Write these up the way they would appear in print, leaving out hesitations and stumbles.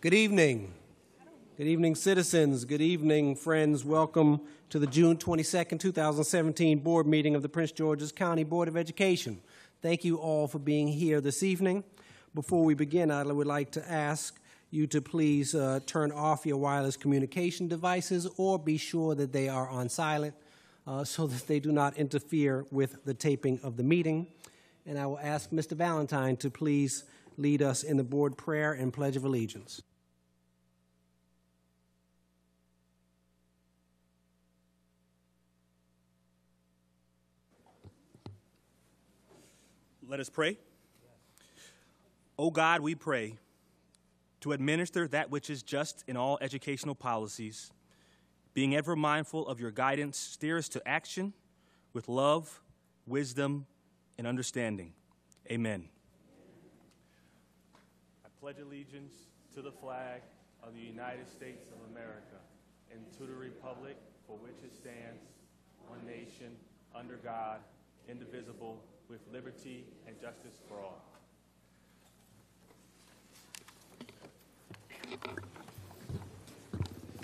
Good evening. Good evening, citizens. Good evening, friends. Welcome to the June 22nd, 2017 board meeting of the Prince George's County Board of Education. Thank you all for being here this evening. Before we begin, I would like to ask you to please turn off your wireless communication devices or be sure that they are on silent so that they do not interfere with the taping of the meeting. And I will ask Mr. Valentine to please lead us in the board prayer and pledge of allegiance. Let us pray. O God, we pray to administer that which is just in all educational policies, being ever mindful of your guidance, steer us to action with love, wisdom, and understanding. Amen. I pledge allegiance to the flag of the United States of America and to the republic for which it stands, one nation, under God, indivisible, with liberty and justice for all.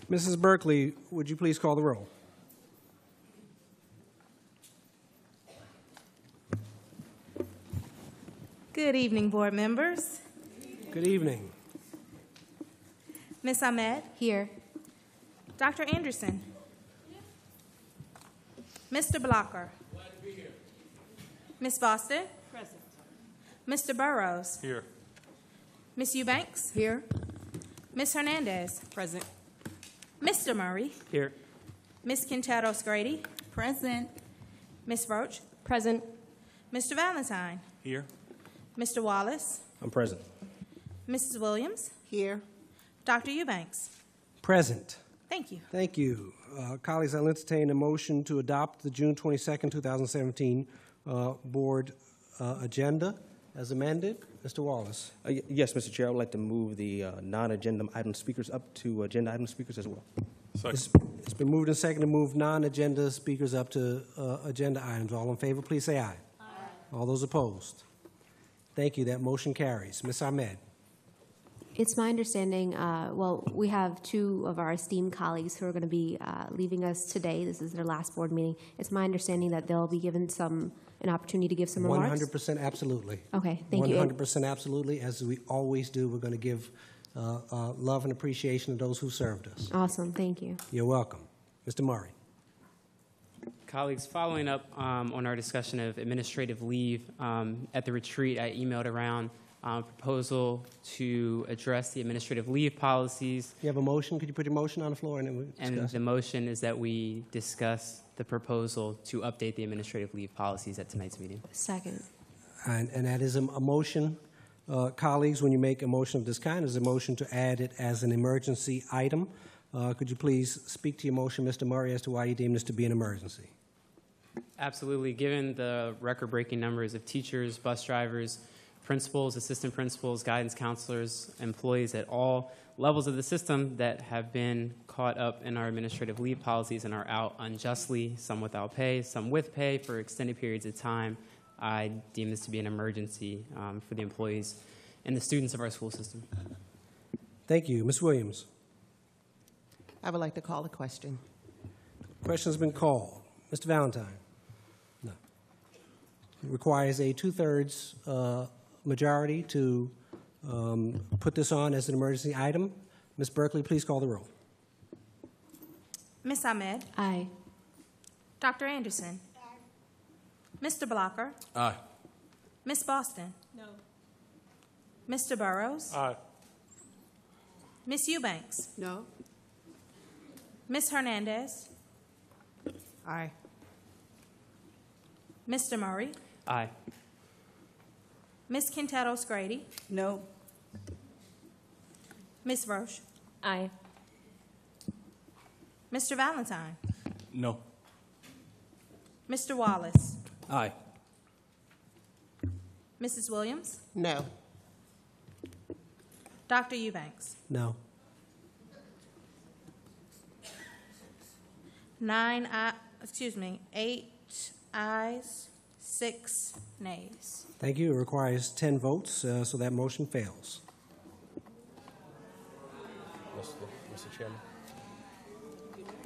Mrs. Berkeley, would you please call the roll? Good evening, board members. Good evening. Ms. Ahmed? Here. Dr. Anderson? Mr. Blocker? Glad to be here. Ms. Boston? Present. Mr. Burrows? Here. Ms. Eubanks? Here. Ms. Hernandez? Present. Mr. Murray? Here. Ms. Quinteros-Grady? Present. Ms. Roach? Present. Mr. Valentine? Here. Mr. Wallace? I'm present. Mrs. Williams? Here. Dr. Eubanks? Present. Thank you. Thank you. Colleagues, I'll entertain a motion to adopt the June 22nd, 2017 board agenda as amended. Mr. Wallace. Yes, Mr. Chair, I would like to move the non-agenda item speakers up to agenda item speakers as well. It's been moved and seconded to move non-agenda speakers up to agenda items. All in favor, please say aye. Aye. All those opposed? Thank you. That motion carries. Ms. Ahmed. It's my understanding, well, we have two of our esteemed colleagues who are going to be leaving us today. This is their last board meeting. It's my understanding that they'll be given an opportunity to give some remarks. 100% absolutely. Okay, thank you. 100% absolutely. As we always do, we're going to give love and appreciation to those who served us. Awesome, thank you. You're welcome. Mr. Murray. Colleagues, following up on our discussion of administrative leave, at the retreat I emailed around proposal to address the administrative leave policies. You have a motion? Could you put your motion on the floor and then we discuss? And the motion is that we discuss the proposal to update the administrative leave policies at tonight's meeting. Second. And that is a motion. Colleagues, when you make a motion of this kind, is a motion to add it as an emergency item. Could you please speak to your motion, Mr. Murray, as to why you deem this to be an emergency? Absolutely. Given the record-breaking numbers of teachers, bus drivers, principals, assistant principals, guidance counselors, employees at all levels of the system that have been caught up in our administrative leave policies and are out unjustly, some without pay, some with pay for extended periods of time, I deem this to be an emergency for the employees and the students of our school system. Thank you. Ms. Williams. I would like to call a question. Question has been called. Mr. Valentine. No. It requires a two-thirds majority to put this on as an emergency item. Ms. Berkeley, please call the roll. Ms. Ahmed? Aye. Dr. Anderson? Aye. Mr. Blocker? Aye. Ms. Boston? No. Mr. Burrows? Aye. Ms. Eubanks? No. Ms. Hernandez? Aye. Mr. Murray? Aye. Ms. Quinteros-Grady? No. Ms. Roche? Aye. Mr. Valentine? No. Mr. Wallace? Aye. Mrs. Williams? No. Dr. Eubanks? No. 8 ayes, 6 nays. Thank you. It requires 10 votes, so that motion fails. Mr. Chairman.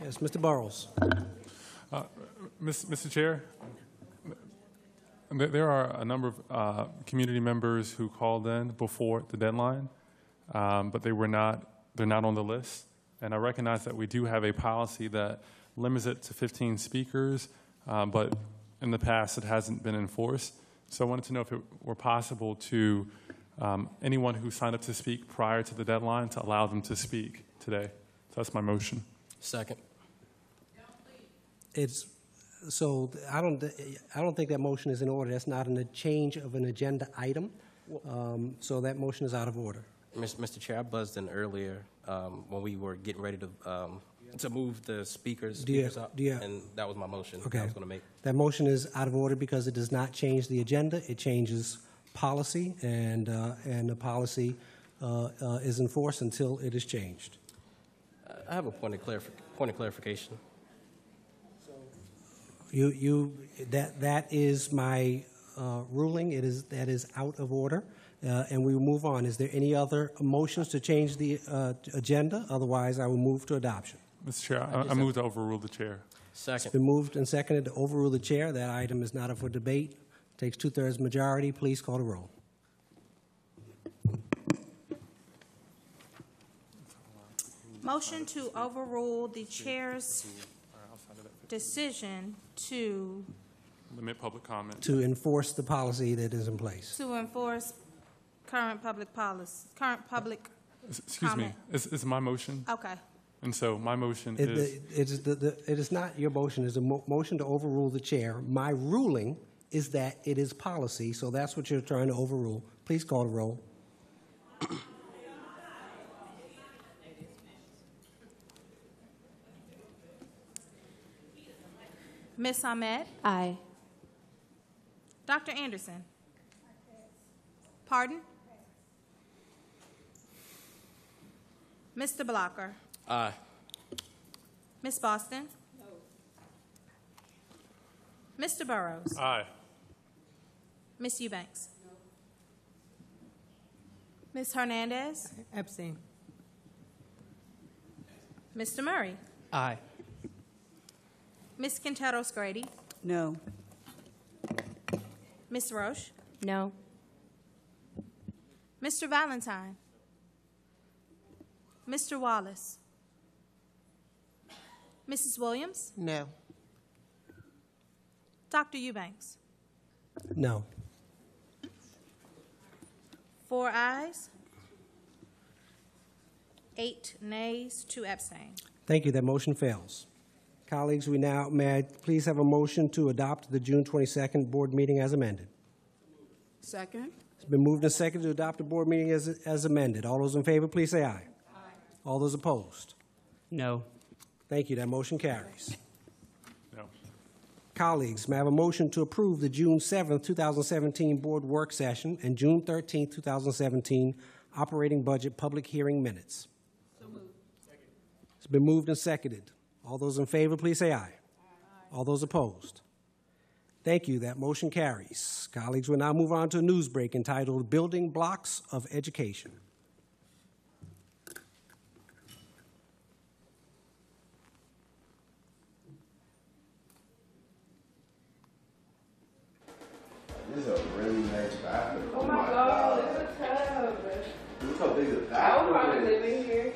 Yes, Mr. Burrows. Mr. Chair, there are a number of community members who called in before the deadline, but they're not on the list. And I recognize that we do have a policy that limits it to 15 speakers, but in the past it hasn't been enforced. So I wanted to know if it were possible to anyone who signed up to speak prior to the deadline to allow them to speak today. So that's my motion. Second. So I don't think that motion is in order. That's not a change of an agenda item. So that motion is out of order. Mr. Chair, I buzzed in earlier when we were getting ready to move the speakers up, and that was my motion Okay. I was going to make. That motion is out of order because it does not change the agenda. It changes policy, and the policy is enforced until it is changed. I have a point of clarification. That is my ruling. That is out of order, and we will move on. Is there any other motions to change the agenda? Otherwise, I will move to adoption. Mr. Chair, I move to overrule the chair. Second. It's been moved and seconded to overrule the chair. That item is not up for debate. Takes 2/3 majority. Please call the roll. Motion to overrule the chair's decision to Limit public comment. To enforce the policy that is in place. enforce current public policy, Excuse comment. me. It's my motion. Okay. And so my motion It is... is not your motion. It's a motion to overrule the chair. My ruling is that it is policy, so that's what you're trying to overrule. Please call the roll. Ms. Ahmed? Aye. Dr. Anderson? Pardon? Mr. Blocker? Aye. Ms. Boston? Mr. Burrows? Aye. Ms. Eubanks? Ms. Hernandez? Abstain. Mr. Murray? Aye. Ms. Quinteros-Grady? No. Ms. Roche? No. Mr. Valentine? Mr. Wallace? Mrs. Williams? No. Dr. Eubanks? No. 4 ayes, 8 nays, 2 abstain. Thank you. That motion fails. Colleagues, may I please have a motion to adopt the June 22nd board meeting as amended? Second. It's been moved and seconded to adopt the board meeting as amended. All those in favor, please say aye. Aye. All those opposed? No. Thank you. That motion carries. No. Colleagues, may I have a motion to approve the June 7th, 2017 board work session and June 13th, 2017 operating budget public hearing minutes? So moved. It's been moved and seconded. All those in favor, please say aye. Aye. All those opposed? Thank you. That motion carries. Colleagues, we'll now move on to a news break entitled Building Blocks of Education. This is a really nice bathroom. Oh my God, it's a tub. Look how big the bathroom is. Living here.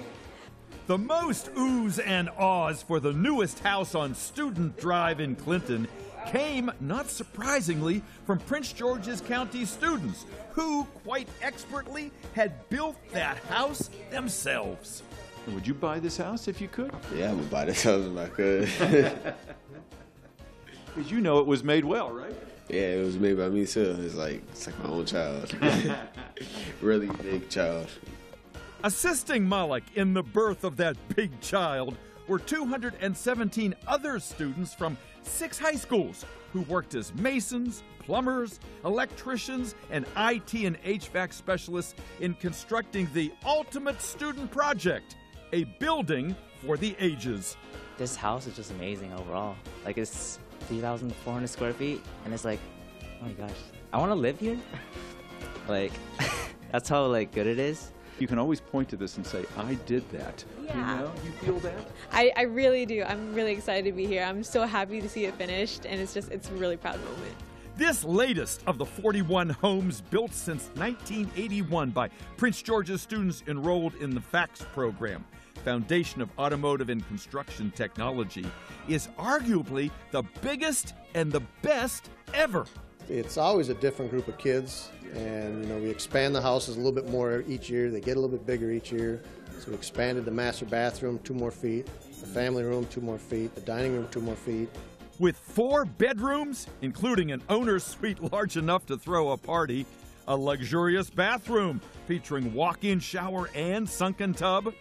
The most oohs and ahs for the newest house on Student Drive in Clinton came, not surprisingly, from Prince George's County students who, quite expertly, had built that house themselves. And would you buy this house if you could? Yeah, I would buy this house if I could. Because you know it was made well, right? Yeah, it was made by me too. It's like my own child. Really big child. Assisting Malik in the birth of that big child were 217 other students from 6 high schools who worked as masons, plumbers, electricians, and IT and HVAC specialists in constructing the ultimate student project, a building for the ages. This house is just amazing overall. Like, it's 3,400 square feet, and it's like, oh my gosh, I want to live here. Like, that's how, like, good it is. You can always point to this and say, I did that. Yeah. You know, you feel that? I really do. I'm really excited to be here. I'm so happy to see it finished, and it's a really proud moment. This latest of the 41 homes built since 1981 by Prince George's students enrolled in the FACTS program, Foundation of Automotive and Construction Technology, is arguably the biggest and the best ever. It's always a different group of kids, and we expand the houses a little bit more each year. They get a little bit bigger each year. So we expanded the master bathroom 2 more feet, the family room 2 more feet, the dining room 2 more feet. With 4 bedrooms, including an owner's suite large enough to throw a party, a luxurious bathroom featuring walk-in shower and sunken tub,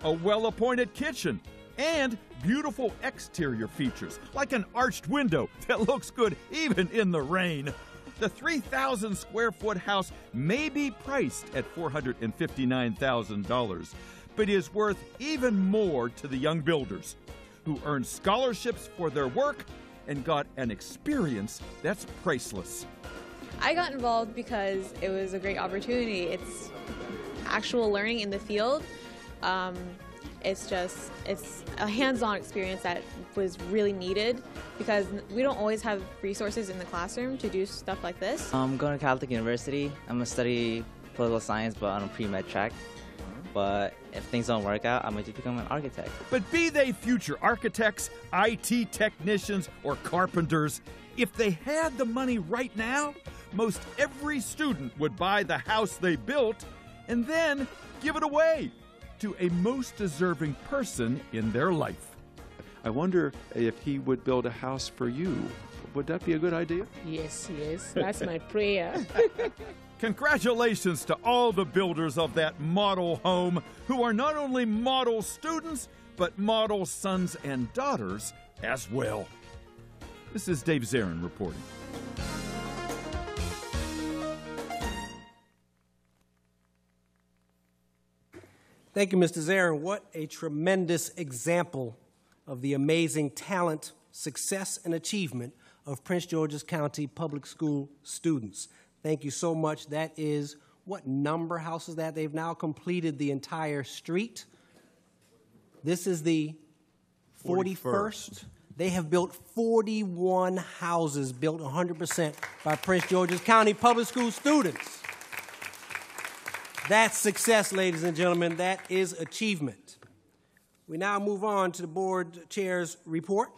a well-appointed kitchen, and beautiful exterior features like an arched window that looks good even in the rain. The 3,000 square foot house may be priced at $459,000, but is worth even more to the young builders who earned scholarships for their work and got an experience that's priceless. I got involved because it was a great opportunity. It's actual learning in the field. It's a hands-on experience that was really needed because we don't always have resources in the classroom to do stuff like this. I'm going to Catholic University. I'm going to study political science, but on a pre-med track. But if things don't work out, I'm going to become an architect. But be they future architects, IT technicians, or carpenters, if they had the money right now, most every student would buy the house they built and then give it away to a most deserving person in their life. I wonder if he would build a house for you. Would that be a good idea? Yes, that's my prayer. Congratulations to all the builders of that model home who are not only model students, but model sons and daughters as well. This is Dave Zarin reporting. Thank you, Mr. Zarin. What a tremendous example of the amazing talent, success, and achievement of Prince George's County Public School students. Thank you so much. That is, what number house is that? They've now completed the entire street. This is the 41st. They have built 41 houses, built 100% by Prince George's County Public School students. That's success, ladies and gentlemen. That is achievement. We now move on to the board chair's report.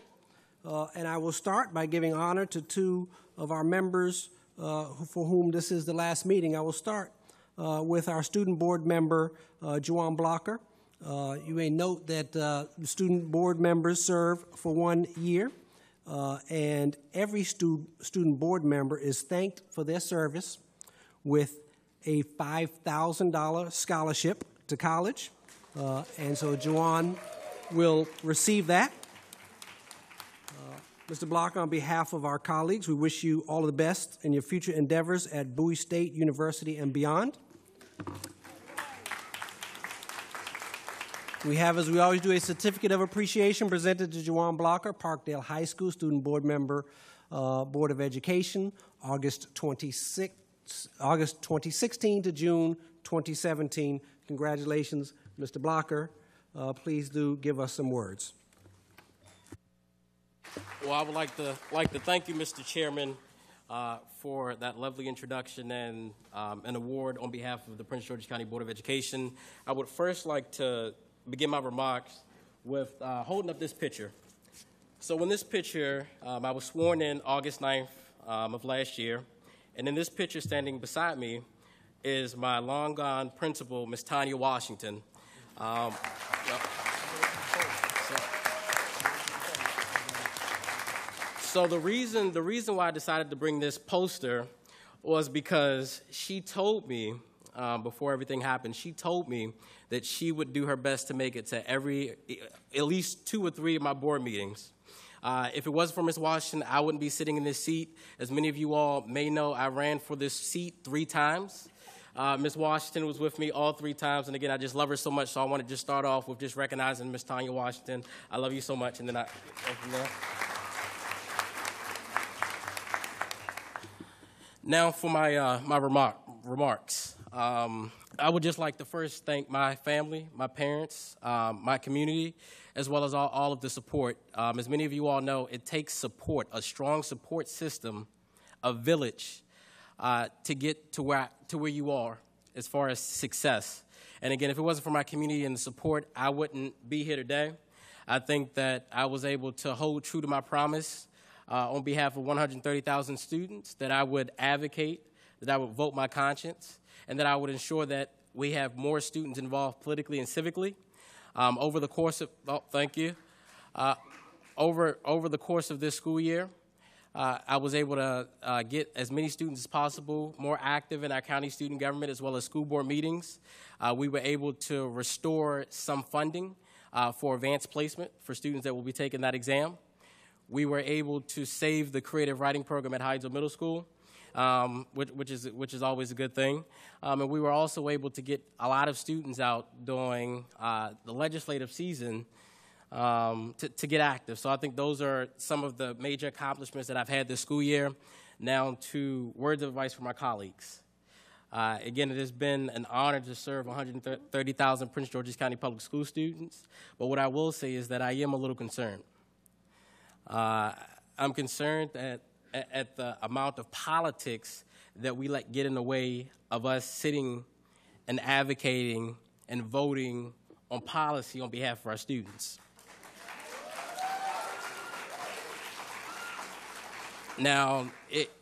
And I will start by giving honor to 2 of our members for whom this is the last meeting. I will start with our student board member, Juwan Blocker. You may note that student board members serve for 1 year, and every student board member is thanked for their service with a $5,000 scholarship to college, and so Juwan will receive that. Mr. Blocker, on behalf of our colleagues, we wish you all of the best in your future endeavors at Bowie State University and beyond. We have, as we always do, a certificate of appreciation presented to Juwan Blocker, Parkdale High School Student Board Member, Board of Education, August 2016 to June 2017. Congratulations, Mr. Blocker. Please do give us some words. Well, I would like to thank you, Mr. Chairman, for that lovely introduction and an award on behalf of the Prince George's County Board of Education. I would first like to begin my remarks with holding up this picture. So in this picture, I was sworn in August 9th of last year, and in this picture standing beside me is my long-gone principal, Ms. Tanya Washington. So the reason why I decided to bring this poster was because she told me, before everything happened, she told me that she would do her best to make it to at least 2 or 3 of my board meetings. If it wasn't for Ms. Washington, I wouldn't be sitting in this seat. As many of you all may know, I ran for this seat 3 times. Ms. Washington was with me all 3 times, and again, I just love her so much, so I want to just start off with just recognizing Ms. Tanya Washington. I love you so much, and then I go from there. Now for my remarks. I would just like to first thank my family, my parents, my community, as well as all of the support. As many of you all know, it takes support, a strong support system, a village, to get to where you are as far as success. And again, if it wasn't for my community and the support, I wouldn't be here today. I think that I was able to hold true to my promise on behalf of 130,000 students, that I would advocate, that I would vote my conscience, and that I would ensure that we have more students involved politically and civically. Over the course of, over the course of this school year, I was able to get as many students as possible more active in our county student government as well as school board meetings. We were able to restore some funding for advanced placement for students that will be taking that exam. We were able to save the creative writing program at Hydesville Middle School, which is always a good thing. And we were also able to get a lot of students out during the legislative season to get active. So I think those are some of the major accomplishments that I've had this school year. Now to words of advice for my colleagues. Again, it has been an honor to serve 130,000 Prince George's County Public School students, but what I will say is that I am a little concerned. I'm concerned at the amount of politics that we let get in the way of us sitting and advocating and voting on policy on behalf of our students. Now,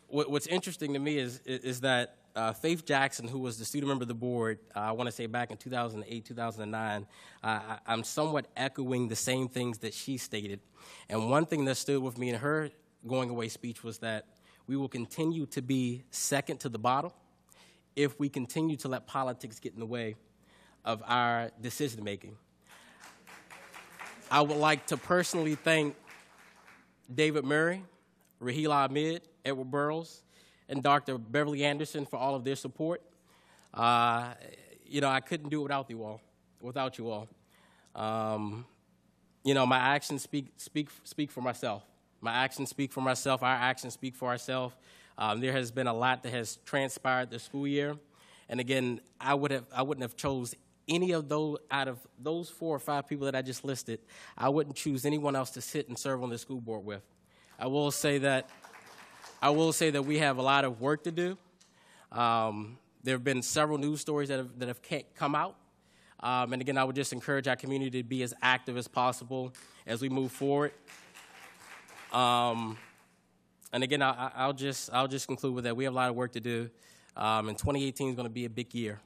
what's interesting to me is that Faith Jackson, who was the student member of the board, I want to say back in 2008, 2009, I'm somewhat echoing the same things that she stated. And one thing that stood with me in her going away speech was that we will continue to be second to the bottom if we continue to let politics get in the way of our decision making. I would like to personally thank David Murray, Raheel Ahmed, Edward Burrows, and Dr. Beverly Anderson for all of their support. You know, I couldn't do it without you all. You know, my actions speak for myself. My actions speak for myself. Our actions speak for ourselves. There has been a lot that has transpired this school year, and again, I wouldn't have chose any of those out of those 4 or 5 people that I just listed. I wouldn't choose anyone else to sit and serve on the school board with. I will say that we have a lot of work to do. There have been several news stories that have come out. And again, I would just encourage our community to be as active as possible as we move forward. And again, I'll just conclude with that. We have a lot of work to do. And 2018 is going to be a big year.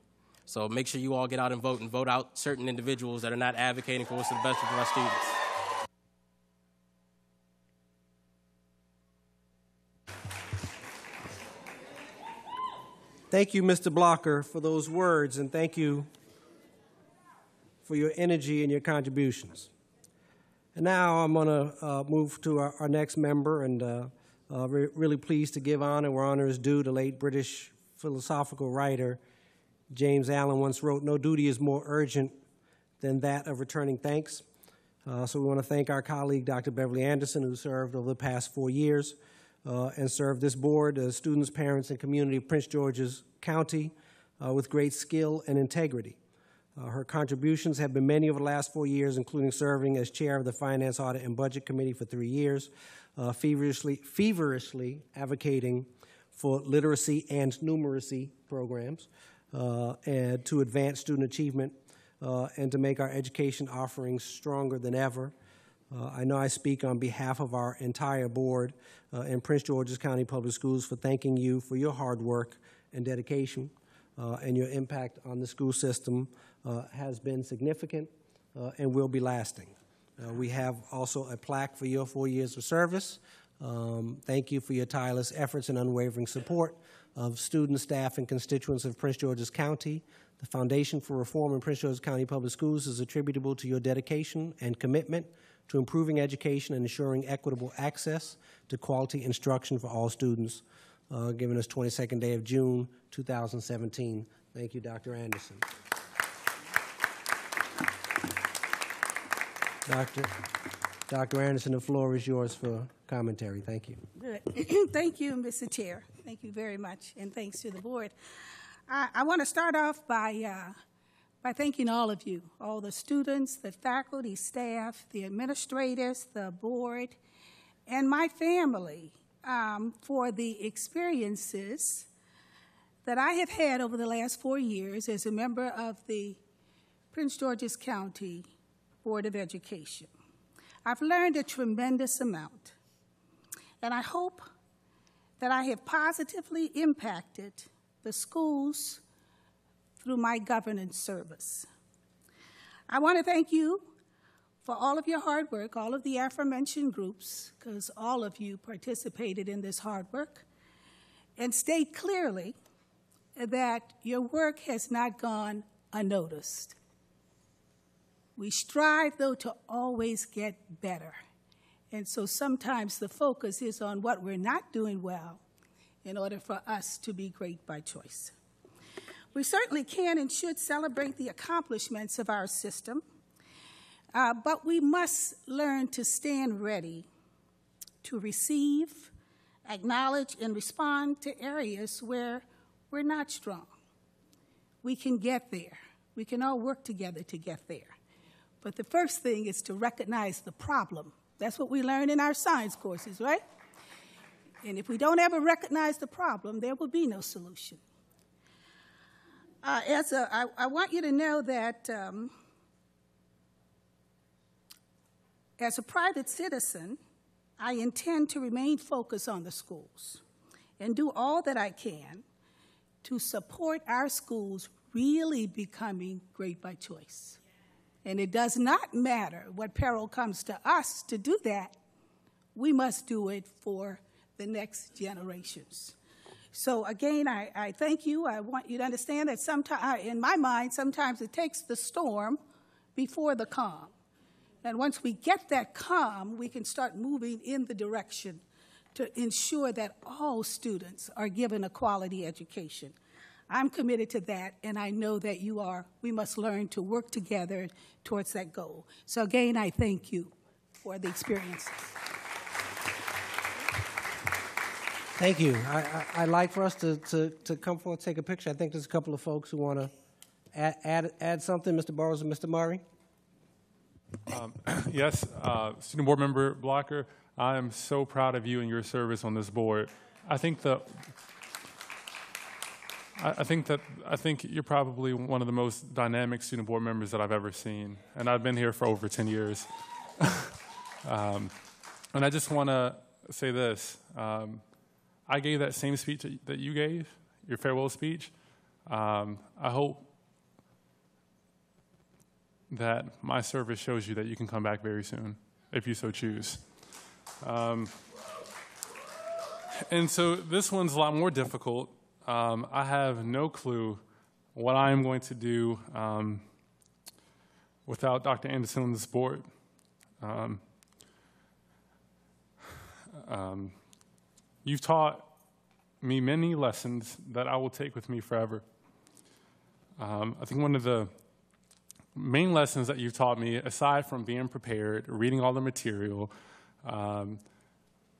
So make sure you all get out and vote out certain individuals that are not advocating for what's the best for our students. Thank you, Mr. Blocker, for those words, and thank you for your energy and your contributions. And now I'm going to move to our next member, and really pleased to give honor where honor is due. The late British philosophical writer James Allen once wrote, "No duty is more urgent than that of returning thanks." So we want to thank our colleague, Dr. Beverly Anderson, who served over the past 4 years and served this board, students, parents, and community of Prince George's County with great skill and integrity. Her contributions have been many over the last 4 years, including serving as chair of the Finance, Audit, and Budget Committee for 3 years, feverishly advocating for literacy and numeracy programs and to advance student achievement and to make our education offerings stronger than ever. I know I speak on behalf of our entire board in Prince George's County Public Schools for thanking you for your hard work and dedication, and your impact on the school system has been significant and will be lasting. We have also a plaque for your 4 years of service. Thank you for your tireless efforts and unwavering support of students, staff, and constituents of Prince George's County. The Foundation for Reform in Prince George's County Public Schools is attributable to your dedication and commitment to improving education and ensuring equitable access to quality instruction for all students, given us 22nd day of June, 2017. Thank you, Dr. Anderson. Dr. Anderson, the floor is yours for commentary. Thank you. Good. Thank you, Mr. Chair. Thank you very much, and thanks to the board. I want to start off by thanking all of you, all the students, the faculty, staff, the administrators, the board, and my family for the experiences that I have had over the last 4 years as a member of the Prince George's County Board of Education. I've learned a tremendous amount, and I hope that I have positively impacted the schools through my governance service. I want to thank you for all of your hard work, all of the aforementioned groups, because all of you participated in this hard work, and state clearly that your work has not gone unnoticed. We strive, though, to always get better. And so sometimes the focus is on what we're not doing well in order for us to be great by choice. We certainly can and should celebrate the accomplishments of our system, but we must learn to stand ready to receive, acknowledge, and respond to areas where we're not strong. We can get there. We can all work together to get there. But the first thing is to recognize the problem. That's what we learn in our science courses, right? And if we don't ever recognize the problem, there will be no solution. I want you to know that as a private citizen, I intend to remain focused on the schools and do all that I can to support our schools really becoming great by choice. And it does not matter what peril comes to us to do that. We must do it for the next generations. So again, I thank you. I want you to understand that sometimes, in my mind, sometimes it takes the storm before the calm. And once we get that calm, we can start moving in the direction to ensure that all students are given a quality education. I'm committed to that, and I know that you are. We must learn to work together towards that goal. So again, I thank you for the experiences. Thank you. I'd like for us to come forward and take a picture. I think there's a couple of folks who want to add something, Mr. Burrows and Mr. Murray. Yes, Student Board Member Blocker, I am so proud of you and your service on this board. I think you're probably one of the most dynamic student board members that I've ever seen, and I've been here for over 10 years. And I just want to say this. I gave that same speech that you gave, your farewell speech. I hope that my service shows you that you can come back very soon, if you so choose. And so this one's a lot more difficult. I have no clue what I am going to do without Dr. Anderson on this board. You've taught me many lessons that I will take with me forever. I think one of the main lessons that you've taught me, aside from being prepared, reading all the material,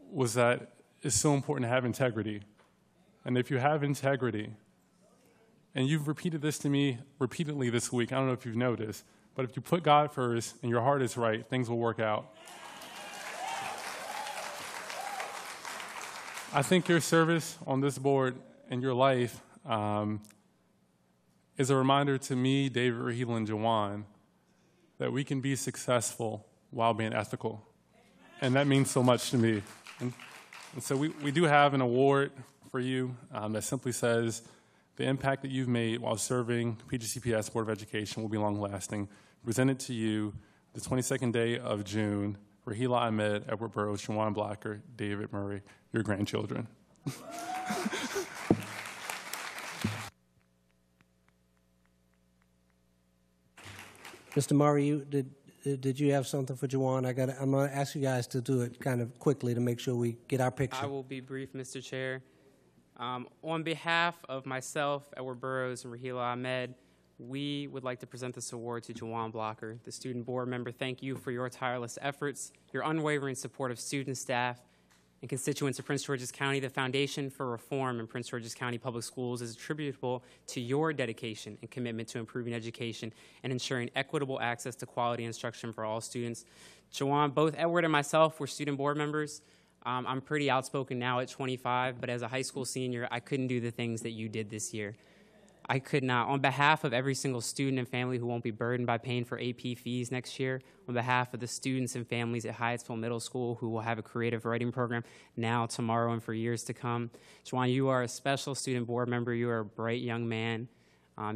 was that it's so important to have integrity. And if you have integrity, and you've repeated this to me repeatedly this week, I don't know if you've noticed, but if you put God first and your heart is right, things will work out. I think your service on this board and your life is a reminder to me, David, Raheel, and Jawan, that we can be successful while being ethical. And that means so much to me. And so we do have an award for you that simply says the impact that you've made while serving PGCPS Board of Education will be long-lasting. Presented to you the 22nd day of June, Rahila Ahmed, Edward Burrows, Shawan Blocker, David Murray, your grandchildren. Mr. Murray, did you have something for Jawan? I'm going to ask you guys to do it kind of quickly to make sure we get our picture. I will be brief, Mr. Chair. On behalf of myself, Edward Burrows, and Rahila Ahmed, we would like to present this award to Jawan Blocker, the student board member. Thank you for your tireless efforts, your unwavering support of student, staff, And constituents of Prince George's County, the foundation for reform in Prince George's County Public Schools is attributable to your dedication and commitment to improving education and ensuring equitable access to quality instruction for all students. Jawan, both Edward and myself were student board members. I'm pretty outspoken now at 25, but as a high school senior, I couldn't do the things that you did this year. I could not. On behalf of every single student and family who won't be burdened by paying for AP fees next year, on behalf of the students and families at Hyattsville Middle School who will have a creative writing program now, tomorrow, and for years to come, Jawan, you are a special student board member. You are a bright young man.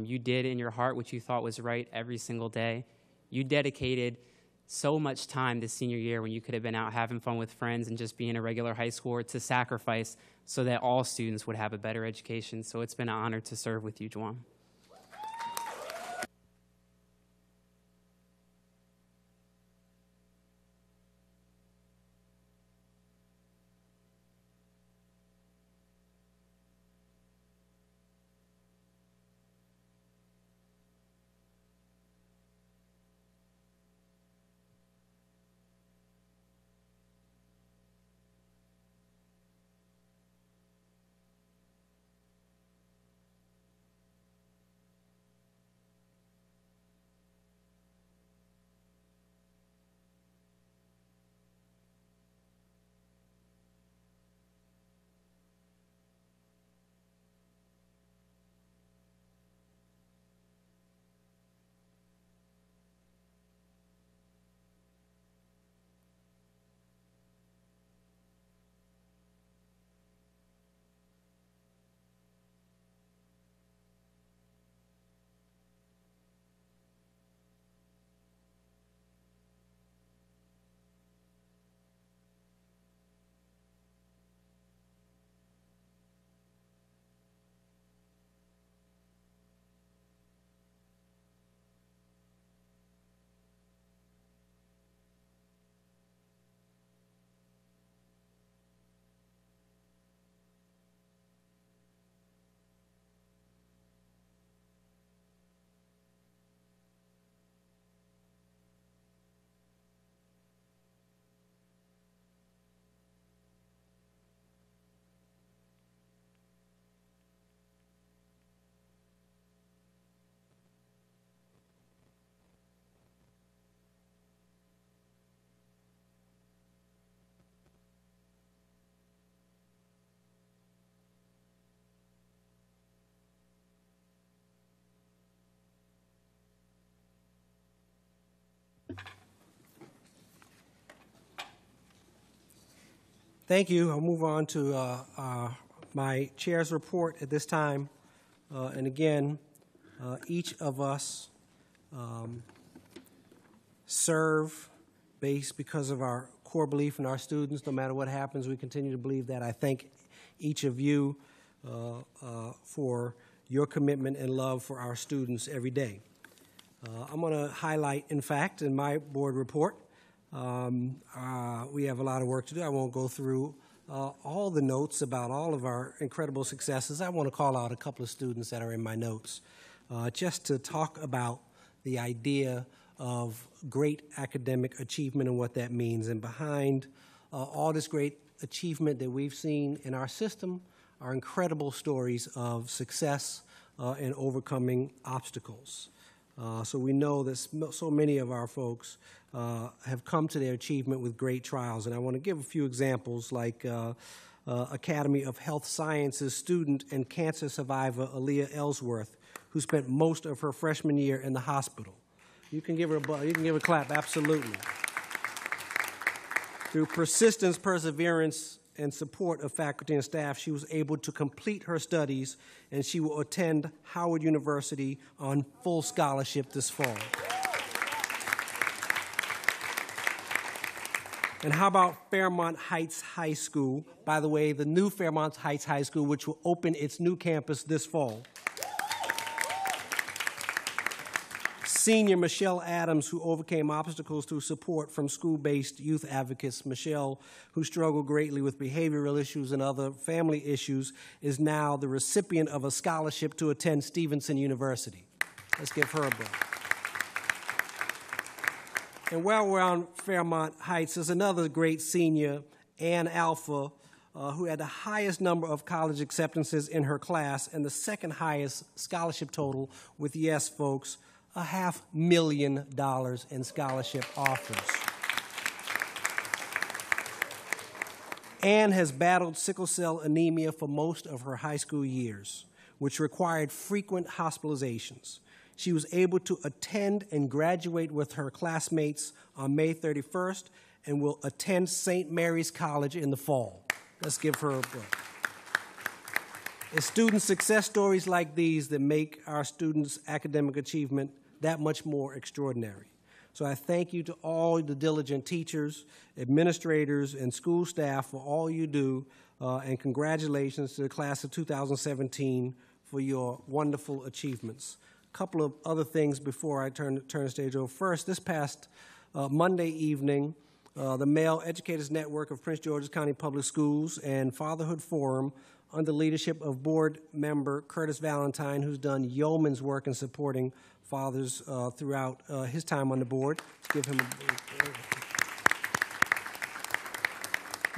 You did in your heart what you thought was right every single day. You dedicated so much time this senior year when you could have been out having fun with friends and just being a regular high schooler to sacrifice so that all students would have a better education. So it's been an honor to serve with you, Jawan. Thank you. I'll move on to my chair's report at this time. And again, each of us serve because of our core belief in our students. No matter what happens, we continue to believe that. I thank each of you for your commitment and love for our students every day. I'm going to highlight, in fact, in my board report, we have a lot of work to do. I won't go through all the notes about all of our incredible successes. I want to call out a couple of students that are in my notes just to talk about the idea of great academic achievement and what that means. And behind all this great achievement that we've seen in our system are incredible stories of success and overcoming obstacles. So we know that so many of our folks have come to their achievement with great trials. And I want to give a few examples, like Academy of Health Sciences student and cancer survivor Aaliyah Ellsworth, who spent most of her freshman year in the hospital. You can give her a clap, absolutely. Through persistence, perseverance, and support of faculty and staff, she was able to complete her studies, and she will attend Howard University on full scholarship this fall. And how about Fairmont Heights High School? By the way, the new Fairmont Heights High School, which will open its new campus this fall. Senior Michelle Adams, who overcame obstacles through support from school-based youth advocates. Michelle, who struggled greatly with behavioral issues and other family issues, is now the recipient of a scholarship to attend Stevenson University. Let's give her a break. And while we're on Fairmont Heights, there's another great senior, Ann Alpha, who had the highest number of college acceptances in her class and the second highest scholarship total with, yes, folks, $500,000 in scholarship offers. Ann has battled sickle cell anemia for most of her high school years, which required frequent hospitalizations. She was able to attend and graduate with her classmates on May 31st and will attend St. Mary's College in the fall. Let's give her a break. It's student success stories like these that make our students' academic achievement that much more extraordinary. So I thank you to all the diligent teachers, administrators, and school staff for all you do, and congratulations to the class of 2017 for your wonderful achievements. A couple of other things before I turn the stage over. First, this past Monday evening, the Male Educators Network of Prince George's County Public Schools and Fatherhood Forum, under the leadership of board member Curtis Valentine, who's done yeoman's work in supporting fathers throughout his time on the board. Let's give him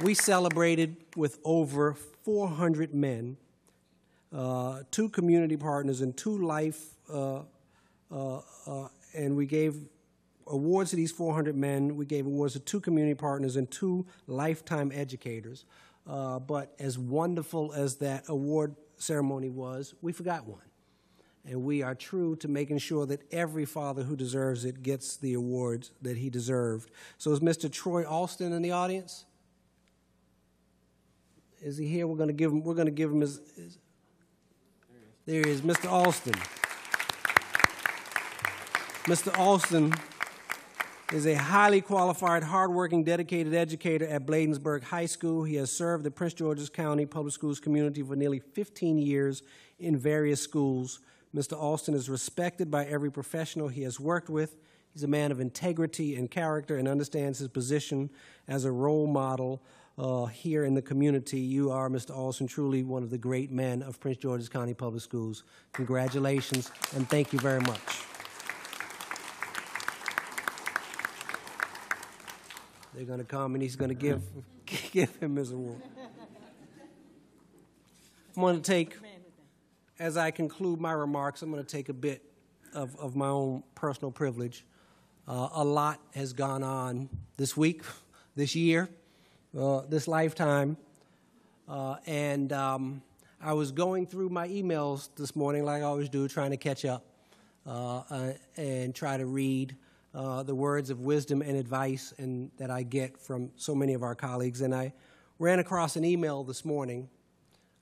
We celebrated with over 400 men, 2 community partners, and 2 life, and we gave awards to these 400 men. We gave awards to 2 community partners and 2 lifetime educators. But as wonderful as that award ceremony was, we forgot one. And we are true to making sure that every father who deserves it gets the awards that he deserved. So is Mr. Troy Alston in the audience? Is he here? We're going to give him his there he is, Mr. Alston. Mr. Alston is a highly qualified, hardworking, dedicated educator at Bladensburg High School. He has served the Prince George's County Public Schools community for nearly 15 years in various schools. Mr. Alston is respected by every professional he has worked with. He's a man of integrity and character and understands his position as a role model here in the community. You are, Mr. Alston, truly one of the great men of Prince George's County Public Schools. Congratulations, and thank you very much. They're going to come, and he's going to give him his award. I'm going to take, as I conclude my remarks, I'm going to take a bit of my own personal privilege. A lot has gone on this week, this year, this lifetime, and I was going through my emails this morning, like I always do, trying to catch up and try to read the words of wisdom and advice that I get from so many of our colleagues. And I ran across an email this morning,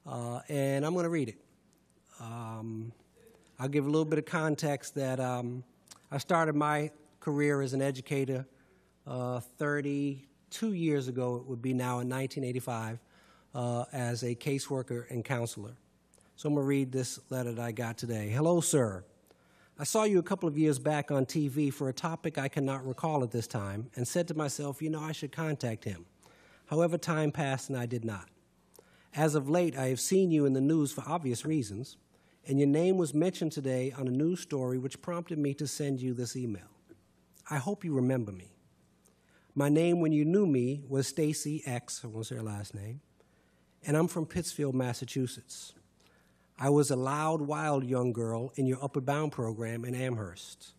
and I'm going to read it. I'll give a little bit of context that I started my career as an educator 32 years ago, it would be now, in 1985, as a caseworker and counselor. So I'm going to read this letter that I got today. Hello, sir. I saw you a couple of years back on TV for a topic I cannot recall at this time and said to myself, I should contact him. However, time passed and I did not. As of late, I have seen you in the news for obvious reasons, and your name was mentioned today on a news story which prompted me to send you this email. I hope you remember me. My name when you knew me was Stacy X, I won't say her last name, and I'm from Pittsfield, Massachusetts. I was a loud, wild young girl in your Upward Bound program in Amherst.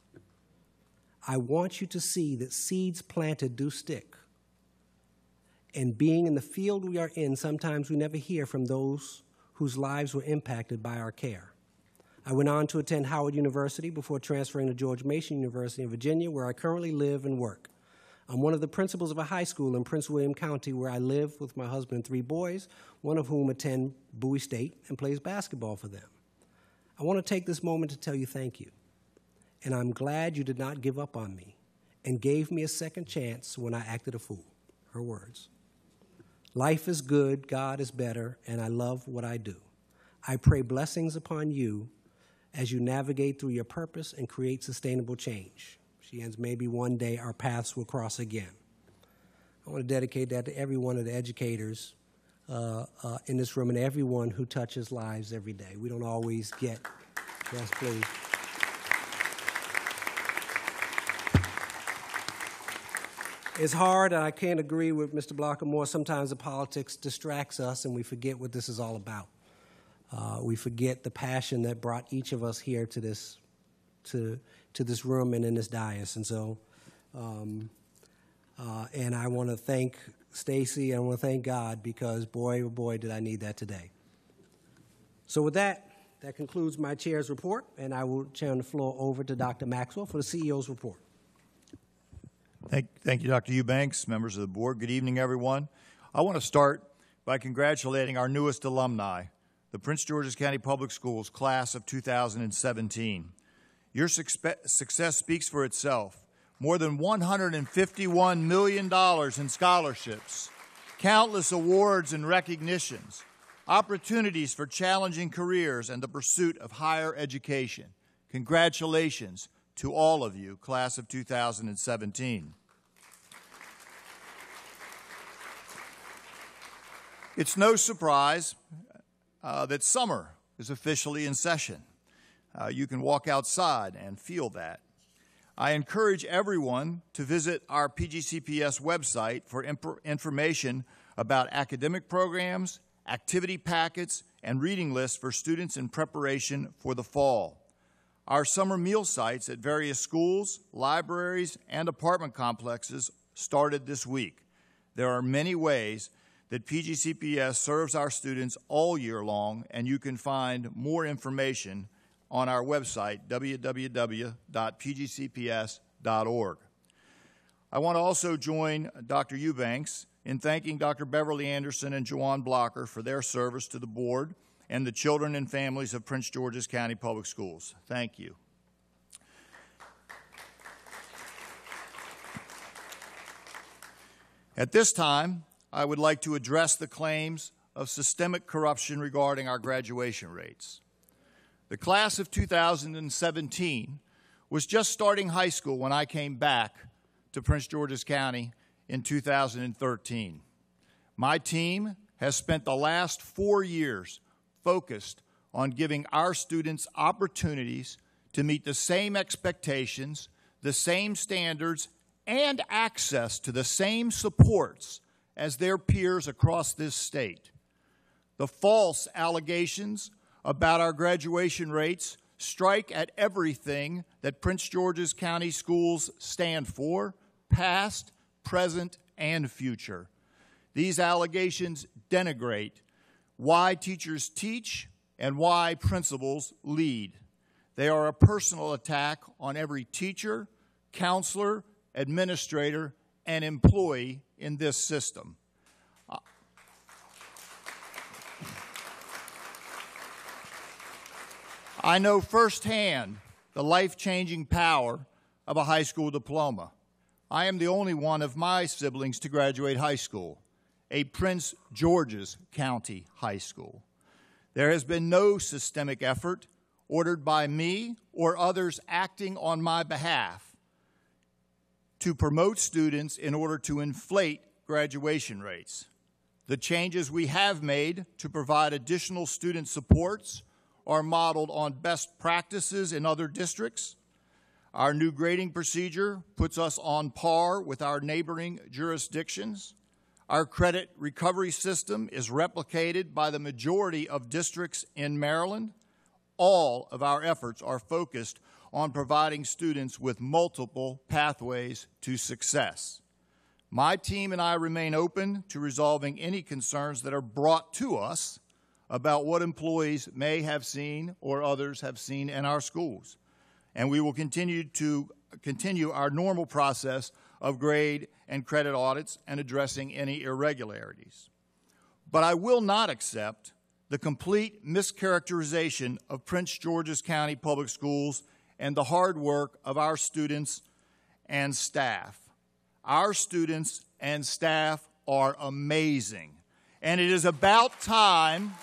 I want you to see that seeds planted do stick. And being in the field we are in, sometimes we never hear from those whose lives were impacted by our care. I went on to attend Howard University before transferring to George Mason University in Virginia, where I currently live and work. I'm one of the principals of a high school in Prince William County where I live with my husband and 3 boys, one of whom attend Bowie State and plays basketball for them. I want to take this moment to tell you thank you. And I'm glad you did not give up on me and gave me a second chance when I acted a fool. Her words. Life is good, God is better, and I love what I do. I pray blessings upon you as you navigate through your purpose and create sustainable change. She ends, maybe one day our paths will cross again. I want to dedicate that to every one of the educators in this room and everyone who touches lives every day. We don't always get, yes, please. It's hard, and I can't agree with Mr. Blocker more. Sometimes the politics distracts us, and we forget what this is all about. We forget the passion that brought each of us here to this room and in this dais. And so, and I want to thank Stacy, and I want to thank God, because boy, oh boy, did I need that today. So with that concludes my chair's report, and I will turn the floor over to Dr. Maxwell for the CEO's report. Thank you, Dr. Eubanks, members of the board. Good evening, everyone. I want to start by congratulating our newest alumni, the Prince George's County Public Schools class of 2017. Your success speaks for itself. More than $151 million in scholarships, countless awards and recognitions, opportunities for challenging careers, and the pursuit of higher education. Congratulations to all of you, class of 2017. It's no surprise that summer is officially in session. You can walk outside and feel that. I encourage everyone to visit our PGCPS website for information about academic programs, activity packets, and reading lists for students in preparation for the fall. Our summer meal sites at various schools, libraries, and apartment complexes started this week. There are many ways that PGCPS serves our students all year long, and you can find more information on our website, www.pgcps.org. I want to also join Dr. Eubanks in thanking Dr. Beverly Anderson and Joanne Blocker for their service to the board and the children and families of Prince George's County Public Schools. Thank you. At this time, I would like to address the claims of systemic corruption regarding our graduation rates. The class of 2017 was just starting high school when I came back to Prince George's County in 2013. My team has spent the last 4 years focused on giving our students opportunities to meet the same expectations, the same standards, and access to the same supports as their peers across this state. The false allegations about our graduation rates strike at everything that Prince George's County schools stand for, past, present, and future. These allegations denigrate why teachers teach and why principals lead. They are a personal attack on every teacher, counselor, administrator, and employee in this system. I know firsthand the life-changing power of a high school diploma. I am the only one of my siblings to graduate high school, a Prince George's County high school. There has been no systemic effort ordered by me or others acting on my behalf to promote students in order to inflate graduation rates. The changes we have made to provide additional student supports are modeled on best practices in other districts. Our new grading procedure puts us on par with our neighboring jurisdictions. Our credit recovery system is replicated by the majority of districts in Maryland. All of our efforts are focused on providing students with multiple pathways to success. My team and I remain open to resolving any concerns that are brought to us about what employees may have seen or others have seen in our schools. And we will continue our normal process of grade and credit audits and addressing any irregularities. But I will not accept the complete mischaracterization of Prince George's County Public Schools and the hard work of our students and staff. Our students and staff are amazing, and it is about time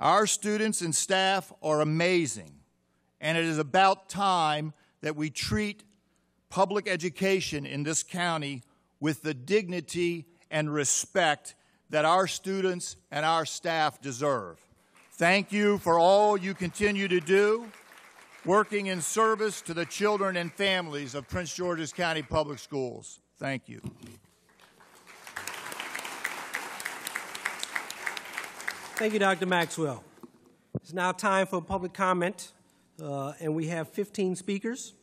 Our students and staff are amazing, and it is about time that we treat public education in this county with the dignity and respect that our students and our staff deserve. Thank you for all you continue to do, working in service to the children and families of Prince George's County Public Schools. Thank you. Thank you, Dr. Maxwell. It's now time for public comment, and we have 15 speakers.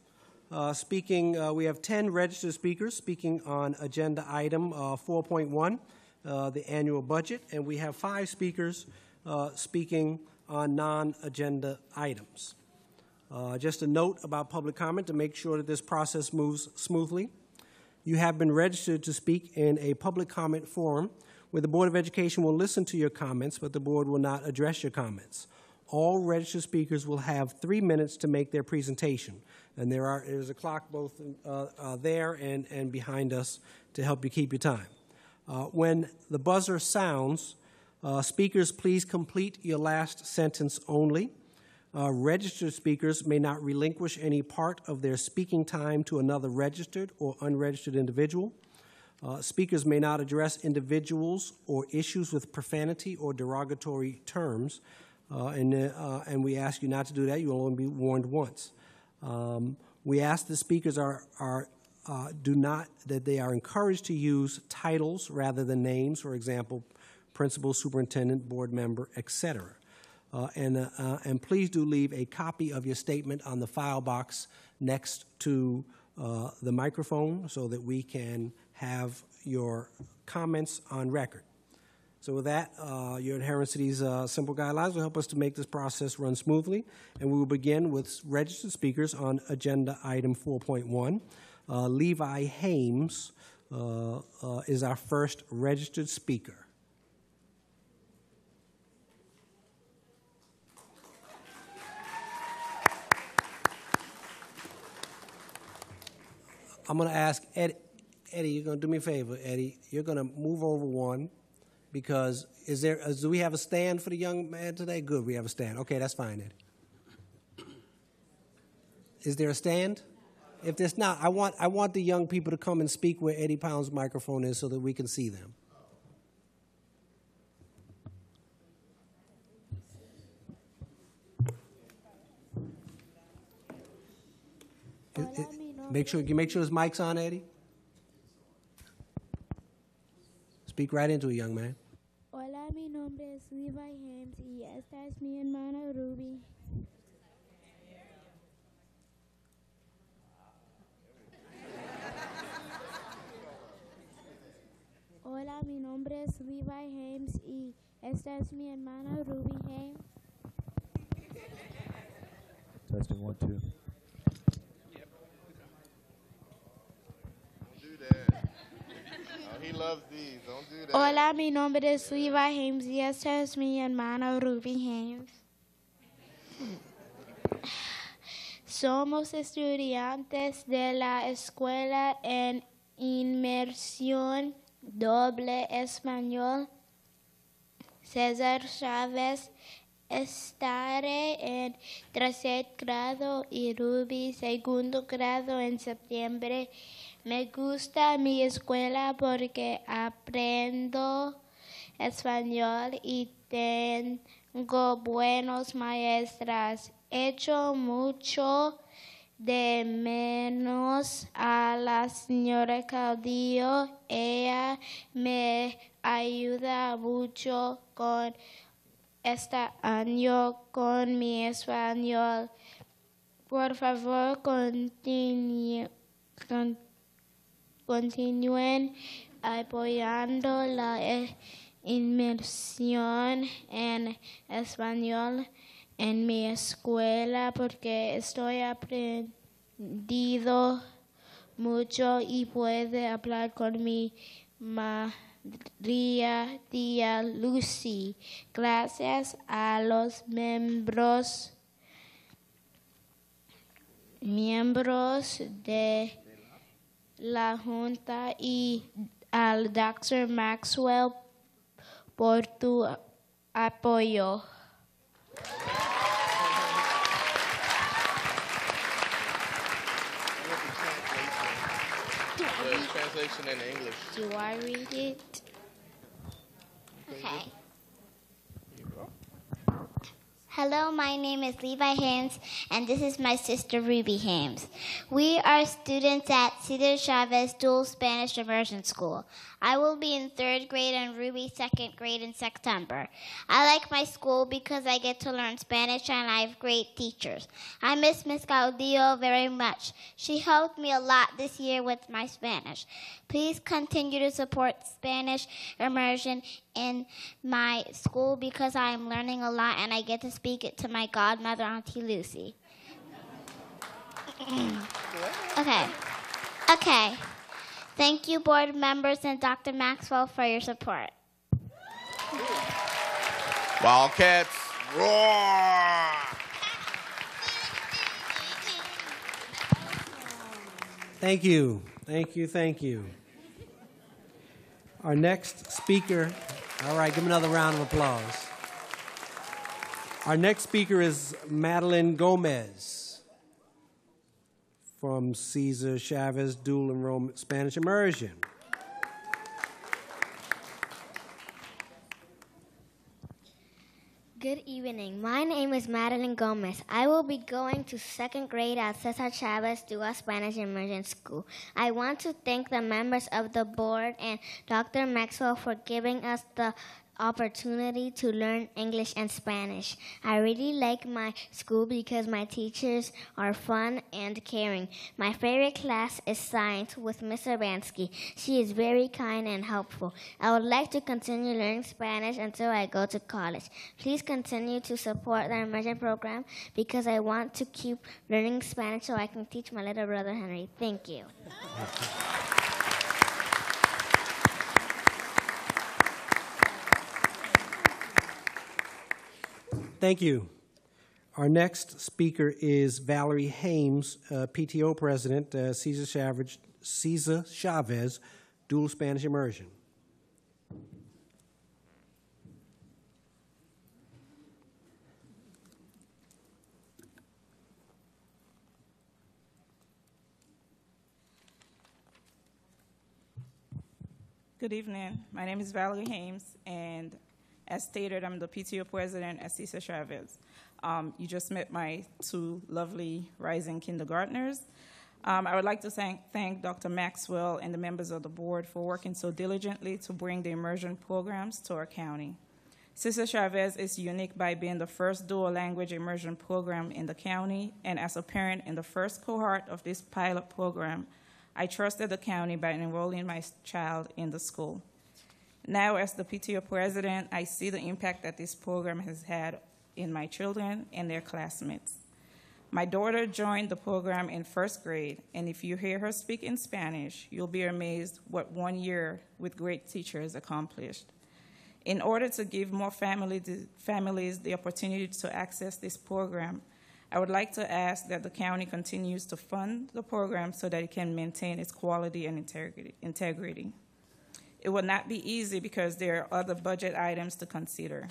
We have 10 registered speakers speaking on agenda item 4.1, the annual budget, and we have 5 speakers speaking on non-agenda items. Just a note about public comment to make sure that this process moves smoothly. You have been registered to speak in a public comment forum where the Board of Education will listen to your comments, but the board will not address your comments. All registered speakers will have 3 minutes to make their presentation, and there's a clock both there and behind us to help you keep your time. When the buzzer sounds, speakers, please complete your last sentence only. Registered speakers may not relinquish any part of their speaking time to another registered or unregistered individual. Speakers may not address individuals or issues with profanity or derogatory terms, and we ask you not to do that. You will only be warned once. We ask the speakers that they are encouraged to use titles rather than names, for example, principal, superintendent, board member, etc. And please do leave a copy of your statement on the file box next to the microphone so that we can have your comments on record. So with that, your adherence to these simple guidelines will help us to make this process run smoothly, and we will begin with registered speakers on agenda item 4.1. Levi Haynes is our first registered speaker. I'm going to ask Eddie, you're going to do me a favor, Eddie. You're going to move over one because do we have a stand for the young man today? Good, we have a stand. Okay, that's fine, Eddie. Is there a stand? If there's not, I want the young people to come and speak where Eddie Pound's microphone is so that we can see them. Make sure his mic's on, Eddie. Speak right into it, young man. Hola, mi nombre es Levi Haynes y esta es mi hermana Ruby. Hola, mi nombre es Levi Haynes y esta es mi hermana Ruby Haynes. Testing 1, 2. He loves these. Don't do that. Hola, mi nombre es Levi Haynes y esta es mi hermana Ruby Haynes. Somos estudiantes de la escuela en inmersión doble español. César Chávez estaré en tercer grado y Ruby segundo grado en septiembre. Me gusta mi escuela porque aprendo español y tengo buenos maestras. Echo mucho de menos a la señora Caudillo. Ella me ayuda mucho con este año con mi español. Por favor, continúen apoyando la inmersión en español en mi escuela porque estoy aprendiendo mucho y puedo hablar con mi tía Lucy. Gracias a los miembros de la Junta y al Dr. Maxwell por tu apoyo. The translation in English. Do I read it? Okay. Hello, my name is Levi Haynes, and this is my sister Ruby Haynes. We are students at Cesar Chavez Dual Spanish Immersion School. I will be in 3rd grade and Ruby 2nd grade in September. I like my school because I get to learn Spanish and I have great teachers. I miss Miss Gaudillo very much. She helped me a lot this year with my Spanish. Please continue to support Spanish immersion in my school because I am learning a lot and I get to speak it to my godmother, Auntie Lucy. Okay. Thank you, board members and Dr. Maxwell, for your support. Wildcats, roar! Thank you. Thank you. Thank you. Our next speaker, all right, give another round of applause. Our next speaker is Madeline Gomez from Cesar Chavez Dual Enrollment Spanish Immersion. Good evening. My name is Madeline Gomez. I will be going to 2nd grade at Cesar Chavez Dual Spanish Immersion School. I want to thank the members of the board and Dr. Maxwell for giving us the opportunity to learn English and Spanish. I really like my school because my teachers are fun and caring. My favorite class is science with Miss Urbanski. She is very kind and helpful. I would like to continue learning Spanish until I go to college. Please continue to support the immersion program because I want to keep learning Spanish so I can teach my little brother Henry. Thank you. Thank you. Our next speaker is Valerie Haynes, PTO President, Cesar Chavez Dual Spanish Immersion. Good evening. My name is Valerie Haynes, and as stated, I'm the PTO president at Cesar Chavez. You just met my 2 lovely rising kindergartners. I would like to thank Dr. Maxwell and the members of the board for working so diligently to bring the immersion programs to our county. Cesar Chavez is unique by being the first dual language immersion program in the county, and as a parent in the first cohort of this pilot program, I trusted the county by enrolling my child in the school. Now, as the PTO president, I see the impact that this program has had in my children and their classmates. My daughter joined the program in 1st grade, and if you hear her speak in Spanish, you'll be amazed what 1 year with great teachers accomplished. In order to give more families the opportunity to access this program, I would like to ask that the county continues to fund the program so that it can maintain its quality and integrity. It will not be easy because there are other budget items to consider.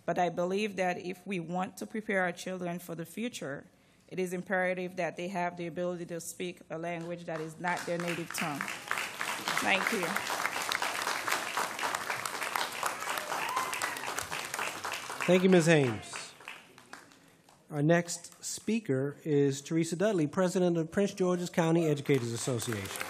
But I believe that if we want to prepare our children for the future, it is imperative that they have the ability to speak a language that is not their native tongue. Thank you. Thank you, Ms. Haynes. Our next speaker is Teresa Dudley, President of Prince George's County Educators Association.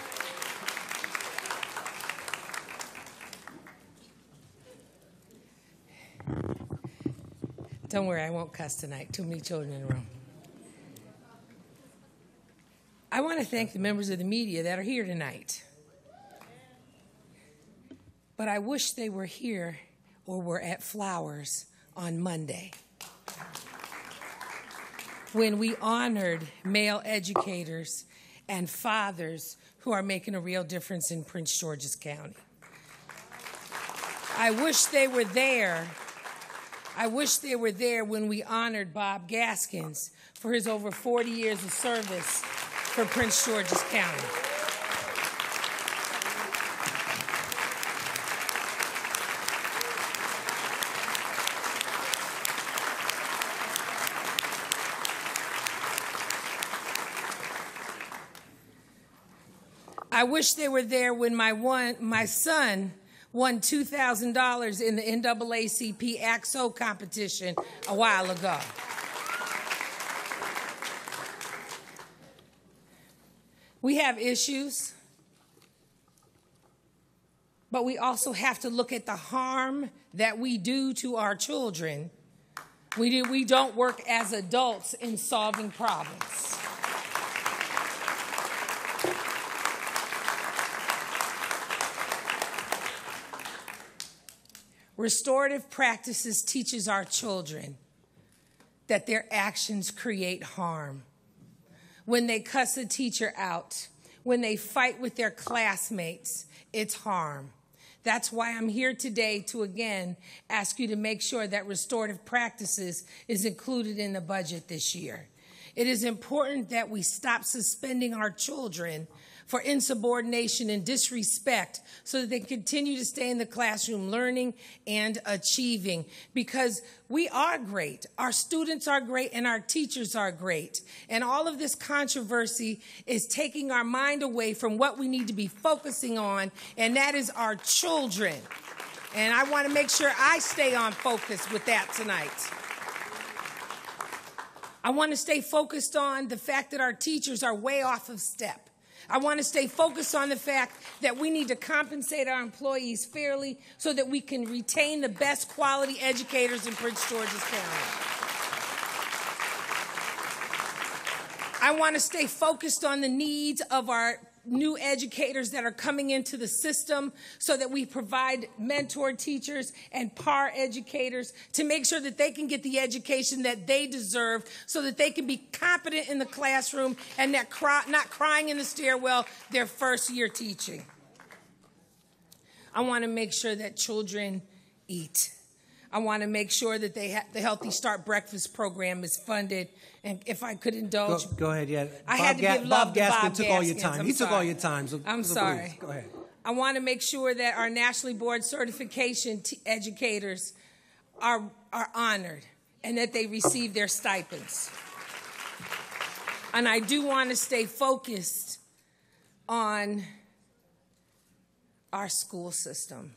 Don't worry, I won't cuss tonight. Too many children in the room. I want to thank the members of the media that are here tonight. But I wish they were here or were at Flowers on Monday when we honored male educators and fathers who are making a real difference in Prince George's County. I wish they were there. I wish they were there when we honored Bob Gaskins for his over 40 years of service for Prince George's County. I wish they were there when my son won $2,000 in the NAACP AXO competition a while ago. We have issues, but we also have to look at the harm that we do to our children. We don't work as adults in solving problems. Restorative practices teaches our children that their actions create harm. When they cuss a teacher out, when they fight with their classmates, it's harm. That's why I'm here today to again ask you to make sure that restorative practices is included in the budget this year. It is important that we stop suspending our children for insubordination and disrespect so that they continue to stay in the classroom learning and achieving, because we are great. Our students are great and our teachers are great. And all of this controversy is taking our mind away from what we need to be focusing on, and that is our children. And I want to make sure I stay on focus with that tonight. I want to stay focused on the fact that our teachers are way off of step. I want to stay focused on the fact that we need to compensate our employees fairly so that we can retain the best quality educators in Prince George's County. I want to stay focused on the needs of our new educators that are coming into the system so that we provide mentor teachers and par educators to make sure that they can get the education that they deserve so that they can be competent in the classroom and not crying in the stairwell their first year teaching. I want to make sure that children eat. I want to make sure that the Healthy Start Breakfast program is funded. And if I could indulge. Go ahead, yeah. I had to give love to Bob Gaskin took all your Gaskins. time. He took all your time. So I'm sorry. Please, go ahead. I want to make sure that our nationally board certification educators are honored and that they receive their stipends. And I do want to stay focused on our school system.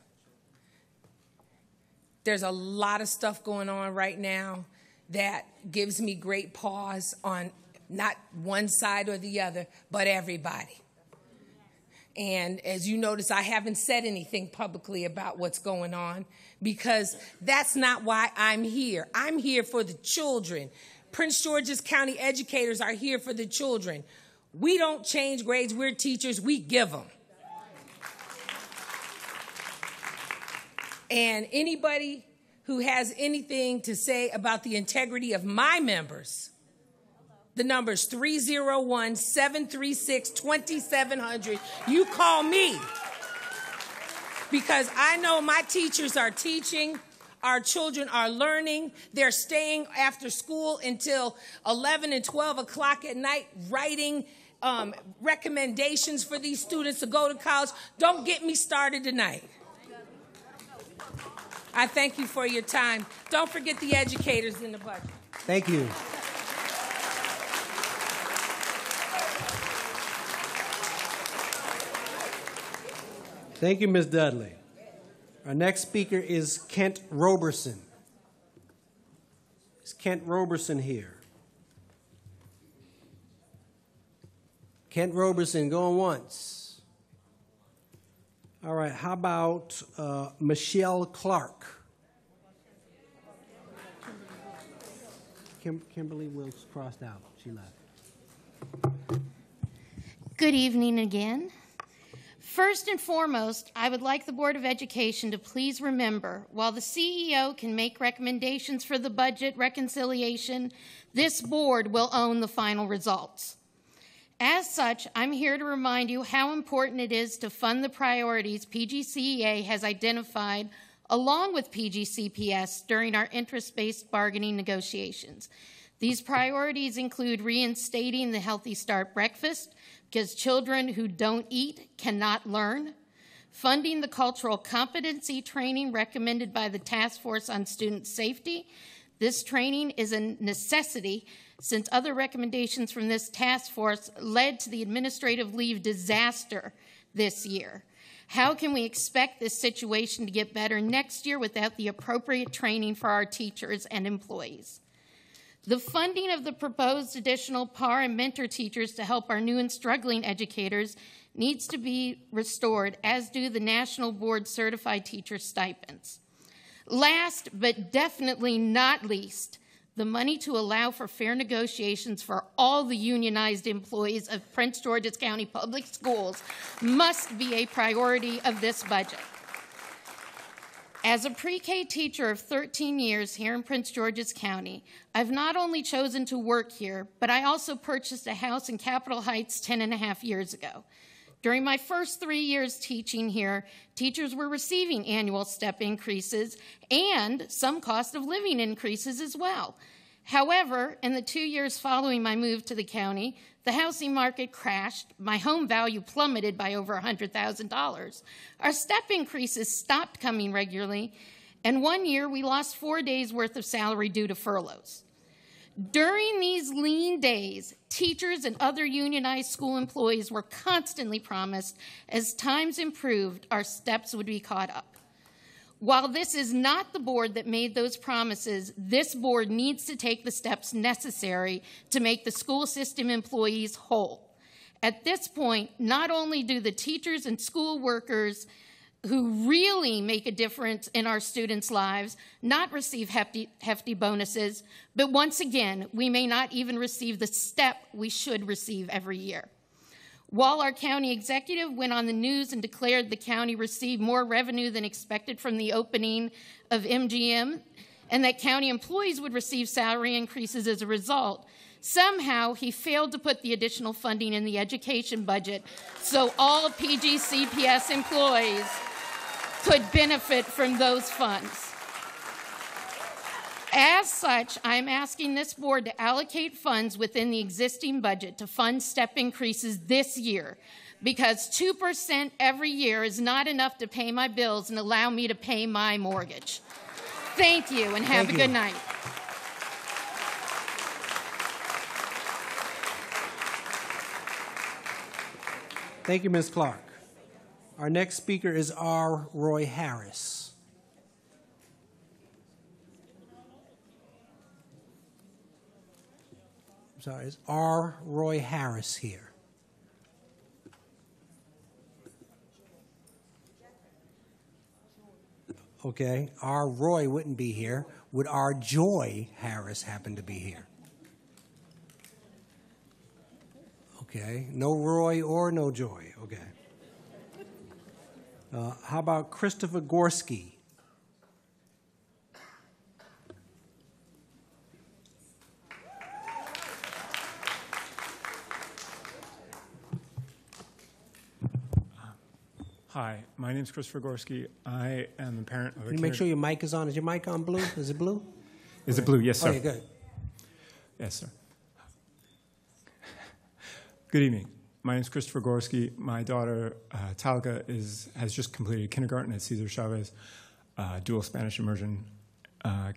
There's a lot of stuff going on right now that gives me great pause on not one side or the other, but everybody. And as you notice, I haven't said anything publicly about what's going on because that's not why I'm here. I'm here for the children. Prince George's County educators are here for the children. We don't change grades. We're teachers. We give them. And anybody who has anything to say about the integrity of my members, the number's 301-736-2700. You call me. Because I know my teachers are teaching, our children are learning, they're staying after school until 11 and 12 o'clock at night writing recommendations for these students to go to college. Don't get me started tonight. I thank you for your time. Don't forget the educators in the budget. Thank you. Thank you, Ms. Dudley. Our next speaker is Kent Roberson. Is Kent Roberson here? Kent Roberson, going once. All right, how about Michelle Clark? Kimberly Wilkes crossed out. She left. Good evening again. First and foremost, I would like the Board of Education to please remember, while the CEO can make recommendations for the budget reconciliation, this board will own the final results. As such, I'm here to remind you how important it is to fund the priorities PGCEA has identified along with PGCPS during our interest-based bargaining negotiations. These priorities include reinstating the Healthy Start Breakfast, because children who don't eat cannot learn, funding the cultural competency training recommended by the Task Force on Student Safety. This training is a necessity since other recommendations from this task force led to the administrative leave disaster this year. How can we expect this situation to get better next year without the appropriate training for our teachers and employees? The funding of the proposed additional PAR and mentor teachers to help our new and struggling educators needs to be restored, as do the National Board Certified Teacher stipends. Last, but definitely not least, the money to allow for fair negotiations for all the unionized employees of Prince George's County Public Schools must be a priority of this budget. As a pre-K teacher of 13 years here in Prince George's County, I've not only chosen to work here, but I also purchased a house in Capitol Heights 10.5 years ago. During my first 3 years teaching here, teachers were receiving annual step increases and some cost of living increases as well. However, in the 2 years following my move to the county, the housing market crashed, my home value plummeted by over $100,000. Our step increases stopped coming regularly, and 1 year we lost 4 days' worth of salary due to furloughs. During these lean days, teachers and other unionized school employees were constantly promised, as times improved, our steps would be caught up. While this is not the board that made those promises, this board needs to take the steps necessary to make the school system employees whole. At this point, not only do the teachers and school workers who really make a difference in our students' lives not receive hefty bonuses, but once again, we may not even receive the step we should receive every year. While our county executive went on the news and declared the county received more revenue than expected from the opening of MGM, and that county employees would receive salary increases as a result, somehow he failed to put the additional funding in the education budget so all PGCPS employees could benefit from those funds. As such, I'm asking this board to allocate funds within the existing budget to fund step increases this year, because 2% every year is not enough to pay my bills and allow me to pay my mortgage. Thank you, and have a good night. Thank you, Ms. Clark. Our next speaker is R. Roy Harris. Sorry, is R. Roy Harris here? Okay, R. Roy wouldn't be here. Would R. Joy Harris happen to be here? Okay, no Roy or no Joy. Okay. How about Christopher Gorski? Hi, my name is Christopher Gorski. I am the parent of a Can you make sure your mic is on? Is your mic on blue? Is it blue? Is it blue? Yes, sir. Okay, good. Yes, sir. Good evening. My name is Christopher Gorski. My daughter, Talca, has just completed kindergarten at Cesar Chavez, dual Spanish immersion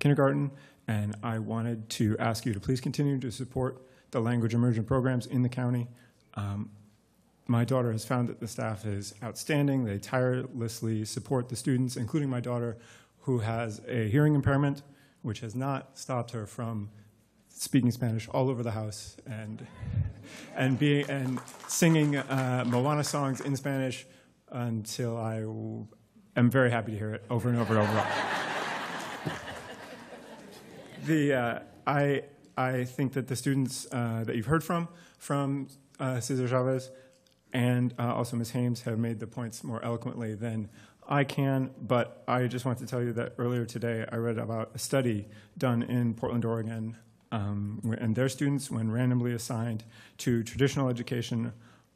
kindergarten, and I wanted to ask you to please continue to support the language immersion programs in the county. My daughter has found that the staff is outstanding. They tirelessly support the students, including my daughter, who has a hearing impairment, which has not stopped her from speaking Spanish all over the house and singing Moana songs in Spanish until I am very happy to hear it over and over and over. I think that the students that you've heard from Cesar Chavez and also Ms. Haynes have made the points more eloquently than I can, but I just want to tell you that earlier today I read about a study done in Portland, Oregon, and their students, when randomly assigned to traditional education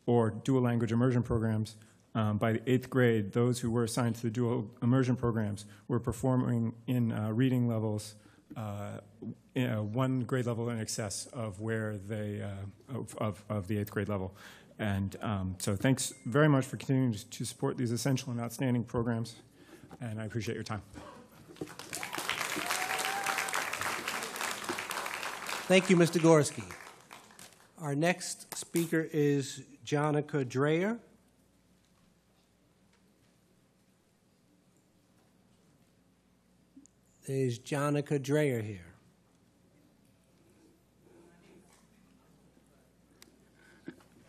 or dual language immersion programs, by the 8th grade, those who were assigned to the dual immersion programs were performing in reading levels, one grade level in excess of where they, of the 8th grade level. And so thanks very much for continuing to support these essential and outstanding programs, and I appreciate your time. Thank you, Mr. Gorski. Our next speaker is Jonica Dreyer. Is Jonica Dreyer here?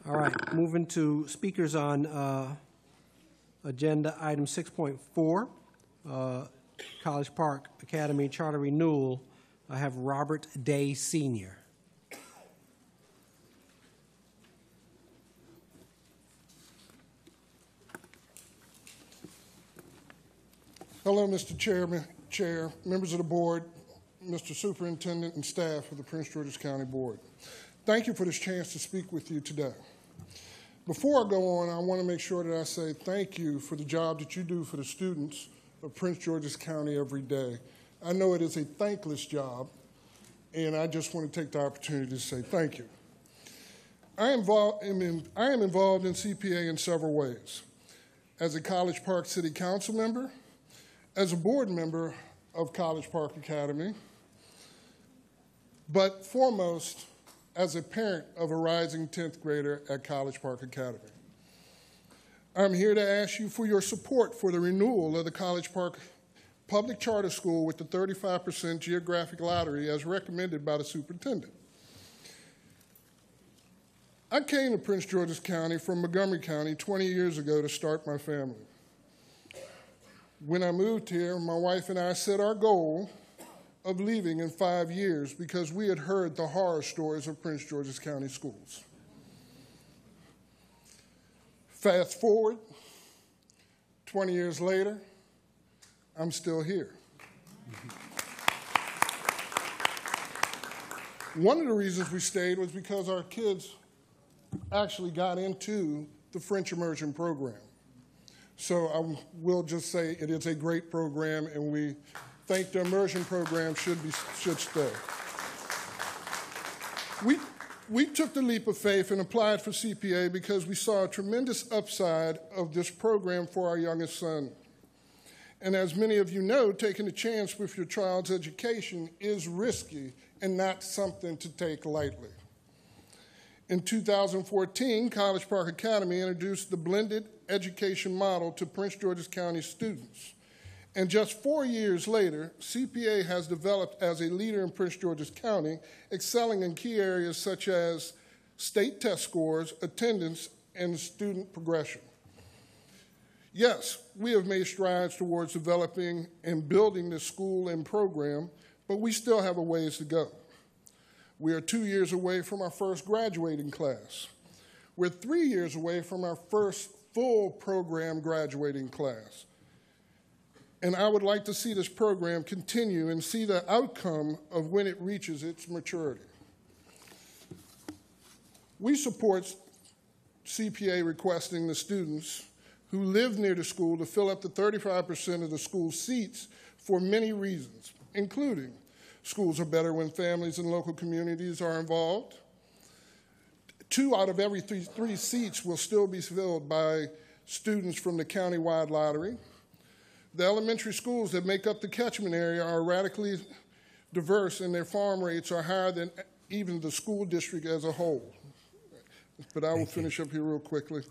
All right, moving to speakers on agenda item 6.4, College Park Academy Charter Renewal. I have Robert Day Sr. Hello, Mr. Chair, members of the board, Mr. Superintendent, and staff of the Prince George's County Board. Thank you for this chance to speak with you today. Before I go on, I want to make sure that I say thank you for the job that you do for the students of Prince George's County every day. I know it is a thankless job, and I just want to take the opportunity to say thank you. I am involved in CPA in several ways. As a College Park City Council member, as a board member of College Park Academy, but foremost, as a parent of a rising 10th grader at College Park Academy. I'm here to ask you for your support for the renewal of the College Park Public Charter School with the 35% geographic lottery as recommended by the superintendent. I came to Prince George's County from Montgomery County 20 years ago to start my family. When I moved here, my wife and I set our goal of leaving in 5 years because we had heard the horror stories of Prince George's County schools. Fast forward, 20 years later, I'm still here. One of the reasons we stayed was because our kids actually got into the French immersion program. So I will just say it is a great program, and we think the immersion program should stay. We took the leap of faith and applied for CPA because we saw a tremendous upside of this program for our youngest son. And as many of you know, taking a chance with your child's education is risky and not something to take lightly. In 2014, College Park Academy introduced the blended education model to Prince George's County students. And just 4 years later, CPA has developed as a leader in Prince George's County, excelling in key areas such as state test scores, attendance, and student progression. Yes, we have made strides towards developing and building this school and program, but we still have a ways to go. We are 2 years away from our first graduating class. We're 3 years away from our first full program graduating class. And I would like to see this program continue and see the outcome of when it reaches its maturity. We support CPA requesting the students who live near the school to fill up the 35% of the school seats for many reasons, including schools are better when families and local communities are involved. 2 out of every three seats will still be filled by students from the countywide lottery. The elementary schools that make up the catchment area are radically diverse, and their farm rates are higher than even the school district as a whole. But I will finish up here real quickly.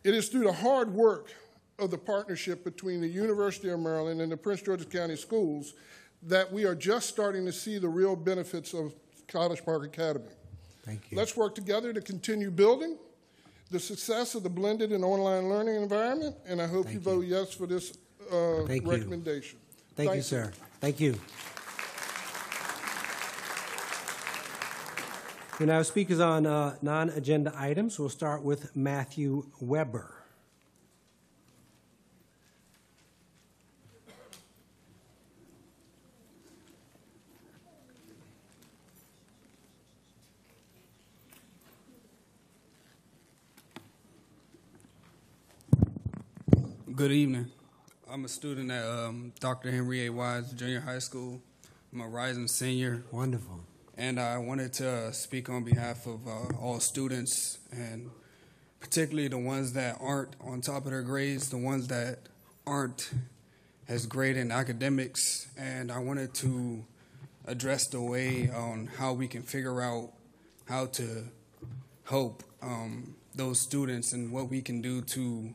It is through the hard work of the partnership between the University of Maryland and the Prince George's County Schools that we are just starting to see the real benefits of College Park Academy. Thank you. Let's work together to continue building the success of the blended and online learning environment, and I hope you vote yes for this recommendation. Thank you, sir. Thank you. We now have speakers on non-agenda items. We'll start with Matthew Weber. Good evening. I'm a student at Dr. Henry A. Wise Junior High School. I'm a rising senior. Wonderful. And I wanted to speak on behalf of all students, and particularly the ones that aren't on top of their grades, the ones that aren't as great in academics. And I wanted to address the way on how we can figure out how to help those students and what we can do to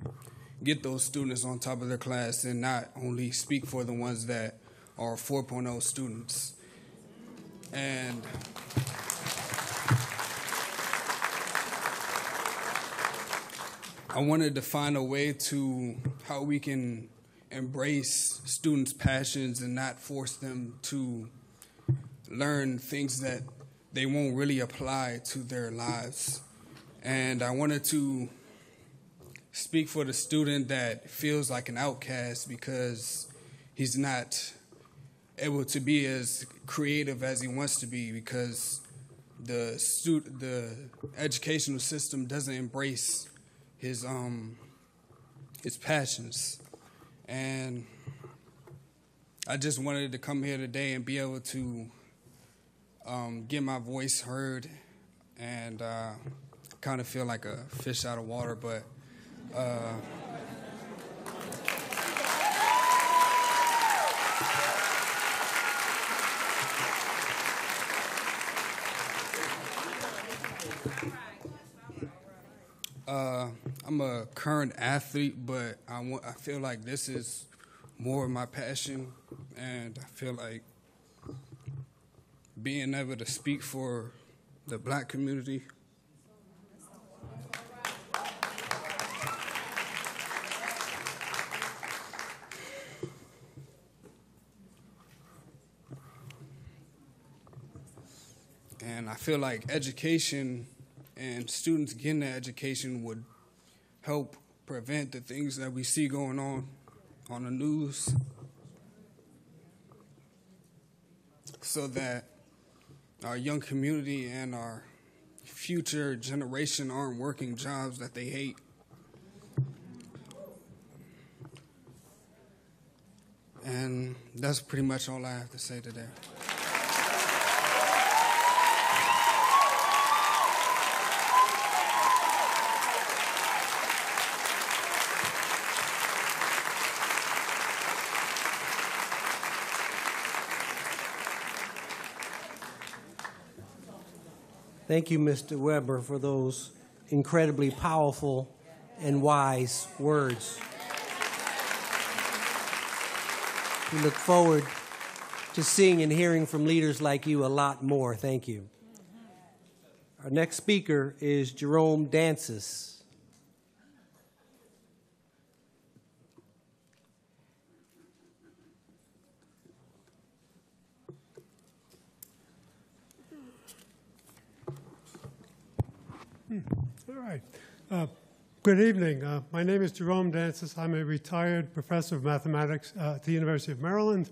get those students on top of their class and not only speak for the ones that are 4.0 students. And I wanted to find a way to how we can embrace students' passions and not force them to learn things that they won't really apply to their lives. And I wanted to speak for the student that feels like an outcast because he's not able to be as creative as he wants to be because the educational system doesn't embrace his passions. And I just wanted to come here today and be able to get my voice heard, and kind of feel like a fish out of water, but I'm a current athlete, but I feel like this is more of my passion, and I feel like being able to speak for the Black community. And I feel like education and students getting that education would help prevent the things that we see going on the news, so that our young community and our future generation aren't working jobs that they hate. And that's pretty much all I have to say today. Thank you, Mr. Weber, for those incredibly powerful and wise words. We look forward to seeing and hearing from leaders like you a lot more. Thank you. Our next speaker is Jerome Dancis. All right. Good evening. My name is Jerome Dancis. I'm a retired professor of mathematics at the University of Maryland.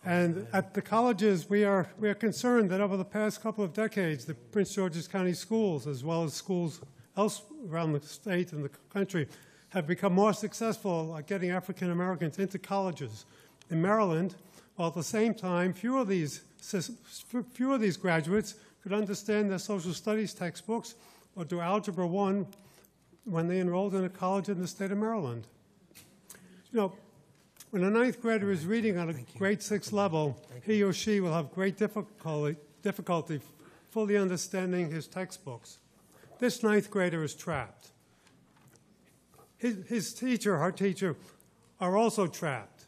And at the colleges, we are concerned that over the past couple of decades, the Prince George's County schools, as well as schools else around the state and the country, have become more successful at getting African Americans into colleges. In Maryland, while at the same time, fewer of these graduates could understand their social studies textbooks or do Algebra 1 when they enrolled in a college in the state of Maryland. You know, when a ninth grader is reading on a grade 6 level, he or she will have great difficulty fully understanding his textbooks. This ninth grader is trapped. His teacher, her teacher, are also trapped.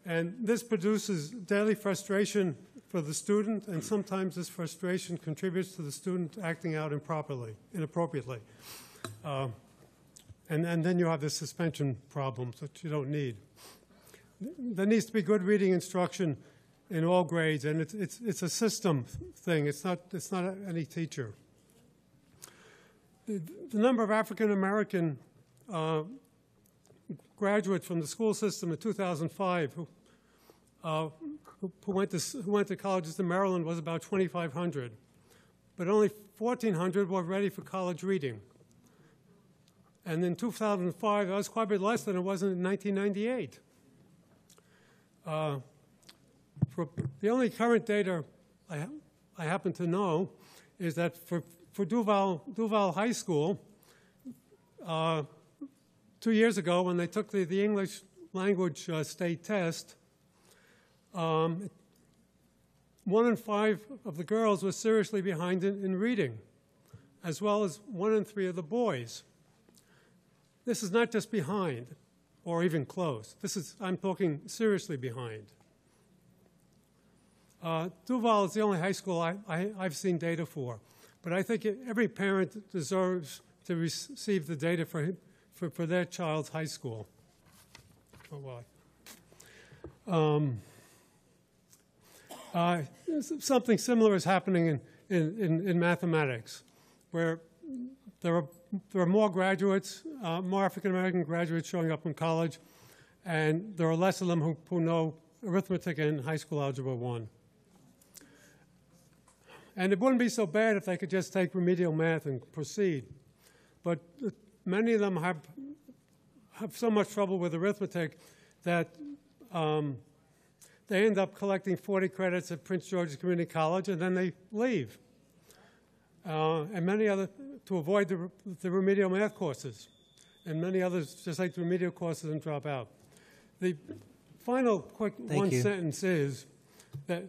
And this produces daily frustration for the student, and sometimes this frustration contributes to the student acting out inappropriately. And then you have the suspension problems that you don't need. There needs to be good reading instruction in all grades, and it's a system thing. It's not any teacher. The number of African American graduates from the school system in 2005 who went to colleges in Maryland was about 2,500, but only 1,400 were ready for college reading. And in 2005, that was quite a bit less than it was in 1998. The only current data I happen to know is that for Duval High School, 2 years ago when they took the English language state test, 1 in 5 of the girls was seriously behind in reading, as well as 1 in 3 of the boys. This is not just behind or even close. I'm talking seriously behind. Duval is the only high school I've seen data for, but I think every parent deserves to receive the data for their child's high school. Something similar is happening in mathematics, where there are more graduates, more African-American graduates showing up in college, and there are less of them who know arithmetic and high school algebra 1. And it wouldn't be so bad if they could just take remedial math and proceed. But many of them have so much trouble with arithmetic that they end up collecting 40 credits at Prince George's Community College, and then they leave. And many other, to avoid the remedial math courses. And many others just take the remedial courses and drop out. The final quick sentence is that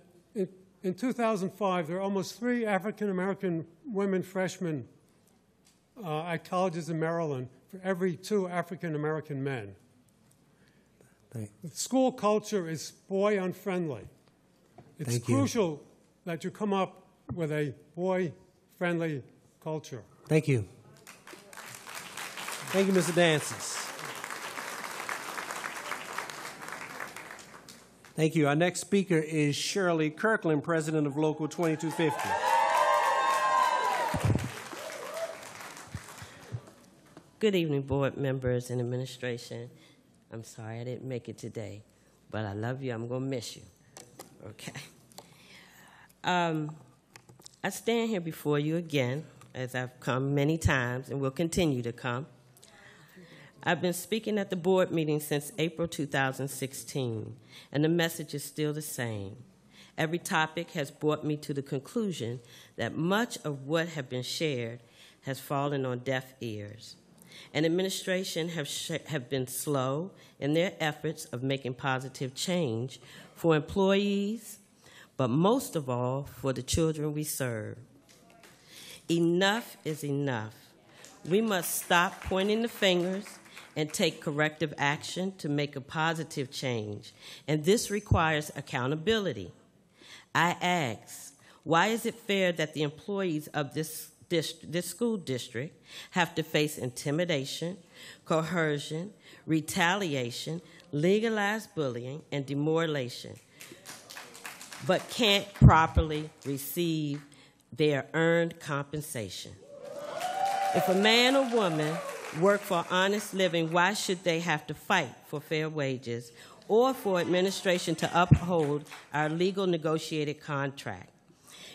in 2005, there are almost 3 African-American women freshmen at colleges in Maryland for every 2 African-American men. School culture is boy-unfriendly. It's crucial that you come up with a boy-friendly culture. Thank you. Thank you, Mr. Dances. Thank you. Our next speaker is Shirley Kirkland, President of Local 2250. Good evening, board members and administration. I'm sorry I didn't make it today, but I love you. I'm going to miss you. Okay. I stand here before you again, as I've come many times and will continue to come. I've been speaking at the board meeting since April 2016, and the message is still the same. Every topic has brought me to the conclusion that much of what has been shared has fallen on deaf ears. And administration have been slow in their efforts of making positive change for employees, but most of all for the children we serve. Enough is enough. We must stop pointing the fingers and take corrective action to make a positive change. And this requires accountability. I ask, why is it fair that the employees of this school district have to face intimidation, coercion, retaliation, legalized bullying, and demoralization, but can't properly receive their earned compensation? If a man or woman work for honest living, why should they have to fight for fair wages or for administration to uphold our legal negotiated contract?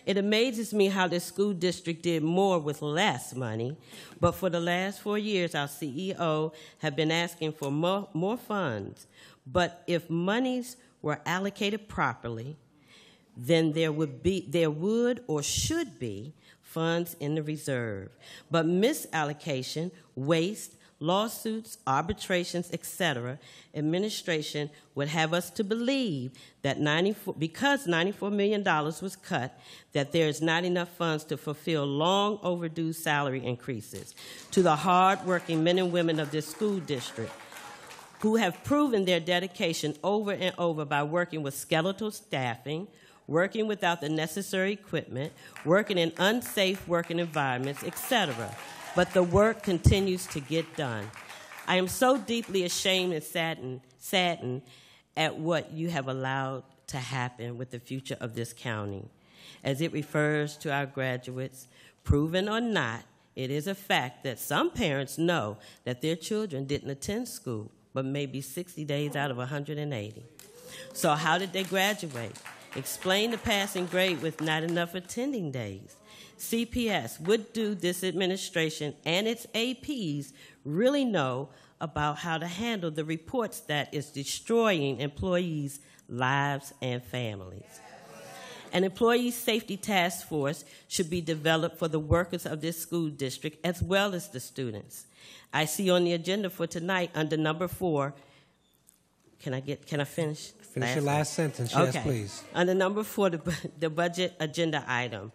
It amazes me how this school district did more with less money, but for the last 4 years, our CEO have been asking for more funds. But if monies were allocated properly, then there would or should be funds in the reserve. But misallocation, waste, lawsuits, arbitrations, etc., administration would have us to believe that because $94 million was cut, that there is not enough funds to fulfill long overdue salary increases to the hard-working men and women of this school district who have proven their dedication over and over by working with skeletal staffing, working without the necessary equipment, working in unsafe working environments, etc. But the work continues to get done. I am so deeply ashamed and saddened at what you have allowed to happen with the future of this county. As it refers to our graduates, proven or not, it is a fact that some parents know that their children didn't attend school, but maybe 60 days out of 180. So how did they graduate? Explain the passing grade with not enough attending days. CPS, what do this administration and its APs really know about how to handle the reports that is destroying employees' lives and families? An employee safety task force should be developed for the workers of this school district as well as the students. I see on the agenda for tonight under number 4, can I finish? Finish your last sentence, yes, please. Under number 4, the budget agenda item,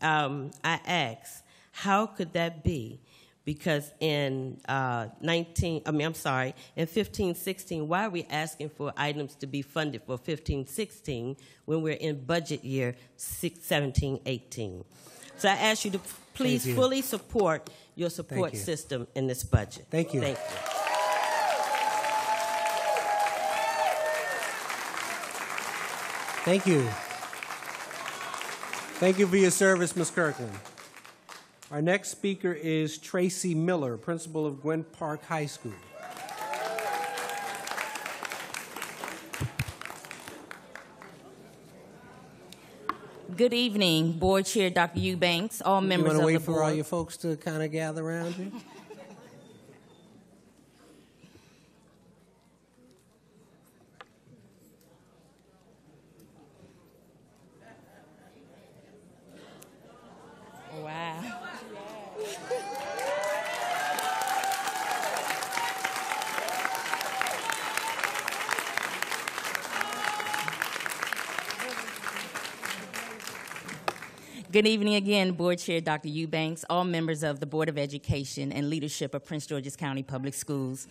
I ask, how could that be? because in in 15-16, why are we asking for items to be funded for 15-16 when we're in budget year 17-18? So I ask you to please fully support your support system in this budget. Thank you. Thank you. Thank you. Thank you for your service, Ms. Kirkland. Our next speaker is Tracy Miller, principal of Gwynn Park High School. Good evening, Board Chair Dr. Eubanks, all members of the board. You want to wait for all your folks to kind of gather around you? Wow. Good evening again, Board Chair Dr. Eubanks, all members of the Board of Education and leadership of Prince George's County Public Schools.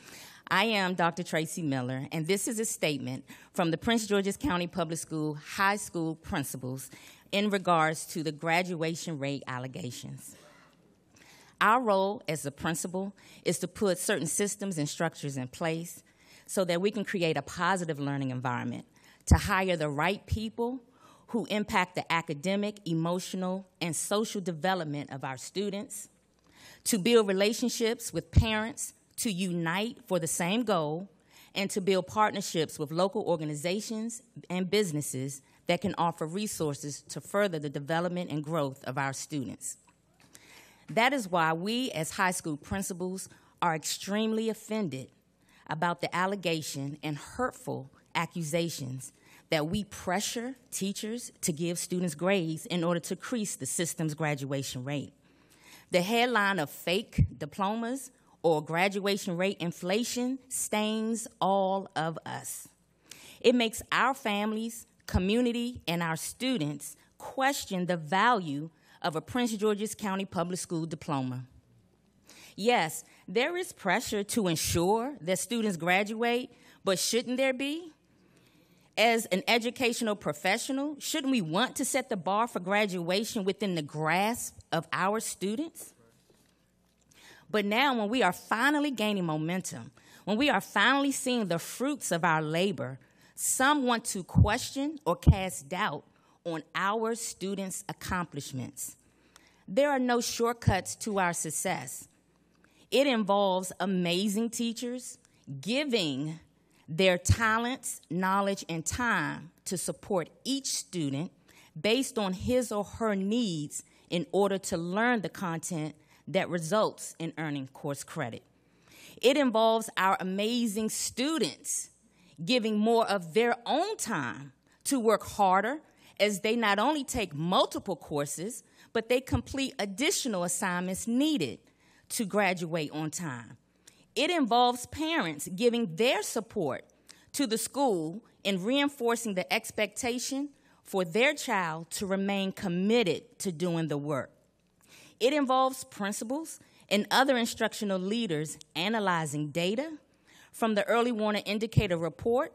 I am Dr. Tracy Miller, and this is a statement from the Prince George's County Public School high school principals in regards to the graduation rate allegations. Our role as a principal is to put certain systems and structures in place so that we can create a positive learning environment, to hire the right people who impact the academic, emotional, and social development of our students, to build relationships with parents, to unite for the same goal, and to build partnerships with local organizations and businesses that can offer resources to further the development and growth of our students. That is why we as high school principals are extremely offended about the allegation and hurtful accusations that we pressure teachers to give students grades in order to increase the system's graduation rate. The headline of fake diplomas or graduation rate inflation stains all of us. It makes our families, community, and our students question the value of a Prince George's County Public School diploma. Yes, there is pressure to ensure that students graduate, but shouldn't there be? As an educational professional, shouldn't we want to set the bar for graduation within the grasp of our students? But now when we are finally gaining momentum, when we are finally seeing the fruits of our labor, some want to question or cast doubt on our students' accomplishments. There are no shortcuts to our success. It involves amazing teachers giving their talents, knowledge, and time to support each student based on his or her needs in order to learn the content that results in earning course credit. It involves our amazing students giving more of their own time to work harder as they not only take multiple courses, but they complete additional assignments needed to graduate on time. It involves parents giving their support to the school in reinforcing the expectation for their child to remain committed to doing the work. It involves principals and other instructional leaders analyzing data from the Early Warning Indicator report.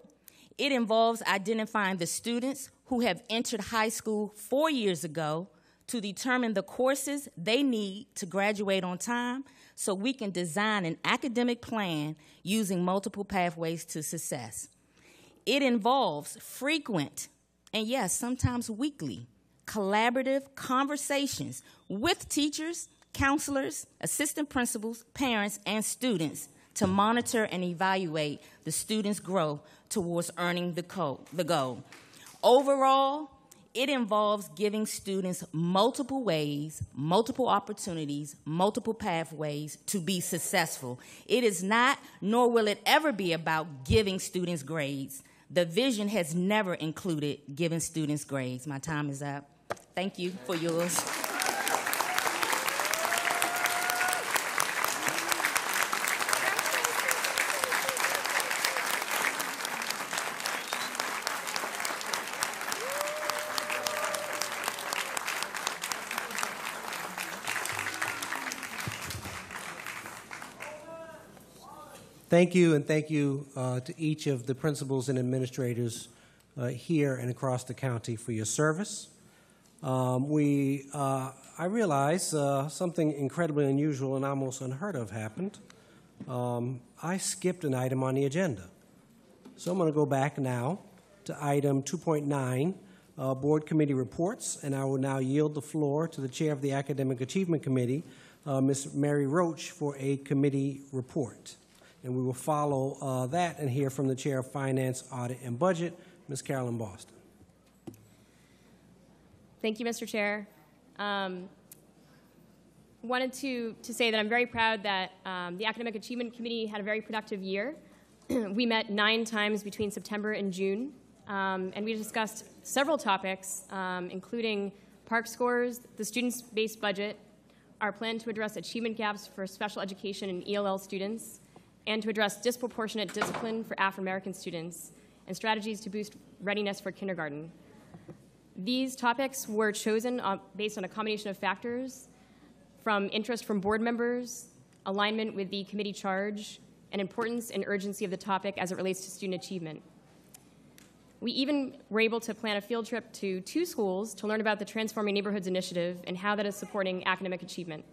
It involves identifying the students who have entered high school 4 years ago to determine the courses they need to graduate on time so we can design an academic plan using multiple pathways to success. It involves frequent, and yes, sometimes weekly, collaborative conversations with teachers, counselors, assistant principals, parents, and students to monitor and evaluate the students' growth towards earning the goal. Overall, it involves giving students multiple ways, multiple opportunities, multiple pathways to be successful. It is not, nor will it ever be about giving students grades. The vision has never included giving students grades. My time is up. Thank you for yours. Thank you, and thank you to each of the principals and administrators here and across the county for your service. I realize something incredibly unusual and almost unheard of happened. I skipped an item on the agenda. So I'm going to go back now to item 2.9, Board Committee Reports, and I will now yield the floor to the Chair of the Academic Achievement Committee, Ms. Mary Roach, for a committee report. And we will follow that and hear from the Chair of Finance, Audit, and Budget, Ms. Carolyn Boston. Thank you, Mr. Chair. Wanted to say that I'm very proud that the Academic Achievement Committee had a very productive year. We met 9 times between September and June, and we discussed several topics, including park scores, the student-based budget, our plan to address achievement gaps for special education and ELL students, and to address disproportionate discipline for Afro-American students, and strategies to boost readiness for kindergarten. These topics were chosen based on a combination of factors, from interest from board members, alignment with the committee charge, and importance and urgency of the topic as it relates to student achievement. We even were able to plan a field trip to 2 schools to learn about the Transforming Neighborhoods Initiative and how that is supporting academic achievement.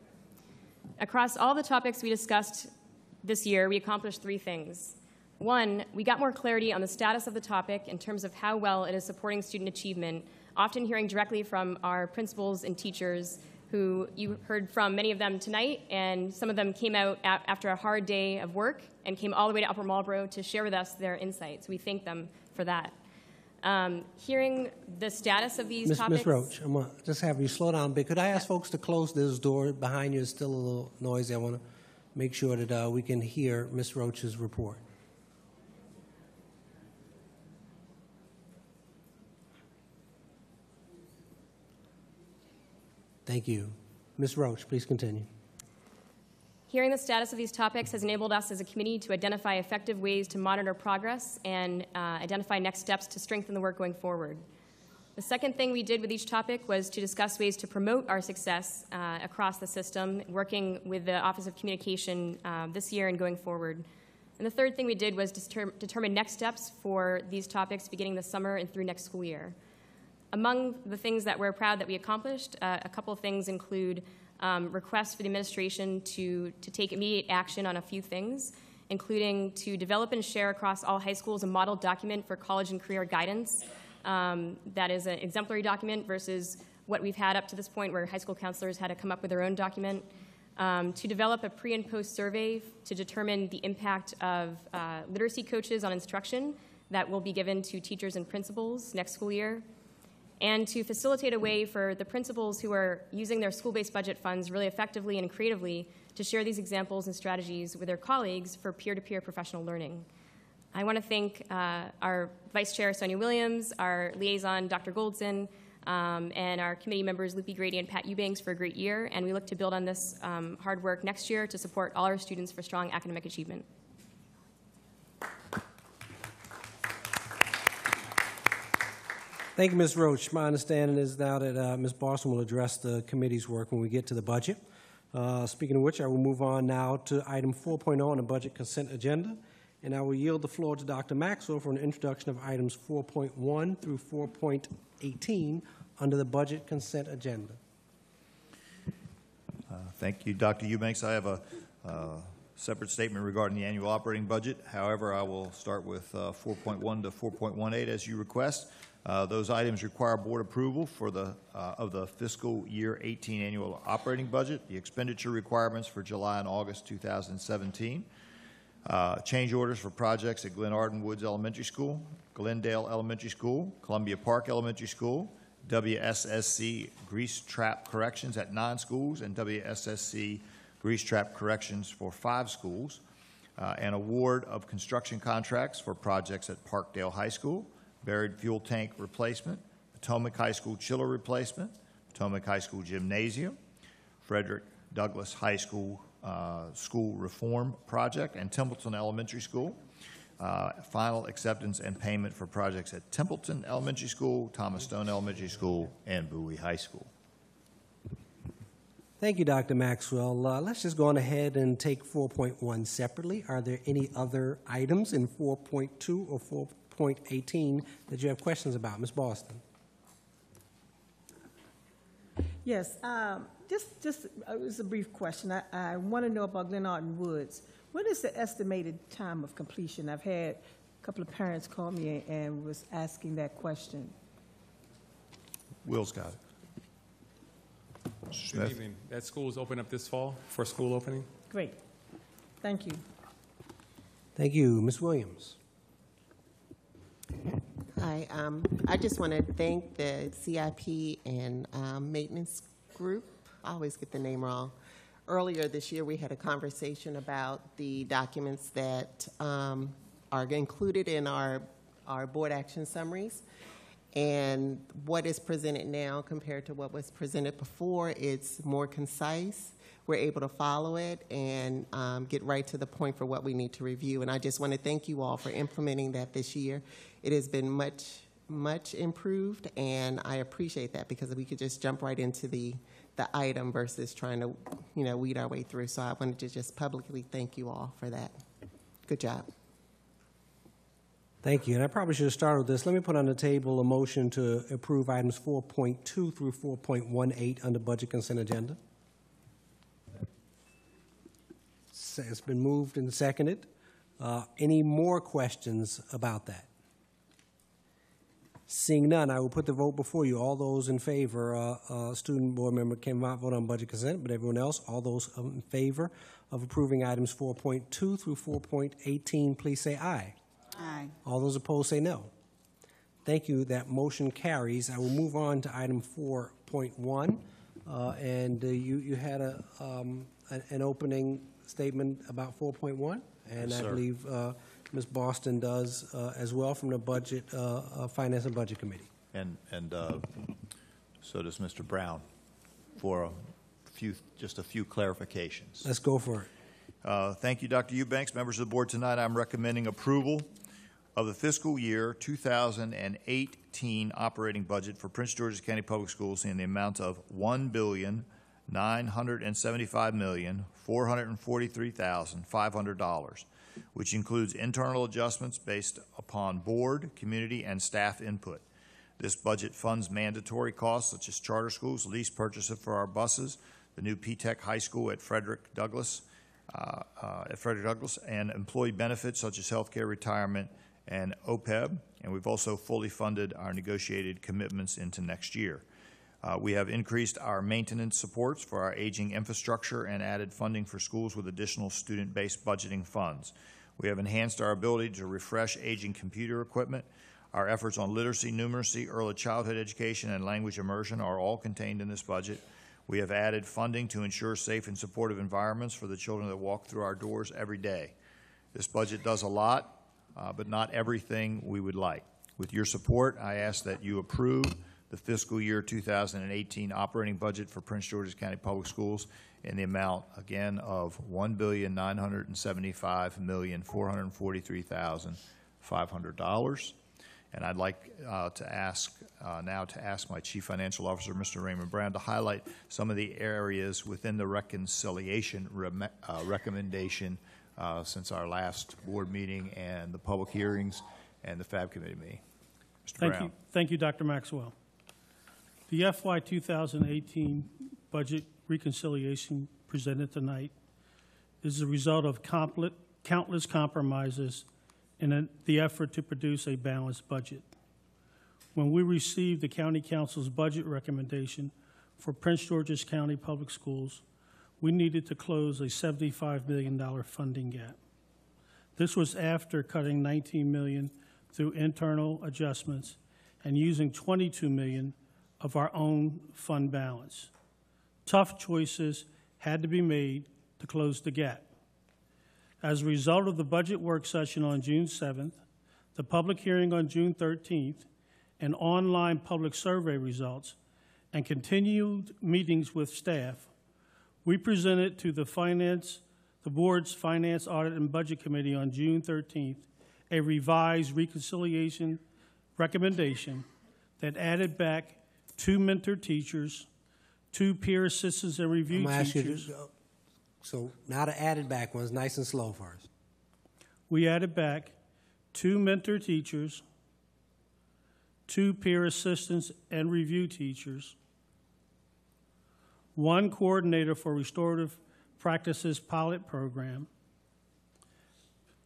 Across all the topics we discussed this year, we accomplished 3 things. 1, we got more clarity on the status of the topic in terms of how well it is supporting student achievement, often hearing directly from our principals and teachers, who you heard from many of them tonight, and some of them came out after a hard day of work and came all the way to Upper Marlboro to share with us their insights. We thank them for that. Hearing the status of these topics... Ms. Roach, I'm going to just have you slow down a bit. Could I ask folks to close this door behind you? It's still a little noisy. I want to make sure that we can hear Ms. Roach's report. Thank you. Ms. Roach, please continue. Hearing the status of these topics has enabled us as a committee to identify effective ways to monitor progress and identify next steps to strengthen the work going forward. The second thing we did with each topic was to discuss ways to promote our success across the system, working with the Office of Communication this year and going forward. And the third thing we did was determine next steps for these topics beginning this summer and through next school year. Among the things that we're proud that we accomplished, a couple of things include requests for the administration to take immediate action on a few things, including to develop and share across all high schools a model document for college and career guidance that is an exemplary document versus what we've had up to this point where high school counselors had to come up with their own document, to develop a pre- and post survey to determine the impact of literacy coaches on instruction that will be given to teachers and principals next school year, and to facilitate a way for the principals who are using their school-based budget funds really effectively and creatively to share these examples and strategies with their colleagues for peer-to-peer professional learning. I want to thank our Vice Chair, Sonia Williams, our liaison, Dr. Goldson, and our committee members, Loopy Grady and Pat Eubanks, for a great year, and we look to build on this hard work next year to support all our students for strong academic achievement. Thank you, Ms. Roach. My understanding is now that Ms. Boston will address the committee's work when we get to the budget. Speaking of which, I will move on now to item 4.0 on the budget consent agenda, and I will yield the floor to Dr. Maxwell for an introduction of items 4.1 through 4.18 under the budget consent agenda. Thank you, Dr. Eubanks. I have a separate statement regarding the annual operating budget. However, I will start with 4.1 to 4.18 as you request. Those items require board approval for of the fiscal year 18 annual operating budget, the expenditure requirements for July and August 2017, change orders for projects at Glen Arden Woods Elementary School, Glendale Elementary School, Columbia Park Elementary School, WSSC grease trap corrections at 9 schools, and WSSC grease trap corrections for 5 schools, an award of construction contracts for projects at Parkdale High School, buried fuel tank replacement, Potomac High School chiller replacement, Potomac High School gymnasium, Frederick Douglass High School school reform project, and Templeton Elementary School. Final acceptance and payment for projects at Templeton Elementary School, Thomas Stone Elementary School, and Bowie High School. Thank you, Dr. Maxwell. Let's just go on ahead and take 4.1 separately. Are there any other items in 4.2 or 4.18 that you have questions about? Ms. Boston. Yes, just it was a brief question. I want to know about Glen Arden Woods. What is the estimated time of completion? I've had a couple of parents call me and was asking that question. Will's got it. Good evening. That school is open up this fall for school opening. Great. Thank you. Thank you. Ms. Williams. Hi. I just want to thank the CIP and maintenance group. I always get the name wrong. Earlier this year, we had a conversation about the documents that are included in our board action summaries. And what is presented now compared to what was presented before, it's more concise. We're able to follow it and get right to the point for what we need to review. And I just want to thank you all for implementing that this year. It has been much improved, and I appreciate that because we could just jump right into the item versus trying to, weed our way through. So I wanted to just publicly thank you all for that. Good job. Thank you. And I probably should have started with this. Let me put on the table a motion to approve items 4.2 through 4.18 under budget consent agenda. It's been moved and seconded. Any more questions about that? Seeing none, I will put the vote before you. All those in favor, student board member cannot vote on budget consent, but everyone else, all those in favor of approving items 4.2 through 4.18, please say aye. Aye. All those opposed say no. Thank you. That motion carries. I will move on to item 4.1. And you had an opening statement about 4.1, and Yes, I sir. believe Ms. Boston does as well from the Budget, Finance and Budget Committee. And so does Mr. Brown for just a few clarifications. Let's go for it. Thank you, Dr. Eubanks. Members of the board, tonight I'm recommending approval of the fiscal year 2018 operating budget for Prince George's County Public Schools in the amount of $1,975,443,500, which includes internal adjustments based upon board, community, and staff input. This budget funds mandatory costs such as charter schools, lease purchases for our buses, the new P-Tech High School at Frederick Douglass, and employee benefits such as healthcare, retirement, and OPEB. And we've also fully funded our negotiated commitments into next year. We have increased our maintenance supports for our aging infrastructure and added funding for schools with additional student-based budgeting funds. We have enhanced our ability to refresh aging computer equipment. Our efforts on literacy, numeracy, early childhood education, and language immersion are all contained in this budget. We have added funding to ensure safe and supportive environments for the children that walk through our doors every day. This budget does a lot, but not everything we would like. With your support, I ask that you approve the fiscal year 2018 operating budget for Prince George's County Public Schools in the amount, again, of $1,975,443,500. And I'd like to ask my Chief Financial Officer, Mr. Raymond Brown, to highlight some of the areas within the reconciliation recommendation since our last board meeting and the public hearings and the FAB committee meeting. Mr. Brown. Thank you, Dr. Maxwell. The FY 2018 budget reconciliation presented tonight is the result of countless compromises in the effort to produce a balanced budget. When we received the County Council's budget recommendation for Prince George's County Public Schools, we needed to close a $75 million funding gap. This was after cutting $19 million through internal adjustments and using $22 million of our own fund balance. Tough choices had to be made to close the gap. As a result of the budget work session on June 7th, the public hearing on June 13th, and online public survey results, and continued meetings with staff, we presented to the board's Finance, Audit, and Budget Committee on June 13th a revised reconciliation recommendation that added back 2 mentor teachers, 2 peer assistants and review I'm gonna ask you teachers. to, so now the added back ones, nice and slow for us. We added back 2 mentor teachers, 2 peer assistants and review teachers, 1 coordinator for restorative practices pilot program.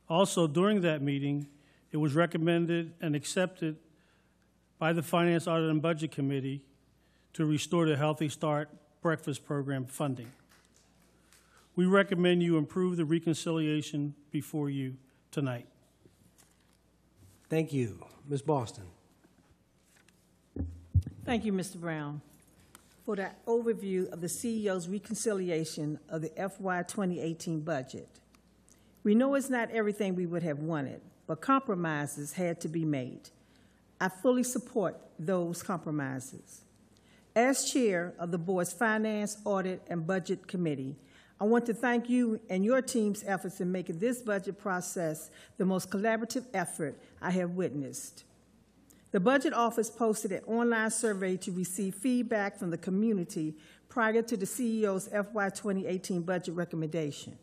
Also, during that meeting, it was recommended and accepted by the Finance, Audit, and Budget Committee to restore the Healthy Start breakfast program funding. We recommend you improve the reconciliation before you tonight. Thank you. Ms. Boston. Thank you, Mr. Brown, for that overview of the CEO's reconciliation of the FY 2018 budget. We know it's not everything we would have wanted, but compromises had to be made. I fully support those compromises. As chair of the board's Finance, Audit, and Budget Committee, I want to thank you and your team's efforts in making this budget process the most collaborative effort I have witnessed. The Budget Office posted an online survey to receive feedback from the community prior to the CEO's FY 2018 budget recommendation.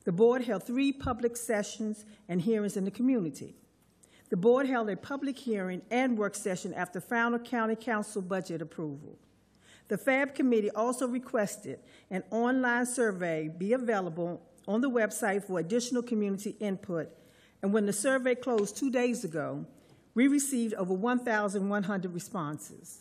The board held 3 public sessions and hearings in the community. The board held a public hearing and work session after final county council budget approval. The FAB committee also requested an online survey be available on the website for additional community input, and when the survey closed 2 days ago, we received over 1,100 responses.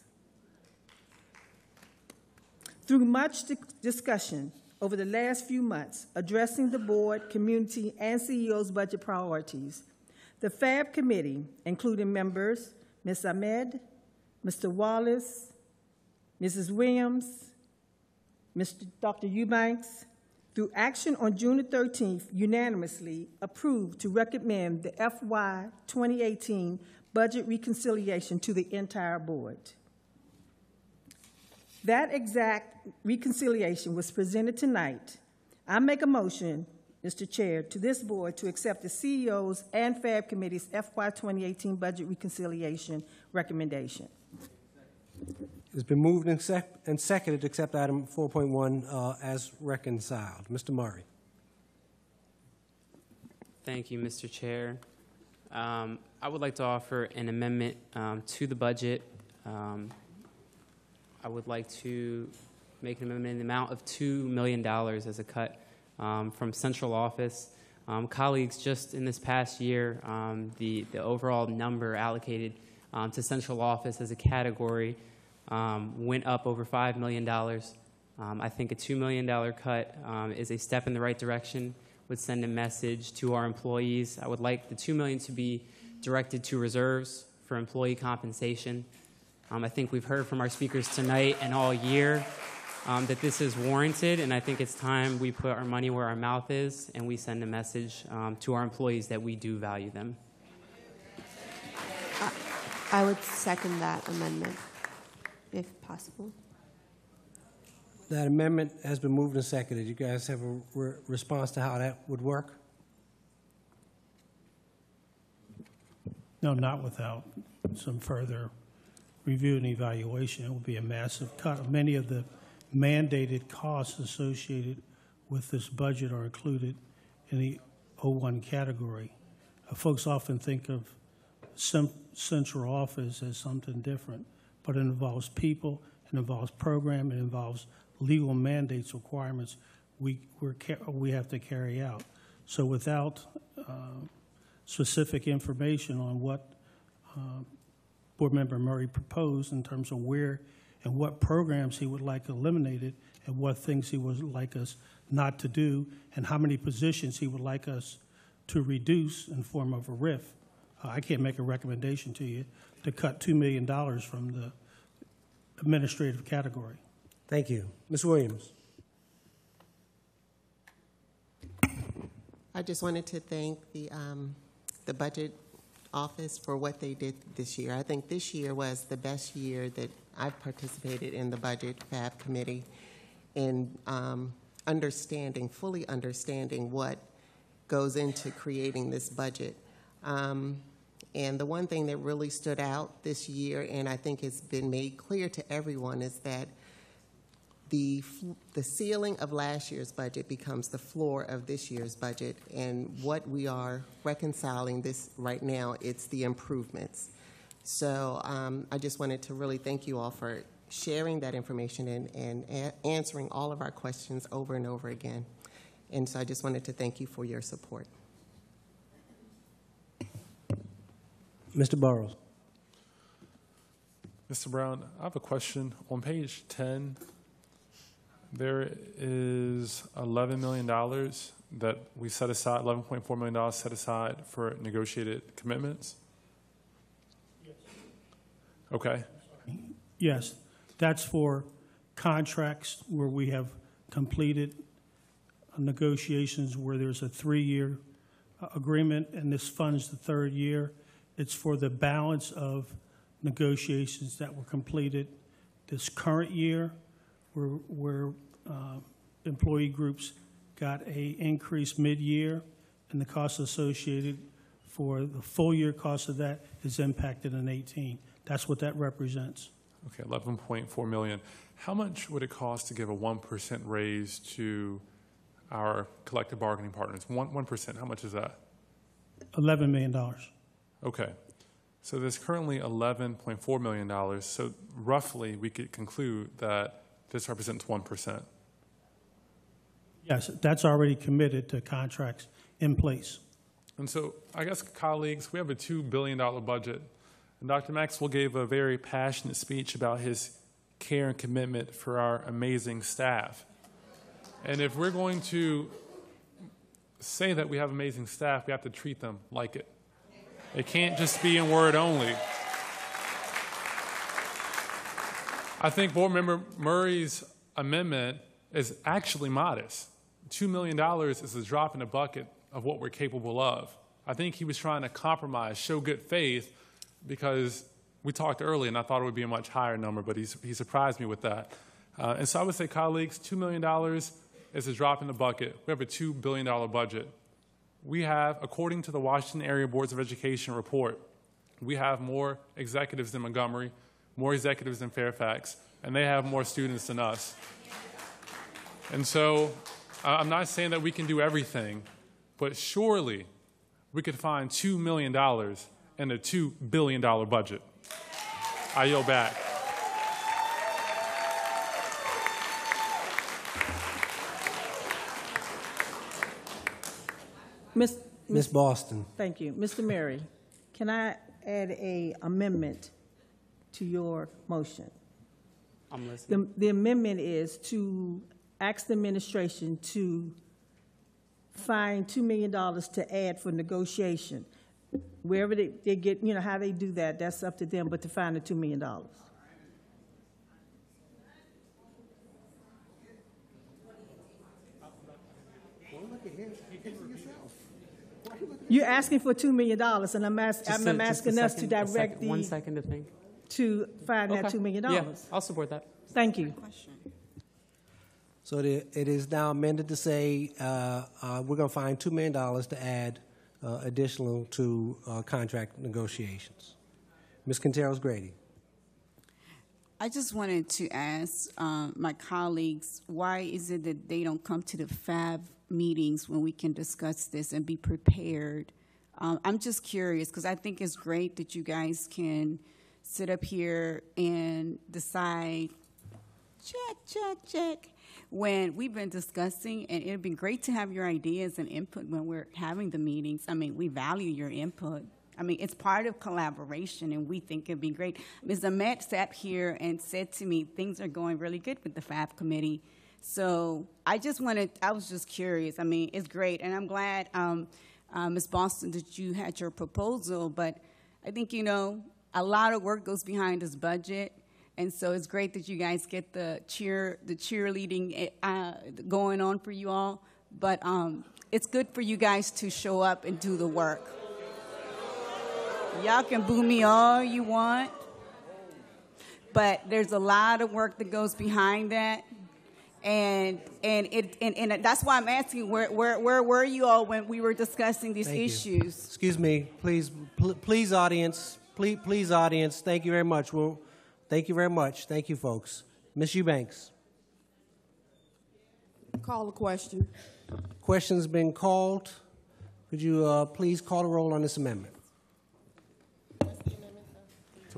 Through much discussion over the last few months addressing the board, community, and CEO's budget priorities, the FAB committee, including members Ms. Ahmed, Mr. Wallace, Mrs. Williams, Dr. Eubanks, through action on June the 13th, unanimously approved to recommend the FY 2018 budget reconciliation to the entire board. That exact reconciliation was presented tonight. I make a motion, Mr. Chair, to this board to accept the CEO's and FAB Committee's FY 2018 budget reconciliation recommendation. It's been moved and seconded to accept item 4.1 as reconciled. Mr. Murray. Thank you, Mr. Chair. I would like to offer an amendment to the budget. I would like to make an amendment in the amount of $2 million as a cut from central office. Colleagues, just in this past year, the overall number allocated to central office as a category went up over $5 million. I think a $2 million cut is a step in the right direction, would send a message to our employees. I would like the $2 million to be directed to reserves for employee compensation. I think we've heard from our speakers tonight and all year that this is warranted, and I think it's time we put our money where our mouth is and we send a message to our employees that we do value them. I would second that amendment, if possible. That amendment has been moved and seconded. You guys have a response to how that would work? No, not without some further review and evaluation. It will be a massive cut. Many of the mandated costs associated with this budget are included in the 01 category. Folks often think of central office as something different, but it involves people, it involves program, it involves legal mandates, requirements we have to carry out. So without specific information on what Board Member Murray proposed in terms of where and what programs he would like eliminated and what things he would like us not to do and how many positions he would like us to reduce in form of a RIF. I can't make a recommendation to you to cut $2 million from the administrative category. Thank you. Ms. Williams. I just wanted to thank the Budget Office for what they did this year. I think this year was the best year that I've participated in the Budget FAB Committee in fully understanding what goes into creating this budget. And the one thing that really stood out this year, and I think it's been made clear to everyone, is that the ceiling of last year's budget becomes the floor of this year's budget, and what we are reconciling this right now, it's the improvements. So I just wanted to really thank you all for sharing that information and answering all of our questions over and over again. And so I just wanted to thank you for your support. Mr. Burrows. Mr. Brown, I have a question. On page 10, there is $11 million that we set aside, $11.4 million set aside for negotiated commitments. Yes. Okay. Yes, that's for contracts where we have completed negotiations where there's a 3-year agreement and this funds the 3rd year. It's for the balance of negotiations that were completed this current year where employee groups got an increase mid-year, and the cost associated for the full year cost of that is impacted in 18. That's what that represents. Okay, $11.4 million. How much would it cost to give a 1% raise to our collective bargaining partners? 1%, how much is that? $11 million. Okay. So there's currently $11.4 million. So roughly, we could conclude that this represents 1%. Yes, that's already committed to contracts in place. And so I guess, colleagues, we have a $2 billion budget. And Dr. Maxwell gave a very passionate speech about his care and commitment for our amazing staff. And if we're going to say that we have amazing staff, we have to treat them like it. It can't just be in word only. I think Board Member Murray's amendment is actually modest. $2 million is a drop in the bucket of what we're capable of. I think he was trying to compromise, show good faith, because we talked earlier and I thought it would be a much higher number, but he surprised me with that. And so I would say, colleagues, $2 million is a drop in the bucket. We have a $2 billion budget. We have, according to the Washington Area Boards of Education report, we have more executives than Montgomery, more executives than Fairfax, and they have more students than us. And so I'm not saying that we can do everything, but surely we could find $2 million in a $2 billion budget. I yield back. Ms. Boston. Thank you. Mr. Murray, can I add an amendment to your motion? I'm listening. The amendment is to ask the administration to find $2 million to add for negotiation. Wherever they get, you know, how they do that, that's up to them, but to find the $2 million. You're asking for $2 million, and I'm asking us to direct 1 second to think. To find that $2 million. Yeah, I'll support that. Thank you. So it is now amended to say we're going to find $2 million to add additional to contract negotiations. Ms. Quinteros-Grady. I just wanted to ask my colleagues, why is it that they don't come to the FAB meetings when we can discuss this and be prepared? I'm just curious, because I think it's great that you guys can sit up here and decide, check, when we've been discussing, and it'd been great to have your ideas and input when we're having the meetings. I mean, we value your input. I mean, it's part of collaboration, and we think it'd be great. Ms. Ahmed sat here and said to me, things are going really good with the FAB committee. So I was just curious. I mean, it's great, and I'm glad, Ms. Boston, that you had your proposal, but I think, you know, a lot of work goes behind this budget, and so it's great that you guys get the cheerleading going on for you all, but it's good for you guys to show up and do the work. Y'all can boo me all you want, but there's a lot of work that goes behind that. And that's why I'm asking, where were you all when we were discussing these issues? Excuse me, please, audience. Please, audience. Thank you very much. Thank you very much. Thank you, folks. Ms. Eubanks. Call the question. Question's been called. Could you please call the roll on this amendment?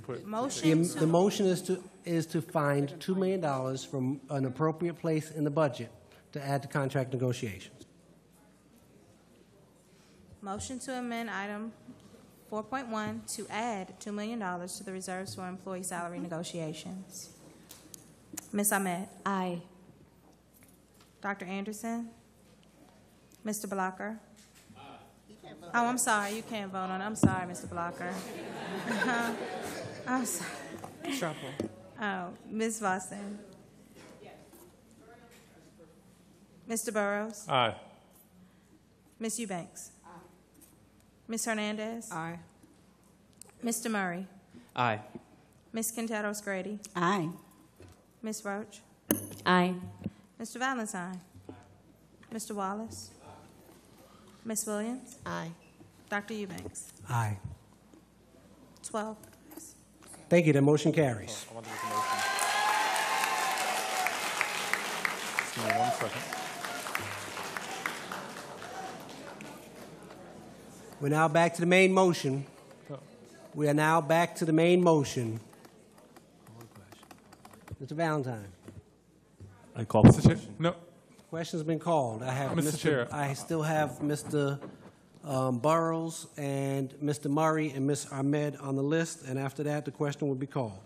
The motion is to find $2 million from an appropriate place in the budget to add to contract negotiations. Motion to amend item 4.1 to add $2 million to the reserves for employee salary negotiations. Ms. Ahmed? Aye. Dr. Anderson? Mr. Blocker? Oh, I'm sorry. You can't vote on it. I'm sorry, Mr. Blocker. I'm sorry. Trouble. Oh, Ms. Vossen? Mr. Burrows? Aye. Ms. Eubanks? Ms. Hernandez? Aye. Mr. Murray? Aye. Ms. Quinteros-Grady? Aye. Ms. Roach? Aye. Mr. Valentine? Mr. Wallace? Ms. Williams? Aye. Dr. Eubanks? Aye. 12. Thank you. The motion carries. I want to make a motion. Just give me 1 second. We're now back to the main motion. We are now back to the main motion. Mr. Valentine. I call Mr. Chair. No. Question's been called. I have Mr. Chair. I still have Mr. Burrows and Mr. Murray and Ms. Ahmed on the list, and after that, the question will be called.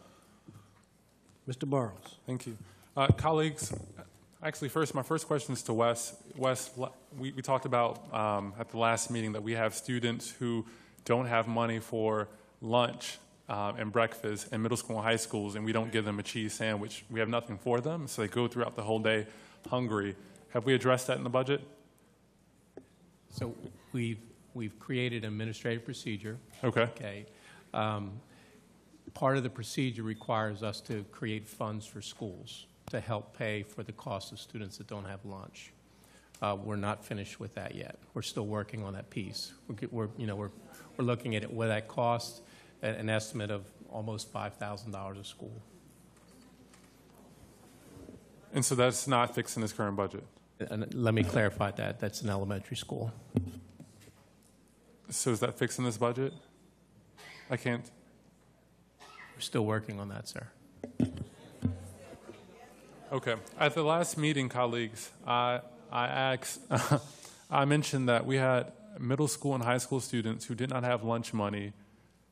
Mr. Burrows. Thank you. Colleagues, actually, my first question is to Wes. Wes, we talked about at the last meeting that we have students who don't have money for lunch and breakfast in middle school and high schools, and we don't give them a cheese sandwich. We have nothing for them, so they go throughout the whole day hungry. Have we addressed that in the budget? So we've created an administrative procedure. Okay. Part of the procedure requires us to create funds for schools to help pay for the cost of students that don't have lunch. We're not finished with that yet. We're still working on that piece. We're looking at it, what that costs, an estimate of almost $5,000 a school. And so that's not fixed in this current budget? And let me clarify that. That's an elementary school. So is that fixed in this budget? I can't. We're still working on that, sir. Okay. At the last meeting, colleagues, I asked, I mentioned that we had middle school and high school students who did not have lunch money,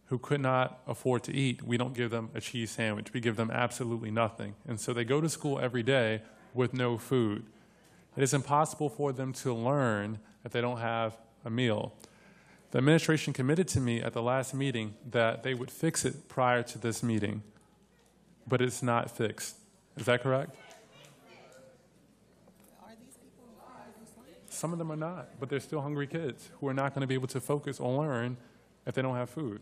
who could not afford to eat. We don't give them a cheese sandwich. We give them absolutely nothing. And so they go to school every day with no food. It is impossible for them to learn if they don't have a meal. The administration committed to me at the last meeting that they would fix it prior to this meeting, but it's not fixed. Is that correct? Some of them are not, but they're still hungry kids who are not going to be able to focus or learn if they don't have food.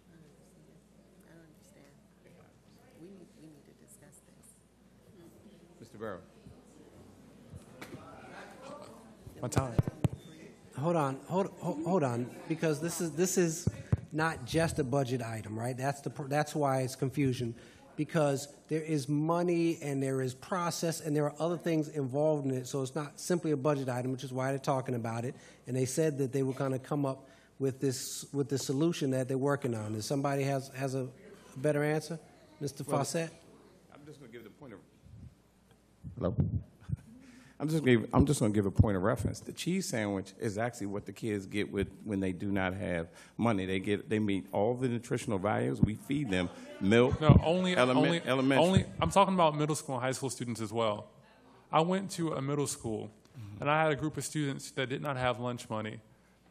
I don't understand. We need to discuss this. Mr. Barrow. My time. Hold on, because this is not just a budget item, right? That's why it's confusion, because there is money and there is process and there are other things involved in it. So it's not simply a budget item, which is why they're talking about it. And they said that they were going to come up with the solution that they're working on. If somebody has a better answer, Mr. Fawcett. I'm just going to give the point of. Hello. I'm just going to give a point of reference. The cheese sandwich is actually what the kids get when they do not have money. They meet all the nutritional values. We feed them milk. No, only elementary. I'm talking about middle school and high school students as well. I went to a middle school, and I had a group of students that did not have lunch money.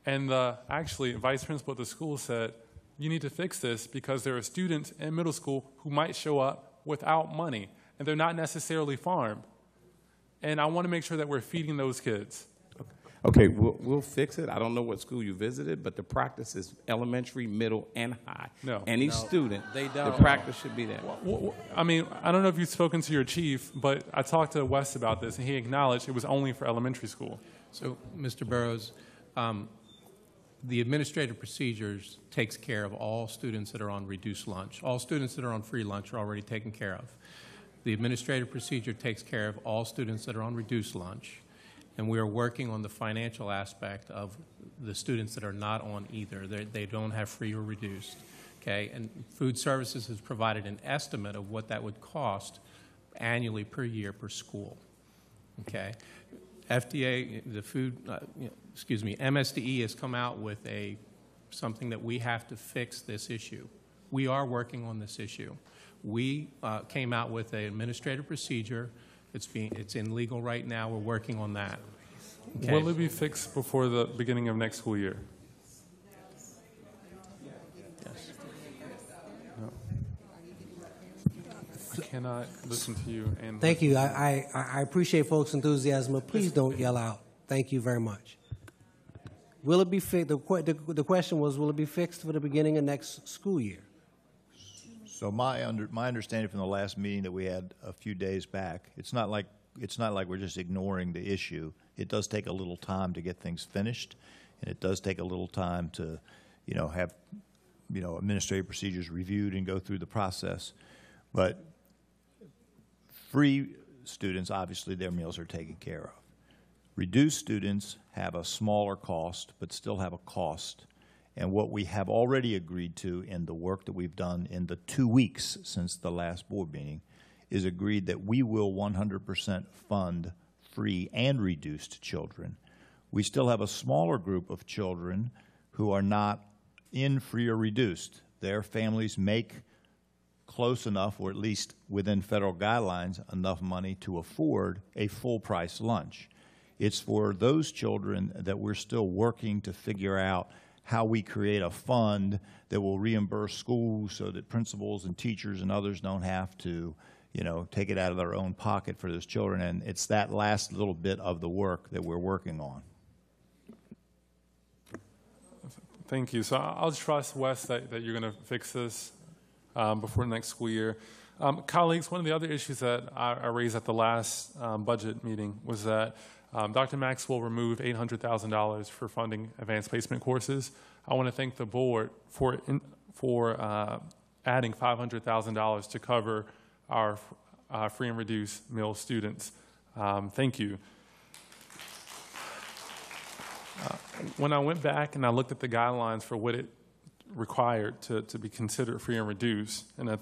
And the vice principal at the school said, you need to fix this because there are students in middle school who might show up without money, and they're not necessarily farmed. And I want to make sure that we're feeding those kids. Okay, we'll fix it. I don't know what school you visited, but the practice is elementary, middle, and high. No. Any student, They don't. the practice should be there. I mean, I don't know if you've spoken to your chief, but I talked to Wes about this, and he acknowledged it was only for elementary school. So, Mr. Burrows, the administrative procedures takes care of all students that are on reduced lunch. All students that are on free lunch are already taken care of. The administrative procedure takes care of all students that are on reduced lunch, and we are working on the financial aspect of the students that are not on either. They don't have free or reduced. Okay, and Food Services has provided an estimate of what that would cost annually per year per school. Okay, FDA, MSDE has come out with something that we have to fix this issue. We are working on this issue. We came out with an administrative procedure. It's in legal right now. We're working on that. Okay. Will it be fixed before the beginning of next school year? I cannot listen to you. And Thank you. I appreciate folks' enthusiasm, but please don't yell out. Thank you very much. Will it be fixed? The question was, will it be fixed for the beginning of next school year? So my understanding from the last meeting that we had a few days back, it's not like we're just ignoring the issue. It does take a little time to get things finished, and it does take a little time to, have, administrative procedures reviewed and go through the process. But free students, obviously, their meals are taken care of. Reduced students have a smaller cost, but still have a cost. And what we have already agreed to in the work that we've done in the 2 weeks since the last board meeting is agreed that we will 100% fund free and reduced children. We still have a smaller group of children who are not in free or reduced. Their families make close enough, or at least within federal guidelines, enough money to afford a full-price lunch. It's for those children that we're still working to figure out how we create a fund that will reimburse schools so that principals and teachers and others don't have to, take it out of their own pocket for those children. And it's that last little bit of the work that we're working on. Thank you. So I'll trust, Wes, that you're going to fix this before next school year. Colleagues, one of the other issues that I raised at the last budget meeting was that Dr. Maxwell removed $800,000 for funding advanced placement courses. I want to thank the board for adding $500,000 to cover our free and reduced meal students. Thank you. When I went back and I looked at the guidelines for what it required to be considered free and reduced, in a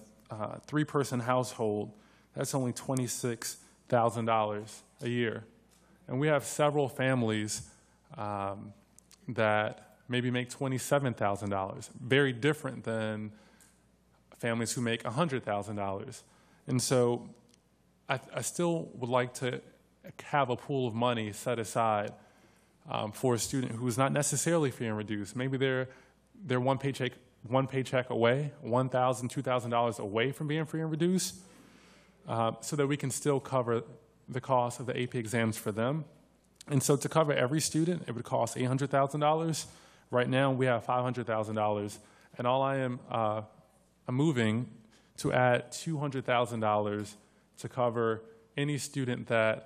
three-person household, that's only $26,000 a year. And we have several families that maybe make $27,000, very different than families who make $100,000. And so I still would like to have a pool of money set aside for a student who is not necessarily free and reduced. Maybe they're one paycheck away, $1,000, $2,000 away from being free and reduced, so that we can still cover the cost of the AP exams for them. And so to cover every student, it would cost $800,000. Right now, we have $500,000, and all I am moving to add $200,000 to cover any student that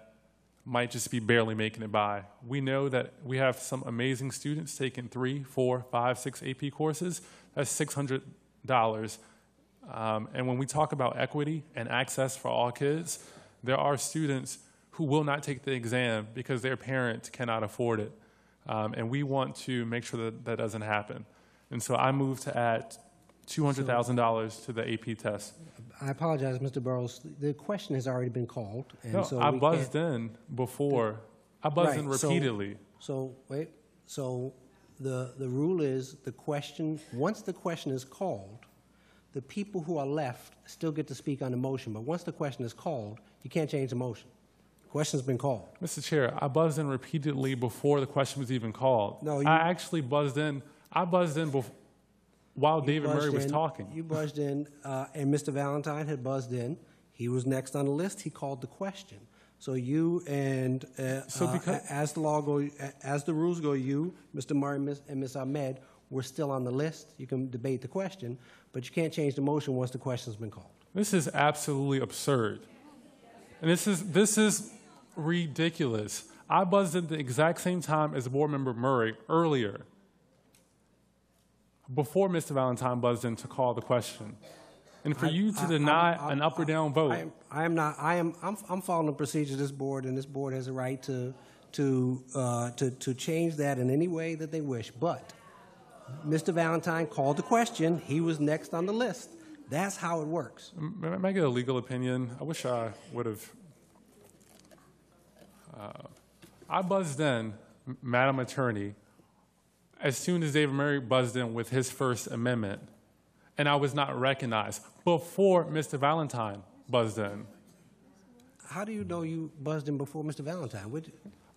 might just be barely making it by. We know that we have some amazing students taking 3, 4, 5, 6 AP courses. That's $600. And when we talk about equity and access for all kids, there are students who will not take the exam because their parent cannot afford it. And we want to make sure that that doesn't happen. And so I move to add $200,000 to the AP test. I apologize, Mr. Burrows. The question has already been called. And no, so I buzzed in before. I buzzed in repeatedly. So the rule is the question, once the question is called, the people who are left still get to speak on the motion. But once the question is called, you can't change the motion. The question's been called. Mr. Chair, I buzzed in repeatedly before the question was even called. No, I actually buzzed in. I buzzed in while David Murray was talking. You buzzed in, and Mr. Valentine had buzzed in. He was next on the list. He called the question. So you and as the rules go, you, Mr. Murray, and Ms. Ahmed were still on the list. You can debate the question, but you can't change the motion once the question's been called. This is absolutely absurd, and this is ridiculous. I buzzed in the exact same time as Board Member Murray earlier, before Mr. Valentine buzzed in to call the question. And for you to deny an up or down vote. I'm following the procedure of this board, and this board has a right to change that in any way that they wish. But Mr. Valentine called the question. He was next on the list. That's how it works. May I get a legal opinion? I wish I would have. I buzzed in, Madam Attorney, as soon as David Murray buzzed in with his first amendment, and I was not recognized before Mr. Valentine buzzed in. How do you know you buzzed in before Mr. Valentine?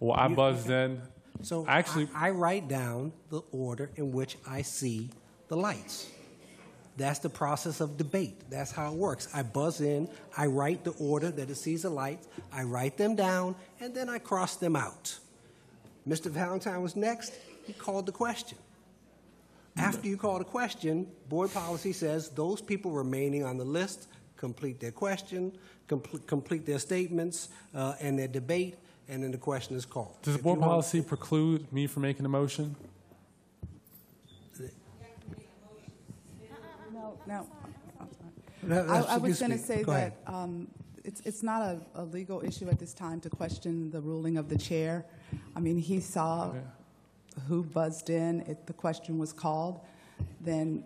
Well, I buzzed in. So actually, I write down the order in which I see the lights. That's the process of debate. That's how it works. I buzz in, I write the order that it sees the lights, I write them down, and then I cross them out. Mr. Valentine was next. He called the question. After you call the question, board policy says those people remaining on the list complete their question, complete their statements and their debate, and then the question is called. Does board policy preclude me from making a motion? No. I I was going to say Go that ahead. it's not a legal issue at this time to question the ruling of the chair. I mean, he saw who buzzed in. If the question was called, then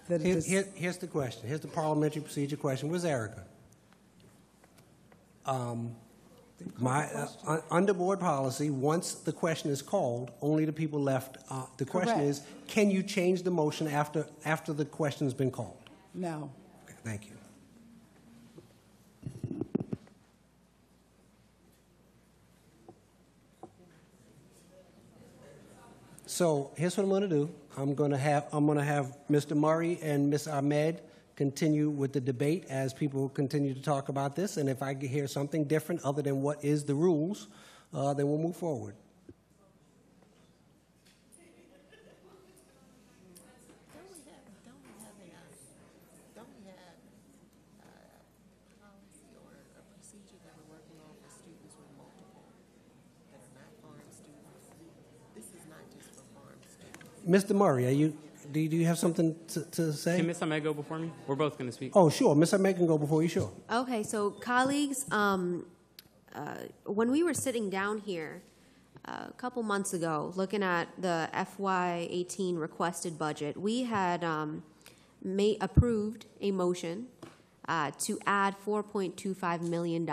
Here's the question. Here's the parliamentary procedure question. Where's Erica? Under board policy, once the question is called, only the people left. The question Correct. is, can you change the motion after the question's been called? No. Okay, thank you. So here's what I'm going to do. I'm going to have Mr. Murray and Ms. Ahmed continue with the debate as people continue to talk about this. And if I hear something different other than what is the rules, then we'll move forward. Don't we have a policy or a procedure that we're working on for students with multiple that are not farm students? This is not just for farm students. Mr. Murray, do you have something to say? Can Ms. Ahmed go before me? We're both going to speak. Oh, sure. Ms. Ahmed can go before you, sure. Okay, so colleagues, when we were sitting down here a couple months ago looking at the FY18 requested budget, we had approved a motion to add $4.25 million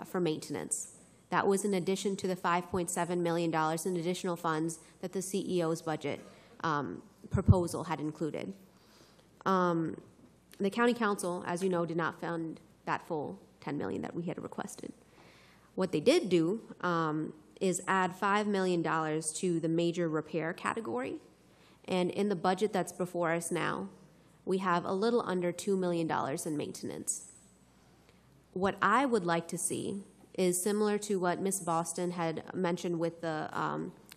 for maintenance. That was in addition to the $5.7 million in additional funds that the CEO's budget proposal had included. The county council, as you know, did not fund that full $10 million that we had requested. What they did do is add $5 million to the major repair category, and in the budget that's before us now, we have a little under $2 million in maintenance. What I would like to see is similar to what Ms. Boston had mentioned with the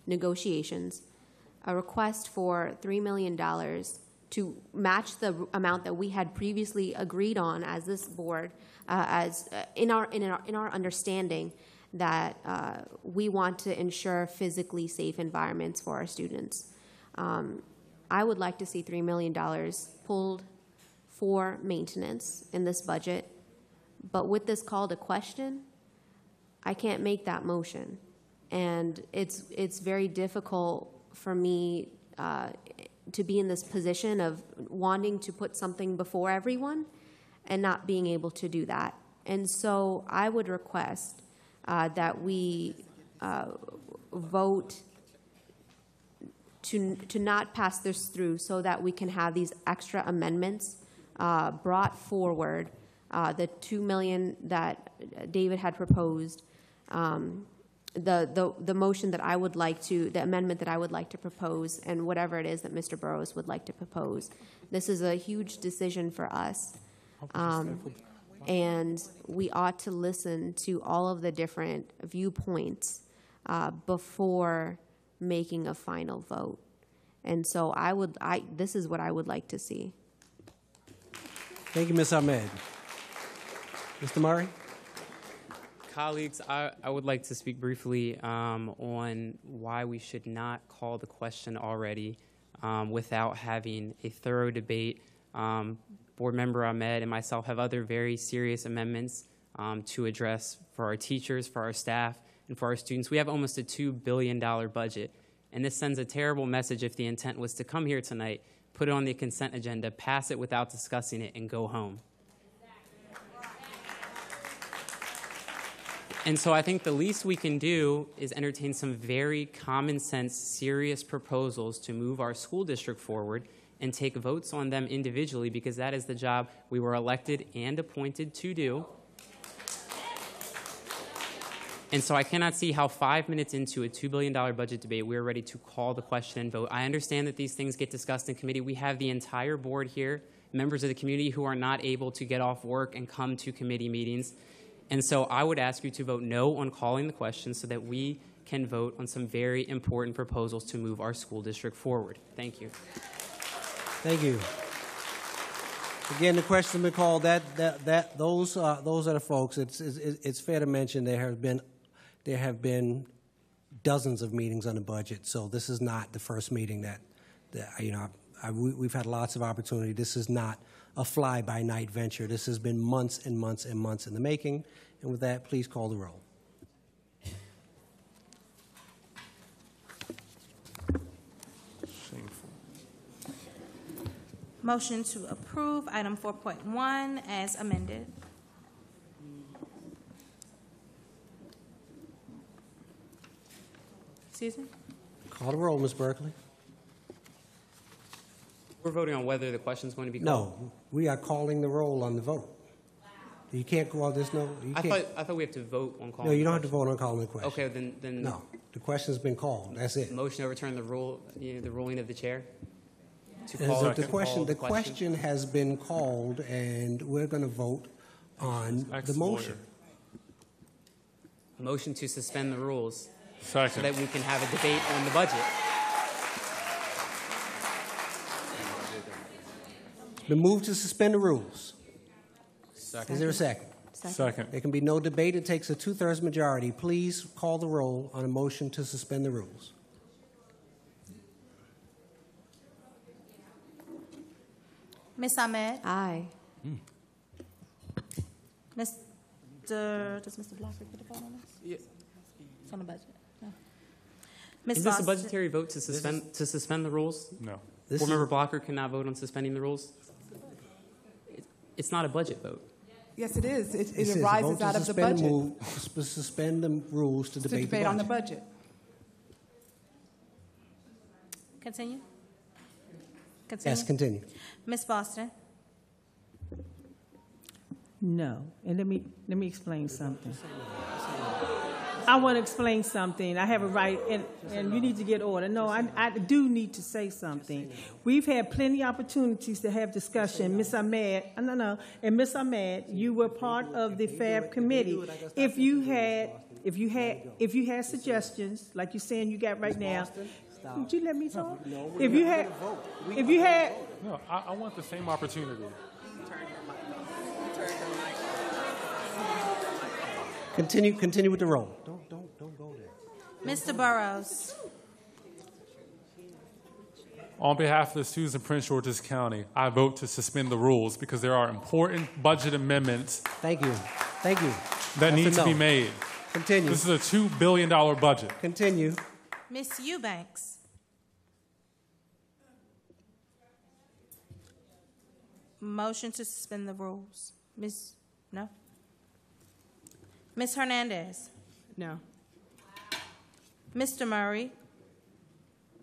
negotiations, a request for $3 million to match the amount that we had previously agreed on as this board, in our understanding that we want to ensure physically safe environments for our students. I would like to see $3 million pulled for maintenance in this budget, but with this call to question, I can't make that motion, and it's very difficult for me to be in this position of wanting to put something before everyone and not being able to do that. And so I would request that we vote to not pass this through so that we can have these extra amendments brought forward, the $2 million that David had proposed, the motion that I would like to, the amendment that I would like to propose, and whatever it is that Mr. Burrows would like to propose. This is a huge decision for us, and we ought to listen to all of the different viewpoints before making a final vote. And so this is what I would like to see. Thank you, Ms. Ahmed. Mr. Murray? Colleagues, I would like to speak briefly on why we should not call the question already without having a thorough debate Board Member Ahmed and myself have other very serious amendments to address for our teachers, for our staff, and for our students. We have almost a $2 billion budget, and this sends a terrible message if the intent was to come here tonight, put it on the consent agenda, pass it without discussing it, and go home. And so I think the least we can do is entertain some very common sense, serious proposals to move our school district forward and take votes on them individually, because that is the job we were elected and appointed to do. And so I cannot see how 5 minutes into a $2 billion budget debate, we're ready to call the question and vote. I understand that these things get discussed in committee. We have the entire board here, members of the community who are not able to get off work and come to committee meetings. And so I would ask you to vote no on calling the question so that we can vote on some very important proposals to move our school district forward. Thank you. Thank you. Again, the question's been called. Those are the folks. It's fair to mention there have been dozens of meetings on the budget. So this is not the first meeting that we've had lots of opportunity. This is not a fly-by-night venture. This has been months and months and months in the making. And with that, please call the roll. Motion to approve item 4.1 as amended. Excuse me? Call the roll, Ms. Berkeley. We're voting on whether the question is going to be called. No, we are calling the roll on the vote. You can't call this. No, you can't. I thought we have to vote on calling. No, you don't have to vote on calling the question. Okay, then no, the question's been called. That's it. Motion to overturn the rule, the ruling of the chair. The question has been called, and we're going to vote on the motion. Motion to suspend the rules. Second. So that we can have a debate on the budget. Been moved to suspend the rules. Second. Is there a second? Second. There can be no debate. It takes a 2/3 majority. Please call the roll on a motion to suspend the rules. Ms. Ahmed? Aye. Does Mr. Blocker get a vote on this? Yes. It's on the budget. No. Ms. Is this a Boston? budgetary vote to suspend the rules? No. Board Member Blocker cannot vote on suspending the rules? It's not a budget vote. Yes, it is. It says arises vote to out of the suspend budget. Suspend the rules to debate the budget. On the budget. Continue? Yes, continue. Ms. Boston? No, and let me explain something. I want to explain something. I have a right, and you need to get order. No, I do need to say something. We've had plenty of opportunities to have discussion. Ms. Ahmed, and Ms. Ahmed, you were part of the FAB committee. If you had suggestions, like you're saying you got right now, would you let me talk? If you had, no, I want the same opportunity. Continue with the roll. Don't go there. Mr. Burrows? On behalf of the students of Prince George's County, I vote to suspend the rules because there are important budget amendments. Thank you. That need to be made. Continue. This is a $2 billion budget. Continue. Ms. Eubanks? Motion to suspend the rules. No? Ms. Hernandez? No. Mr. Murray?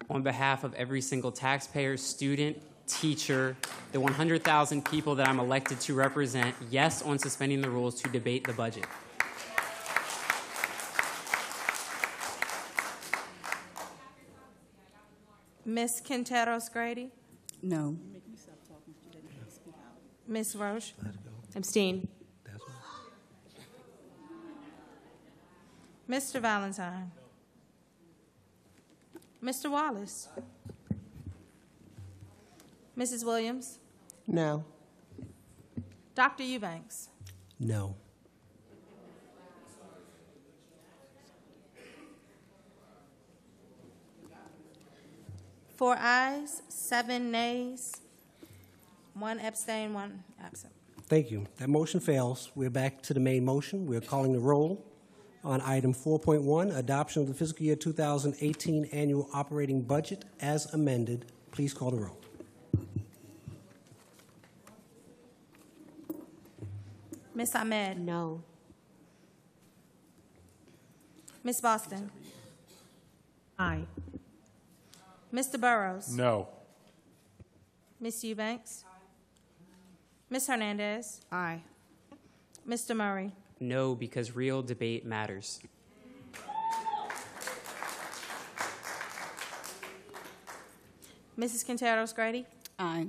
On behalf of every single taxpayer, student, teacher, the 100,000 people that I'm elected to represent, yes on suspending the rules to debate the budget. Ms. Quinteros-Grady? No. Ms. Roche? Abstain. Mr. Valentine? Mr. Wallace? Mrs. Williams? No. Dr. Eubanks? No. Four ayes, 7 nays, 1 abstain, 1 absent. Thank you. That motion fails. We're back to the main motion. We're calling the roll on item 4.1, adoption of the fiscal year 2018 annual operating budget as amended. Please call the roll. Ms. Ahmed? No. Ms. Boston? Aye. Mr. Burrows? No. Ms. Eubanks? Ms. Hernandez? Aye. Mr. Murray? No, because real debate matters. Mrs. Quinteros-Grady? Aye.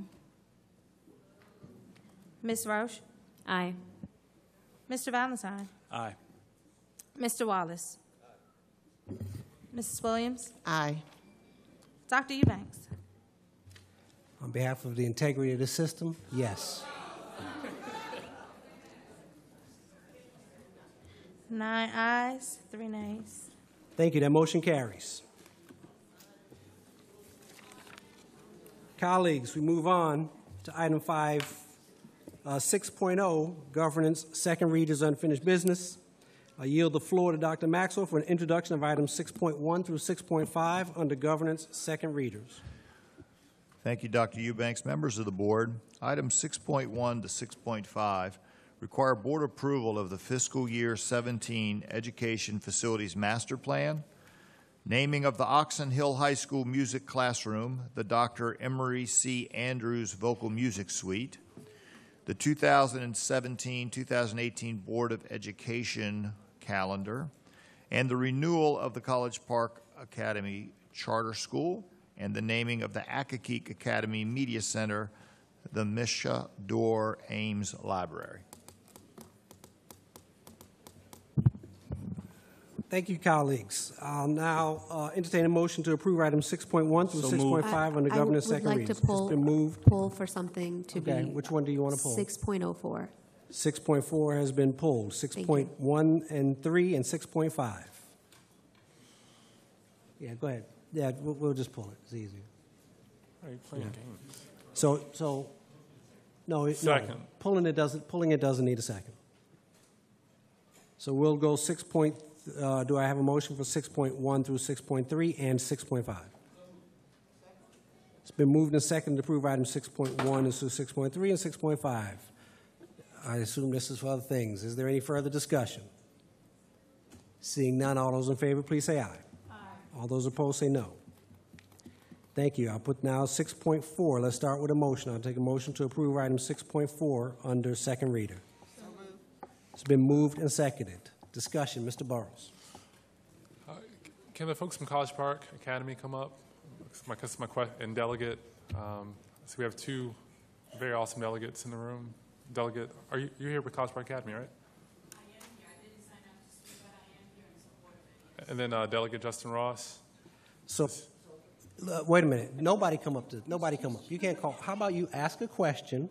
Ms. Roche? Aye. Mr. Valentine? Aye. Mr. Wallace? Mrs. Williams? Aye. Dr. Eubanks? On behalf of the integrity of the system, yes. 9 ayes, 3 nays. Thank you. That motion carries. Colleagues, we move on to item 6.0, governance, second readers, unfinished business. I yield the floor to Dr. Maxwell for an introduction of items 6.1 through 6.5 under governance, second readers. Thank you, Dr. Eubanks. Members of the board, items 6.1 to 6.5 require board approval of the fiscal year 17 Education Facilities Master Plan, naming of the Oxon Hill High School Music Classroom, the Dr. Emery C. Andrews Vocal Music Suite, the 2017-2018 Board of Education calendar, and the renewal of the College Park Academy Charter School, and the naming of the Accokeek Academy Media Center, the Misha Dorr Ames Library. Thank you, colleagues. I'll now entertain a motion to approve items 6.1 through 6.5 under governance, second readers. I would like to It's been moved. pull for something to Okay, be. which one do you want to pull? 6.04. 6.4 has been pulled. 6.1 and 3 and 6.5. Yeah, go ahead. Yeah, we'll just pull it. It's easier. Are you playing games? No, Second. no. Pulling it doesn't need a second. So we'll go do I have a motion for 6.1 through 6.3 and 6.5? It's been moved and seconded to approve items 6.1 and 6.3 and 6.5. I assume this is for other things. Is there any further discussion? Seeing none, all those in favor, please say aye. Aye. All those opposed, say no. Thank you. I'll put now 6.4. Let's start with a motion. I'll take a motion to approve item 6.4 under second reader. So moved. It's been moved and seconded. Discussion, Mr. Burrows. Can the folks from College Park Academy come up? And delegate. So we have two very awesome delegates in the room. Delegate, you're here with College Park Academy, right? I am here. I didn't sign up to speak, but I am here in support of it. And then Delegate Justin Ross. So, wait a minute. Nobody come up. You can't call. How about you ask a question?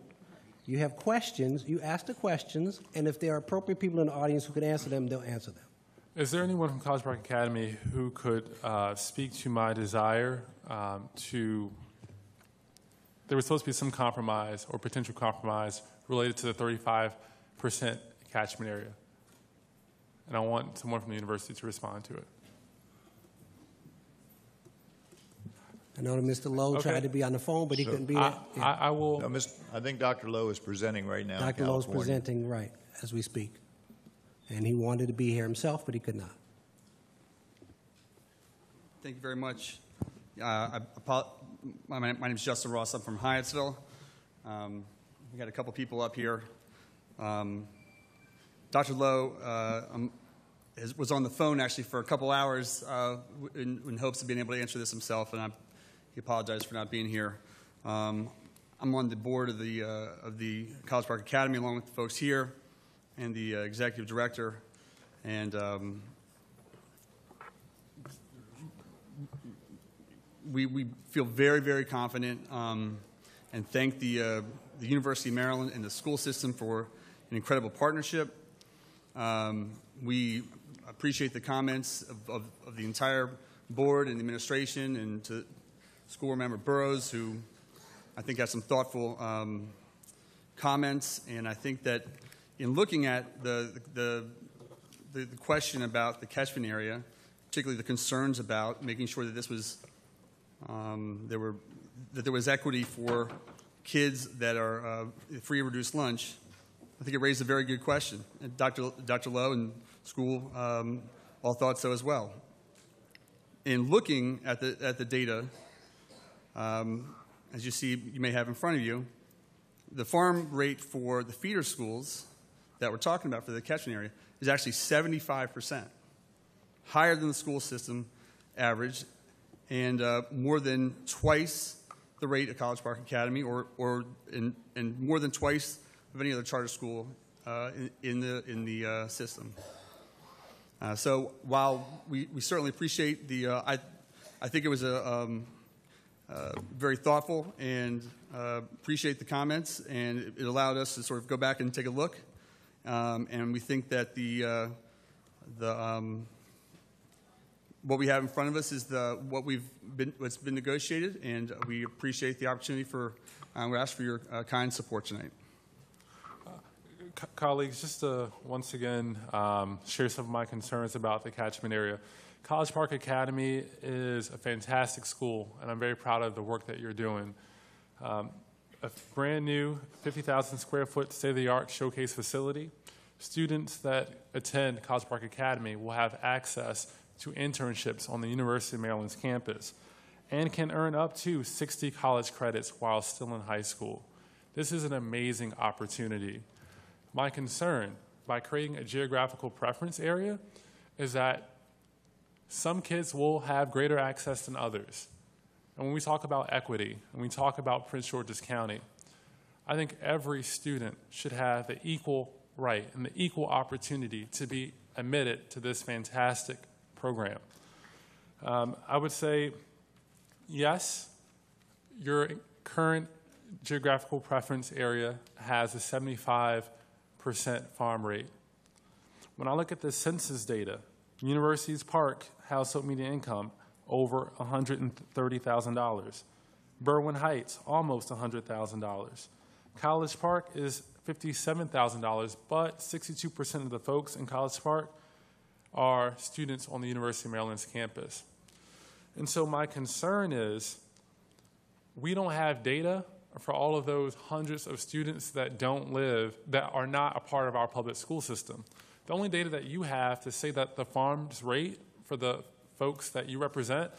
You have questions. You ask the questions, and if there are appropriate people in the audience who can answer them, they'll answer them. Is there anyone from College Park Academy who could speak to my desire to? There was supposed to be some compromise or potential compromise related to the 35% catchment area. And I want someone from the university to respond to it. I know that Mr. Lowe tried to be on the phone, but he couldn't be there. I will. No, I think Dr. Lowe is presenting right now. Dr. Lowe is presenting right as we speak. And he wanted to be here himself, but he could not. Thank you very much. My name is Justin Ross. I'm from Hyattsville. We got a couple people up here. Dr. Lowe was on the phone actually for a couple hours in hopes of being able to answer this himself, and he apologized for not being here. I'm on the board of the College Park Academy along with the folks here and the executive director, and we feel very, very confident and thank the University of Maryland and the school system for an incredible partnership. We appreciate the comments of the entire board and the administration, and to school member Burrows, who I think has some thoughtful comments, and I think that in looking at the question about the catchment area, particularly the concerns about making sure that this was there was equity for kids that are free or reduced lunch, I think it raised a very good question. And Dr. Lowe and school all thought so as well. In looking at the data, as you see, you may have in front of you, the farm rate for the feeder schools that we're talking about for the catchment area is actually 75%, higher than the school system average, and more than twice the rate of College Park Academy, and more than twice of any other charter school in the system. So while we certainly appreciate the, I think it was very thoughtful, and appreciate the comments, and it allowed us to sort of go back and take a look. And we think that what we have in front of us is what's been negotiated, and we appreciate the opportunity for. We ask for your kind support tonight. Colleagues, just to once again share some of my concerns about the catchment area. College Park Academy is a fantastic school, and I'm very proud of the work that you're doing. A brand new 50,000 square foot state-of-the-art showcase facility. Students that attend College Park Academy will have access to internships on the University of Maryland's campus and can earn up to 60 college credits while still in high school. This is an amazing opportunity. My concern by creating a geographical preference area is that some kids will have greater access than others. And when we talk about equity, and we talk about Prince George's County, I think every student should have the equal right and the equal opportunity to be admitted to this fantastic program. I would say, yes, your current geographical preference area has a 75% farm rate. When I look at the census data, University's Park household median income over $130,000. Berwyn Heights, almost $100,000. College Park is $57,000, but 62% of the folks in College Park are students on the University of Maryland's campus. And so my concern is we don't have data for all of those hundreds of students that are not a part of our public school system. The only data that you have to say that the farm's rate for the folks that you represent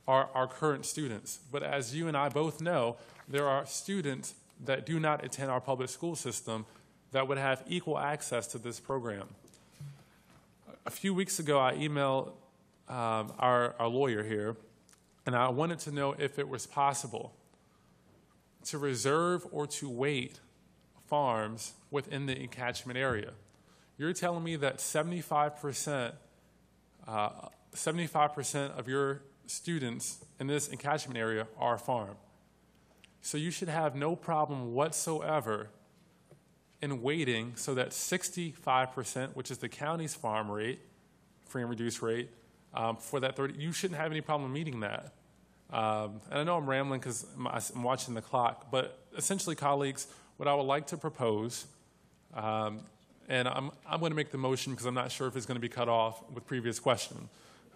are our current students. But as you and I both know, there are students that do not attend our public school system that would have equal access to this program. A few weeks ago, I emailed our lawyer here, and I wanted to know if it was possible to reserve or to weight farms within the catchment area. You're telling me that 75% of your students in this catchment area are farm. So you should have no problem whatsoever in weighting so that 65%, which is the county's farm rate, free and reduced rate, for that 30, you shouldn't have any problem meeting that. And I know I'm rambling because I'm watching the clock, but essentially, colleagues, what I would like to propose, and I'm going to make the motion because I'm not sure if it's going to be cut off with previous question.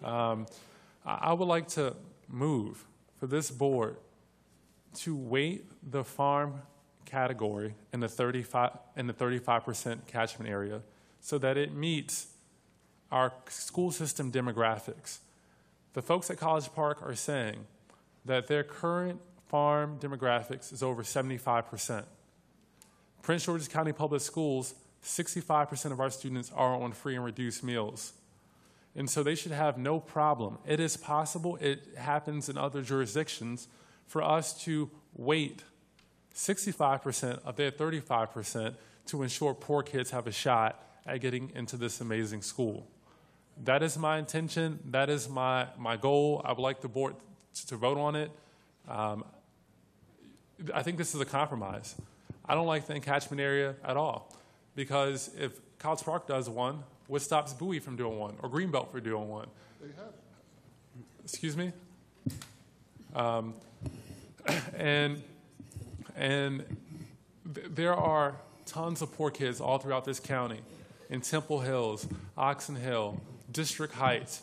I would like to move for this board to weight the farm category in the 35% catchment area so that it meets our school system demographics. The folks at College Park are saying that their current farm demographics is over 75%. Prince George's County Public Schools, 65% of our students are on free and reduced meals. And so they should have no problem. It is possible, it happens in other jurisdictions, for us to weight 65% of their 35% to ensure poor kids have a shot at getting into this amazing school. That is my intention. That is my goal. I would like the board to vote on it. I think this is a compromise. I don't like the encatchment area at all, because if College Park does one, what stops Bowie from doing one, or Greenbelt from doing one? They have. Excuse me? And There are tons of poor kids all throughout this county, in Temple Hills, Oxon Hill, District Heights,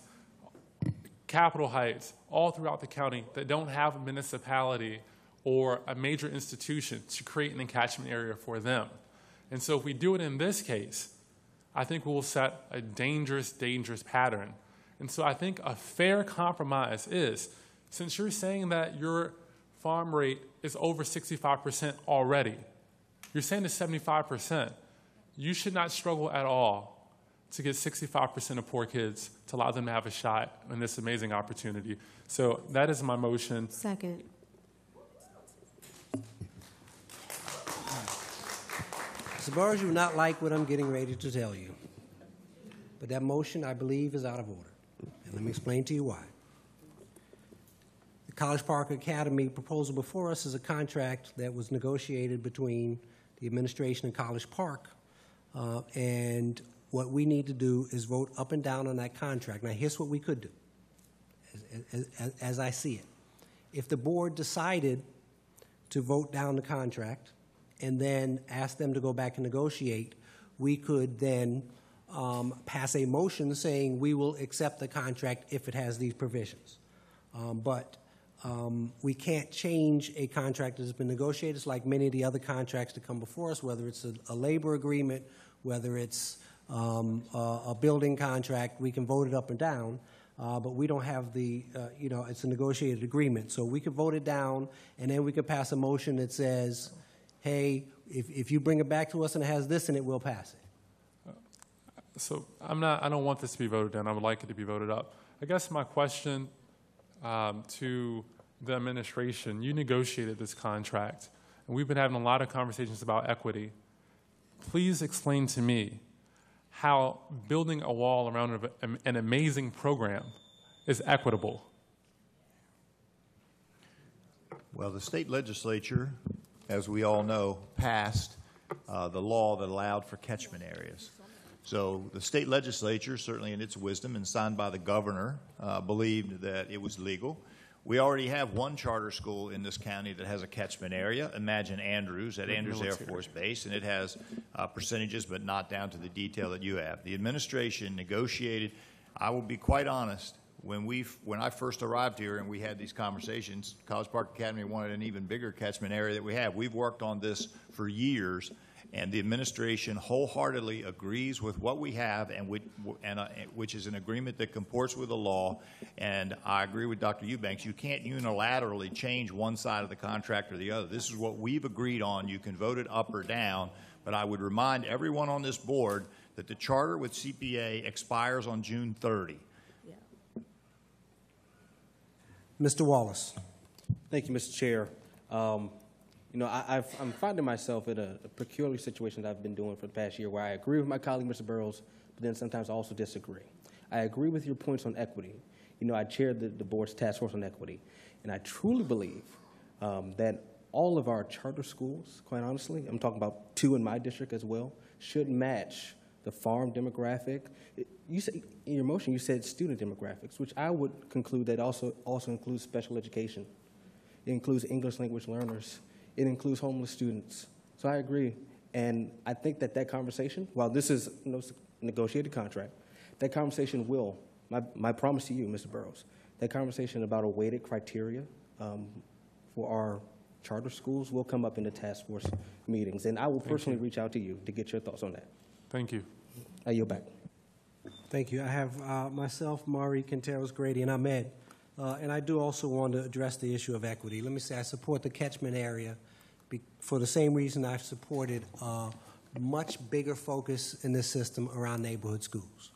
Capitol Heights, all throughout the county that don't have a municipality or a major institution to create an encatchment area for them. And so if we do it in this case, I think we will set a dangerous, dangerous pattern. And so I think a fair compromise is, since you're saying that your farm rate is over 65% already, you're saying it's 75%, you should not struggle at all to get 65% of poor kids to allow them to have a shot in this amazing opportunity. So that is my motion. Second. Mr. Burrows, you will not like what I'm getting ready to tell you. But that motion, I believe, is out of order. And let me explain to you why. The College Park Academy proposal before us is a contract that was negotiated between the administration and College Park. And what we need to do is vote up and down on that contract. Now, here's what we could do, as I see it. If the board decided to vote down the contract and then ask them to go back and negotiate, we could then pass a motion saying we will accept the contract if it has these provisions. But we can't change a contract that has been negotiated. It's like many of the other contracts that come before us, whether it's a labor agreement, whether it's a building contract. We can vote it up and down, but we don't have the, it's a negotiated agreement. So we could vote it down, and then we could pass a motion that says, hey, if you bring it back to us and it has this in it, we'll pass it. So I don't want this to be voted down. I would like it to be voted up. I guess my question to the administration, you negotiated this contract, and we've been having a lot of conversations about equity. Please explain to me how building a wall around an amazing program is equitable. Well, the state legislature, as we all know, passed the law that allowed for catchment areas. So the state legislature, certainly in its wisdom and signed by the governor, believed that it was legal. We already have one charter school in this county that has a catchment area. Imagine Andrews at Andrews Air Force Base, and it has percentages, but not down to the detail that you have. The administration negotiated. I will be quite honest. When I first arrived here and we had these conversations, College Park Academy wanted an even bigger catchment area that we have. We've worked on this for years, and the administration wholeheartedly agrees with what we have, and which is an agreement that comports with the law. And I agree with Dr. Eubanks. You can't unilaterally change one side of the contract or the other. This is what we've agreed on. You can vote it up or down, but I would remind everyone on this board that the charter with CPA expires on June 30. Mr. Wallace. Thank you, Mr. Chair. I'm finding myself in a peculiar situation that I've been doing for the past year where I agree with my colleague, Mr. Burrows, but then sometimes I also disagree. I agree with your points on equity. I chaired the board's task force on equity, and I truly believe that all of our charter schools, quite honestly, I'm talking about 2 in my district as well, should match the farm demographic. You say, in your motion, you said student demographics, which I would conclude that also includes special education. It includes English language learners. It includes homeless students. So I agree. And I think that conversation, while this is a negotiated contract, that conversation will, my promise to you, Mr. Burrows, that conversation about a weighted criteria for our charter schools will come up in the task force meetings. And I will personally reach out to you to get your thoughts on that. Thank you. I yield back. Thank you. I have myself, Maury, Quinteros, Grady, and Ahmed. And I do also want to address the issue of equity. Let me say I support the catchment area for the same reason I've supported a much bigger focus in this system around neighborhood schools,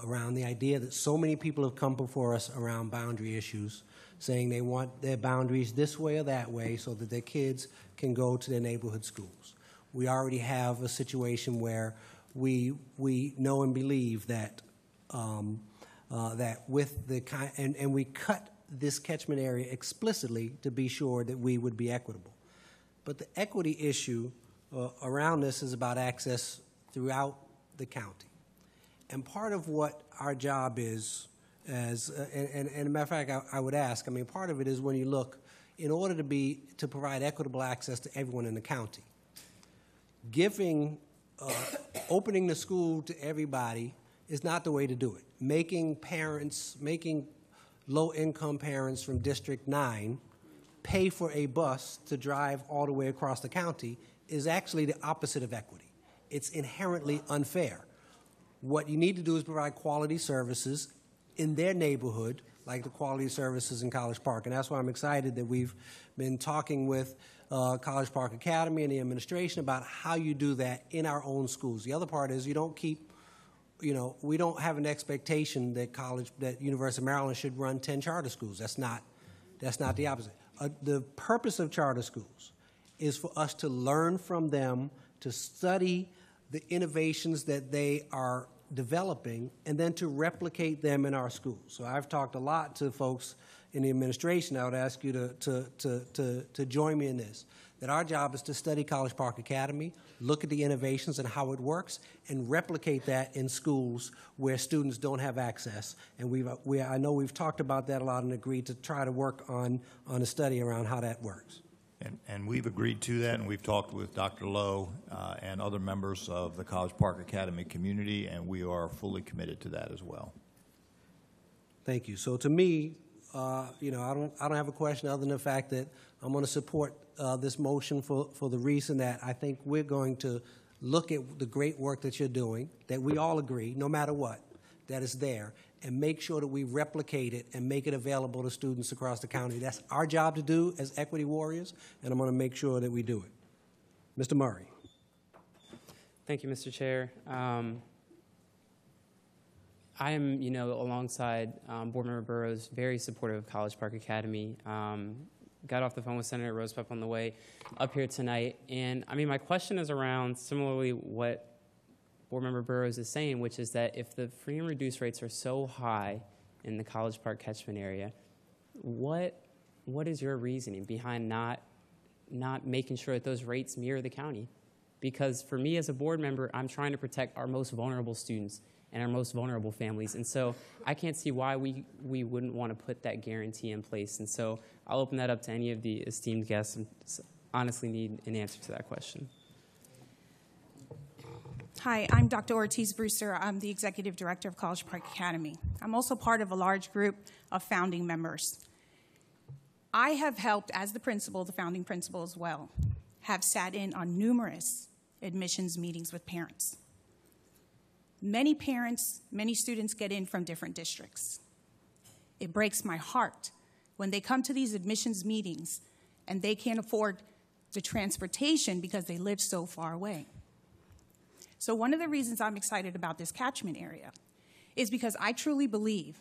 around the idea that so many people have come before us around boundary issues, saying they want their boundaries this way or that way so that their kids can go to their neighborhood schools. We already have a situation where we know and believe that that with the and we cut this catchment area explicitly to be sure that we would be equitable. But the equity issue around this is about access throughout the county. And part of what our job is, and a matter of fact, I would ask, part of it is when you look, in order to provide equitable access to everyone in the county, giving, opening the school to everybody is not the way to do it. Making low-income parents from District 9 pay for a bus to drive all the way across the county is actually the opposite of equity. It's inherently unfair. What you need to do is provide quality services in their neighborhood, like the quality services in College Park. And that's why I'm excited that we've been talking with College Park Academy and the administration about how you do that in our own schools. The other part is you don't keep, we don't have an expectation that University of Maryland should run 10 charter schools. That's not the opposite. The purpose of charter schools is for us to learn from them, to study the innovations that they are developing, and then to replicate them in our schools. So I've talked a lot to folks in the administration. I would ask you to join me in this, that our job is to study College Park Academy, look at the innovations and how it works, and replicate that in schools where students don't have access. And I know we've talked about that a lot and agreed to try to work on a study around how that works. And we've agreed to that, and we've talked with Dr. Lowe and other members of the College Park Academy community, and we are fully committed to that as well. Thank you. So to me, I don't have a question other than the fact that I'm going to support this motion for the reason that I think we're going to look at the great work that you're doing, that we all agree, no matter what, that is there, and make sure that we replicate it and make it available to students across the county. That's our job to do as equity warriors, and I'm going to make sure that we do it. Mr. Murray. Thank you, Mr. Chair. I am, alongside Board Member Burrows, very supportive of College Park Academy. Got off the phone with Senator Rosepep on the way up here tonight, and my question is around similarly what Board Member Burrows is saying, which is that if the free and reduced rates are so high in the College Park catchment area, what is your reasoning behind not making sure that those rates mirror the county? Because for me as a board member, I'm trying to protect our most vulnerable students and our most vulnerable families, and so I can't see why we wouldn't want to put that guarantee in place. And so I'll open that up to any of the esteemed guests and honestly need an answer to that question. Hi, I'm Dr. Ortiz-Brewster. I'm the Executive Director of College Park Academy. I'm also part of a large group of founding members. I have helped, as the principal, the founding principal as well, have sat in on numerous admissions meetings with parents. Many parents, many students get in from different districts. It breaks my heart when they come to these admissions meetings and they can't afford the transportation because they live so far away. So one of the reasons I'm excited about this catchment area is because I truly believe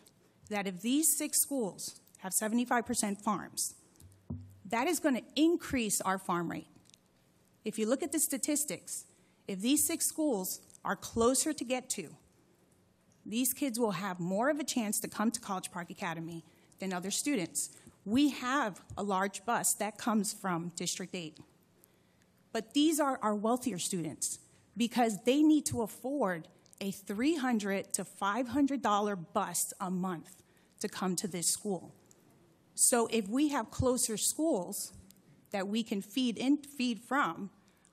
that if these 6 schools have 75% farms, that is going to increase our farm rate. If you look at the statistics, if these 6 schools are closer to get to, these kids will have more of a chance to come to College Park Academy than other students. We have a large bus that comes from District 8. But these are our wealthier students, because they need to afford a $300 to $500 bus a month to come to this school. So if we have closer schools that we can feed from,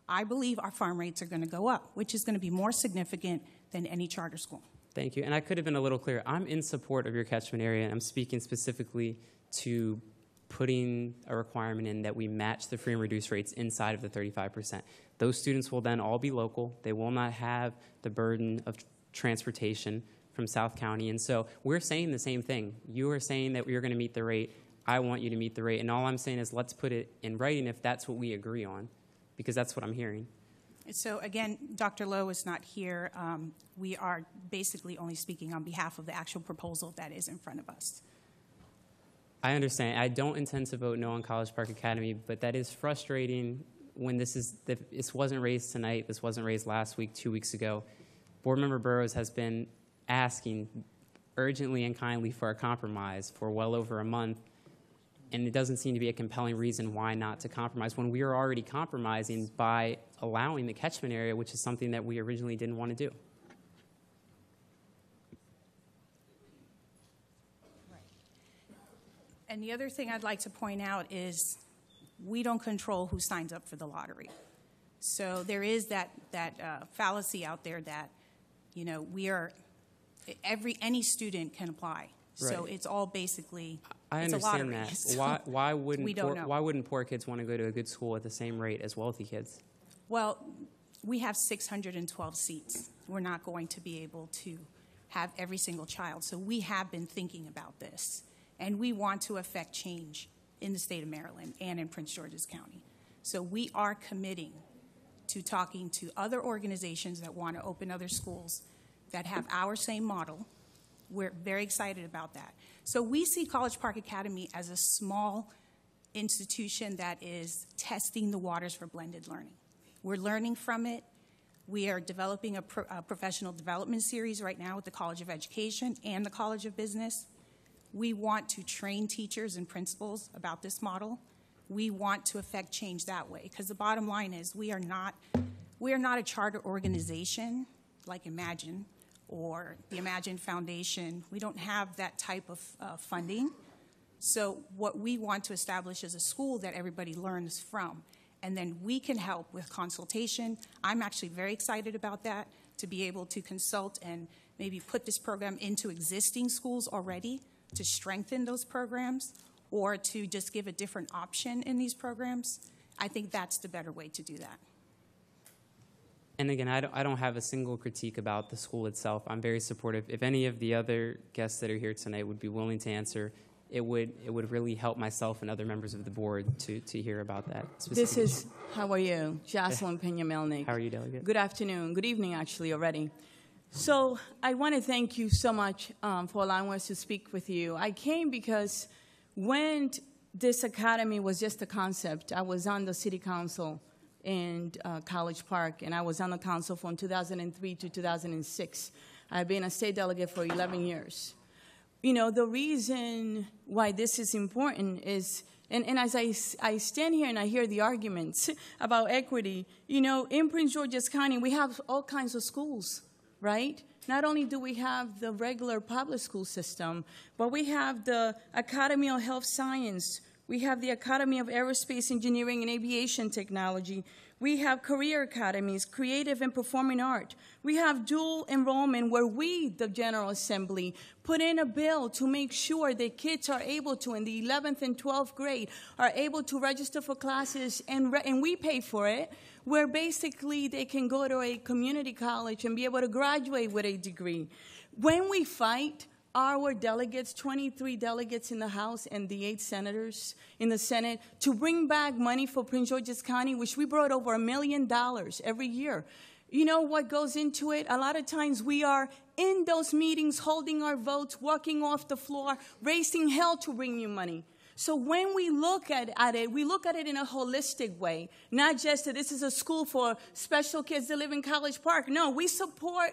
I believe our farm rates are going to go up, which is going to be more significant than any charter school. Thank you. And I could have been a little clearer. I'm in support of your catchment area, and I'm speaking specifically to putting a requirement in that we match the free and reduced rates inside of the 35%. Those students will then all be local. They will not have the burden of transportation from South County. And so we're saying the same thing. You are saying that you're going to meet the rate. I want you to meet the rate. And all I'm saying is let's put it in writing if that's what we agree on, because that's what I'm hearing. So again, Dr. Lowe is not here. We are basically only speaking on behalf of the actual proposal that is in front of us. I understand. I don't intend to vote no on College Park Academy, but that is frustrating when this wasn't raised tonight. This wasn't raised last week, 2 weeks ago. Board Member Burrows has been asking urgently and kindly for a compromise for well over a month, and it doesn't seem to be a compelling reason why not to compromise when we are already compromising by allowing the catchment area, which is something that we originally didn't want to do. And the other thing I'd like to point out is we don't control who signs up for the lottery. So there is that fallacy out there that, any student can apply. So Right. it's all basically, I it's a understand lottery. that. So Why we wouldn't don't know. why wouldn't poor kids want to go to a good school at the same rate as wealthy kids? Well, we have 612 seats. We're not going to be able to have every single child. So we have been thinking about this, and we want to affect change in the state of Maryland and in Prince George's County. So we are committing to talking to other organizations that want to open other schools that have our same model. We're very excited about that. So we see College Park Academy as a small institution that is testing the waters for blended learning. We're learning from it. We are developing a professional development series right now with the College of Education and the College of Business. We want to train teachers and principals about this model. We want to affect change that way, because the bottom line is we are not a charter organization like Imagine or the Imagine Foundation. We don't have that type of funding. So what we want to establish is a school that everybody learns from, and then we can help with consultation. I'm actually very excited about that, to be able to consult and maybe put this program into existing schools already to strengthen those programs, or to just give a different option in these programs. I think that's the better way to do that. And again, I don't have a single critique about the school itself. I'm very supportive. If any of the other guests that are here tonight would be willing to answer, it would really help myself and other members of the board to hear about that This specific is, how are you? Jocelyn Pena-Melnick. How are you, Delegate? Good afternoon. Good evening, actually, already. So I want to thank you so much for allowing us to speak with you. I came because when this academy was just a concept, I was on the city council in College Park, and I was on the council from 2003 to 2006. I've been a state delegate for 11 years. The reason why this is important is, and as I stand here and I hear the arguments about equity, in Prince George's County, we have all kinds of schools, right? Not only do we have the regular public school system, but we have the Academy of Health Science. We have the Academy of Aerospace Engineering and Aviation Technology. We have career academies, creative and performing art. We have dual enrollment where we, the General Assembly, put in a bill to make sure that kids are able to, in the 11th and 12th grade, are able to register for classes, and we pay for it, where basically they can go to a community college and be able to graduate with a degree. When we fight, our delegates, 23 delegates in the House and the 8 senators in the Senate, to bring back money for Prince George's County, which we brought over $1 million every year. You know what goes into it? A lot of times we are in those meetings, holding our votes, walking off the floor, raising hell to bring you money. So when we look at it, we look at it in a holistic way, not just that this is a school for special kids that live in College Park. No, we support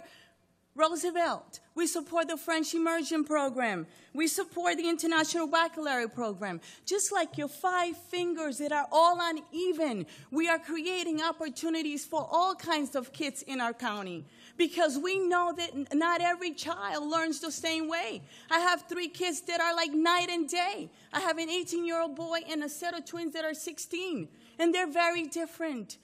Roosevelt. We support the French Immersion Program. We support the International Baccalaureate Program. Just like your 5 fingers that are all uneven, we are creating opportunities for all kinds of kids in our county, because we know that not every child learns the same way. I have 3 kids that are like night and day. I have an 18-year-old boy and a set of twins that are 16, and they're very different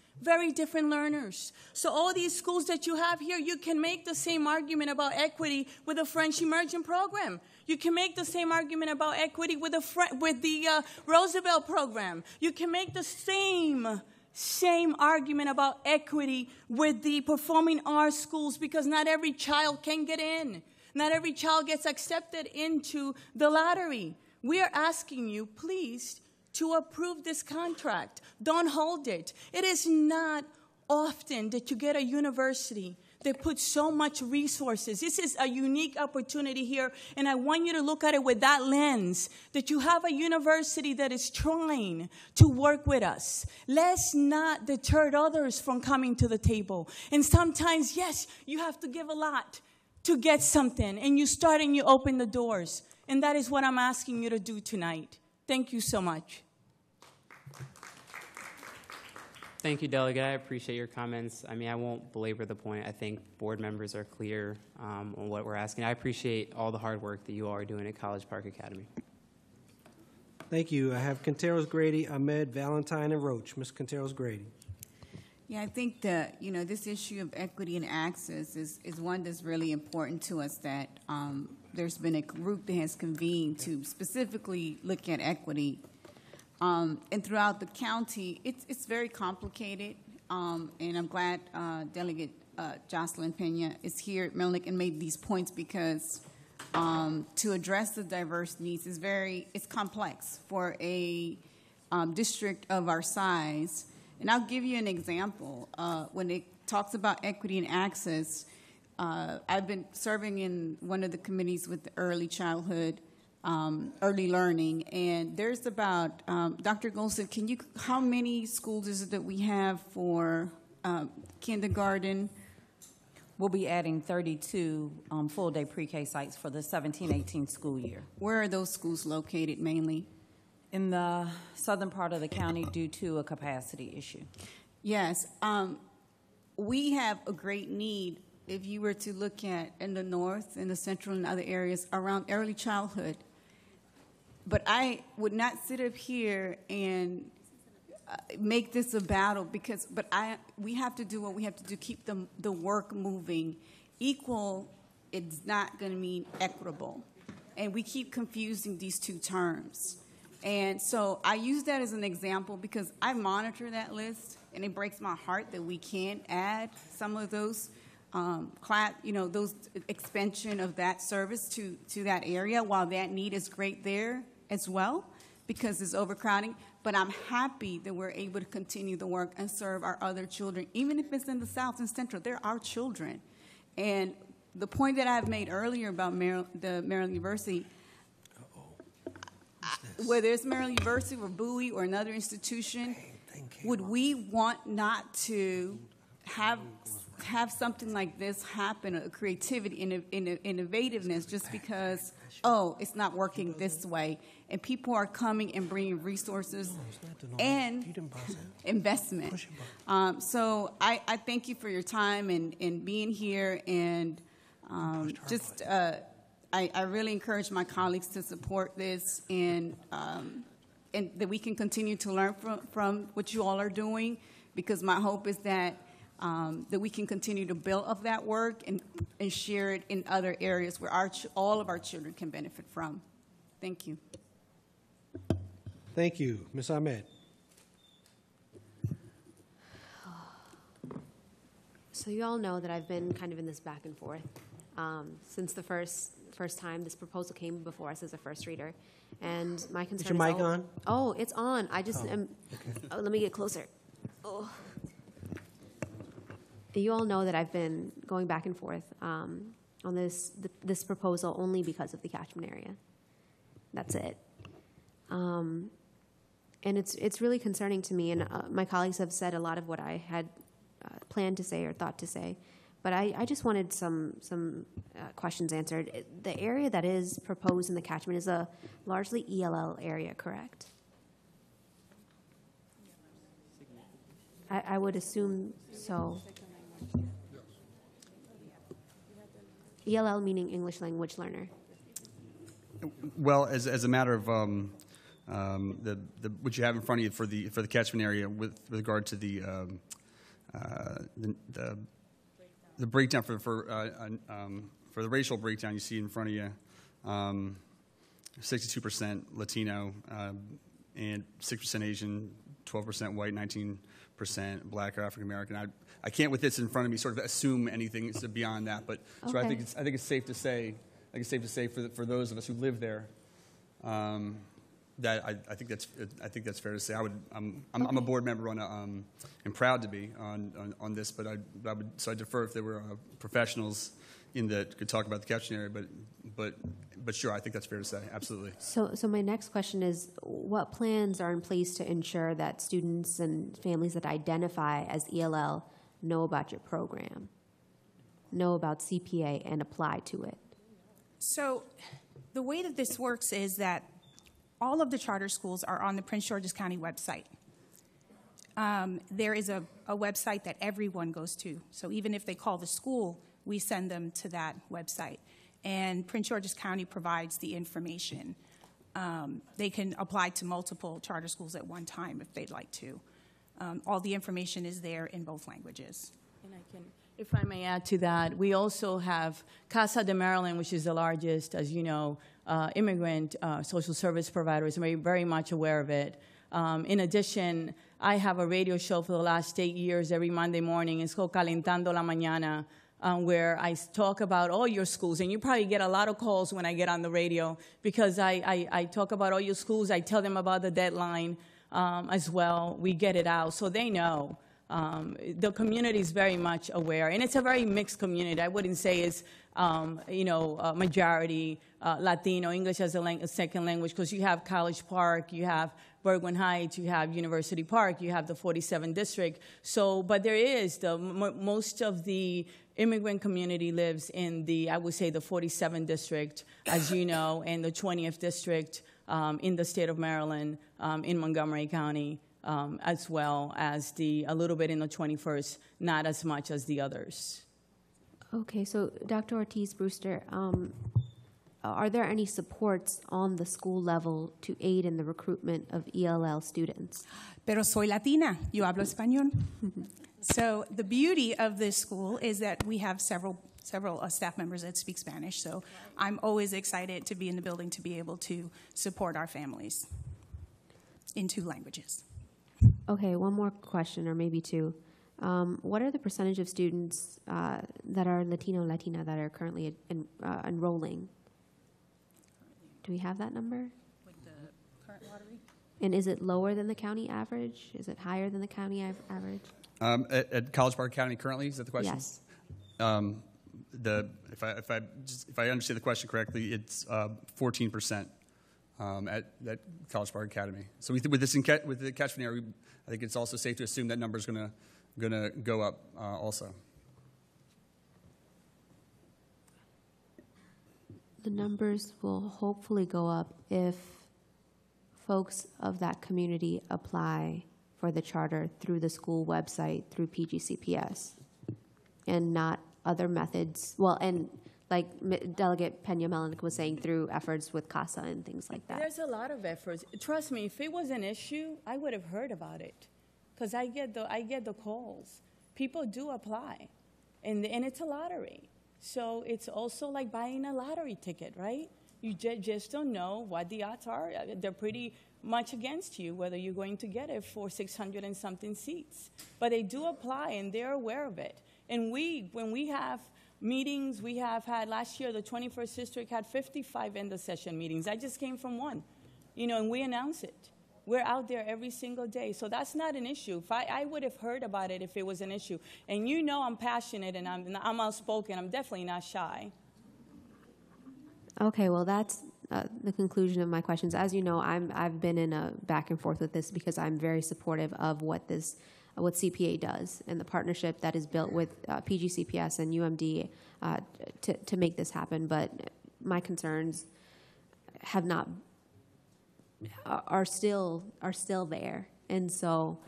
learners. So all these schools that you have here, you can make the same argument about equity with the French Immersion Program. You can make the same argument about equity with the Roosevelt Program. You can make the same argument about equity with the performing arts schools, because not every child can get in. Not every child gets accepted into the lottery. We are asking you, please, to approve this contract. Don't hold it. It is not often that you get a university that puts so much resources. This is a unique opportunity here, and I want you to look at it with that lens, that you have a university that is trying to work with us. Let's not deter others from coming to the table. And sometimes, yes, you have to give a lot to get something, and you start and you open the doors. And that is what I'm asking you to do tonight. Thank you so much. Thank you, Delegate. I appreciate your comments. I mean, I won't belabor the point. I think board members are clear on what we're asking. I appreciate all the hard work that you all are doing at College Park Academy. Thank you. I have Quinteros, Grady, Ahmed, Valentine, and Roach. Ms. Quinteros, Grady. Yeah, I think that, this issue of equity and access is one that's really important to us, that there's been a group that has convened to specifically look at equity. And throughout the county, it's very complicated, and I'm glad Delegate Jocelyn Pena is here at Melnick and made these points, because to address the diverse needs it's complex for a district of our size. And I'll give you an example. When it talks about equity and access, I've been serving in one of the committees with the early childhood, early learning, and there's about, Dr. Golson, how many schools is it that we have for kindergarten? We'll be adding 32 full-day pre-K sites for the 17-18 school year. Where are those schools located mainly? In the southern part of the county due to a capacity issue. Yes. We have a great need, if you were to look at in the north, in the central and other areas around early childhood. But I would not sit up here and make this a battle, we have to do what we have to do, keep the work moving. Equal, it's not going to mean equitable. And we keep confusing these two terms. And so I use that as an example because I monitor that list, and it breaks my heart that we can't add some of those those expansion of that service to that area, while that need is great there as well because it's overcrowding. But I'm happy that we're able to continue the work and serve our other children, even if it's in the South and Central. They're our children. And the point that I've made earlier about the Maryland University, whether it's Maryland University or Bowie or another institution, would we want not to have something like this happen, a creativity and innovativeness, just because, it's not working this way, and people are coming and bringing resources and investment. So I thank you for your time and being here, and I really encourage my colleagues to support this, and that we can continue to learn from what you all are doing, because my hope is that we can continue to build up that work and share it in other areas where all of our children can benefit from. Thank you. Thank you. Ms. Ahmed. So you all know that I've been kind of in this back and forth since the first time this proposal came before us as a first reader. And my concern is your mic on? Oh, it's on. I just am. Okay. Oh, let me get closer. Oh. You all know that I've been going back and forth on this proposal only because of the catchment area. That's it. And it's really concerning to me. And my colleagues have said a lot of what I had planned to say or thought to say. But I just wanted some questions answered. The area that is proposed in the catchment is a largely ELL area, correct? I would assume so. ELL meaning English language learner. Well, as a matter of what you have in front of you for the catchment area with regard to the breakdown for the racial breakdown, you see in front of you 62% Latino and 6% Asian, 12% white, 19% Black or African American. I can't, with this in front of me, sort of assume anything beyond that. But so I think it's safe to say, for those of us who live there, that I think that's fair to say. I'm a board member and proud to be on this, but I defer if there were professionals in that could talk about the catchment area. But sure, I think that's fair to say. Absolutely. So my next question is, what plans are in place to ensure that students and families that identify as ELL know about your program, know about CPA, and apply to it? So the way that this works is that all of the charter schools are on the Prince George's County website. There is a website that everyone goes to. So even if they call the school, we send them to that website. And Prince George's County provides the information. They can apply to multiple charter schools at one time if they'd like to. all the information is there in both languages. And I can, if I may add to that, we also have Casa de Maryland, which is the largest, as you know, immigrant social service provider. Is very much aware of it. In addition, I have a radio show for the last 8 years every Monday morning. It's called Calentando la Mañana, where I talk about all your schools. And you probably get a lot of calls when I get on the radio because I talk about all your schools. I tell them about the deadline as well. We get it out so they know. The community is very much aware, and it's a very mixed community. I wouldn't say it's, majority Latino, English as a second language, because you have College Park, you have Bergwijn Heights, you have University Park, you have the 47th district. So, but there is most of the immigrant community lives in I would say the 47th district, as you know, and the 20th district in the state of Maryland, in Montgomery County. As well as a little bit in the 21st, not as much as the others. Okay, so Dr. Ortiz-Brewster, are there any supports on the school level to aid in the recruitment of ELL students? Pero soy Latina, yo hablo español. So the beauty of this school is that we have several staff members that speak Spanish, so I'm always excited to be in the building to be able to support our families in 2 languages. Okay, one more question, or maybe 2. What are the percentage of students that are Latina that are currently enrolling? Do we have that number? With the current lottery? And is it lower than the county average? Is it higher than the county average? At College Park Academy currently, is that the question? Yes. If I understand the question correctly, it's 14%. At College Park Academy. So with the catchment area, I think it's also safe to assume that number is going to go up also. The numbers will hopefully go up if folks of that community apply for the charter through the school website, through PGCPS, and not other methods. Well, and like Delegate Peña-Melnick was saying, through efforts with CASA and things like that. There's a lot of efforts. Trust me, if it was an issue, I would have heard about it, because I get the calls. People do apply, and it's a lottery. So it's also like buying a lottery ticket, right? You just don't know what the odds are. They're pretty much against you, whether you're going to get it for 600 and something seats. But they do apply, and they're aware of it. And when we have meetings, we have had last year, the 21st district had 55 end of session meetings. I just came from one, and we announce it. We're out there every single day. So that's not an issue. If I would have heard about it if it was an issue. And I'm passionate and I'm outspoken. I'm definitely not shy. Okay, well, that's the conclusion of my questions. As you know, I've been in a back and forth with this because I'm very supportive of what CPA does and the partnership that is built with PGCPS and UMD to make this happen. But my concerns are still there, and so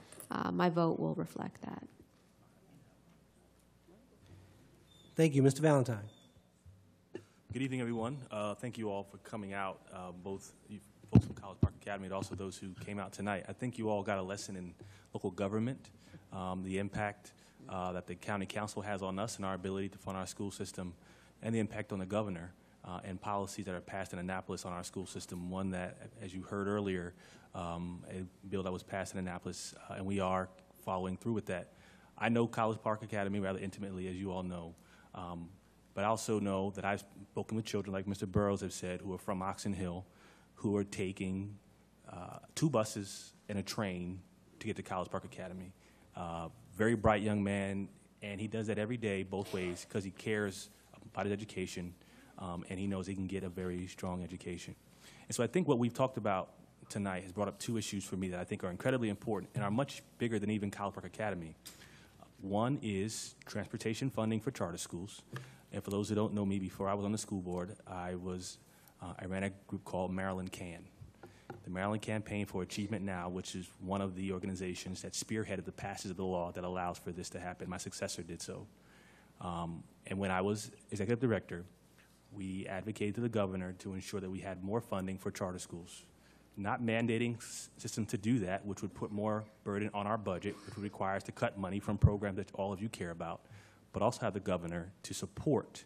my vote will reflect that. Thank you, Mr. Valentine. Good evening, everyone. Thank you all for coming out, both you folks from College Park Academy and also those who came out tonight. I think you all got a lesson in local government, the impact that the county council has on us and our ability to fund our school system, and the impact on the governor and policies that are passed in Annapolis on our school system. One that, as you heard earlier, a bill that was passed in Annapolis, and we are following through with that. I know College Park Academy rather intimately, as you all know. But I also know that I've spoken with children, like Mr. Burrows have said, who are from Oxon Hill, who are taking 2 buses and a train to get to College Park Academy. Very bright young man, and he does that every day, both ways, because he cares about his education, and he knows he can get a very strong education. And so I think what we've talked about tonight has brought up 2 issues for me that I think are incredibly important and are much bigger than even College Park Academy. One is transportation funding for charter schools. And for those who don't know me, before I was on the school board, I ran a group called Maryland CAN. The Maryland Campaign for Achievement Now, which is one of the organizations that spearheaded the passage of the law that allows for this to happen. My successor did so. And when I was executive director, we advocated to the governor to ensure that we had more funding for charter schools. not mandating system to do that, which would put more burden on our budget, which would require us to cut money from programs that all of you care about, but also have the governor to support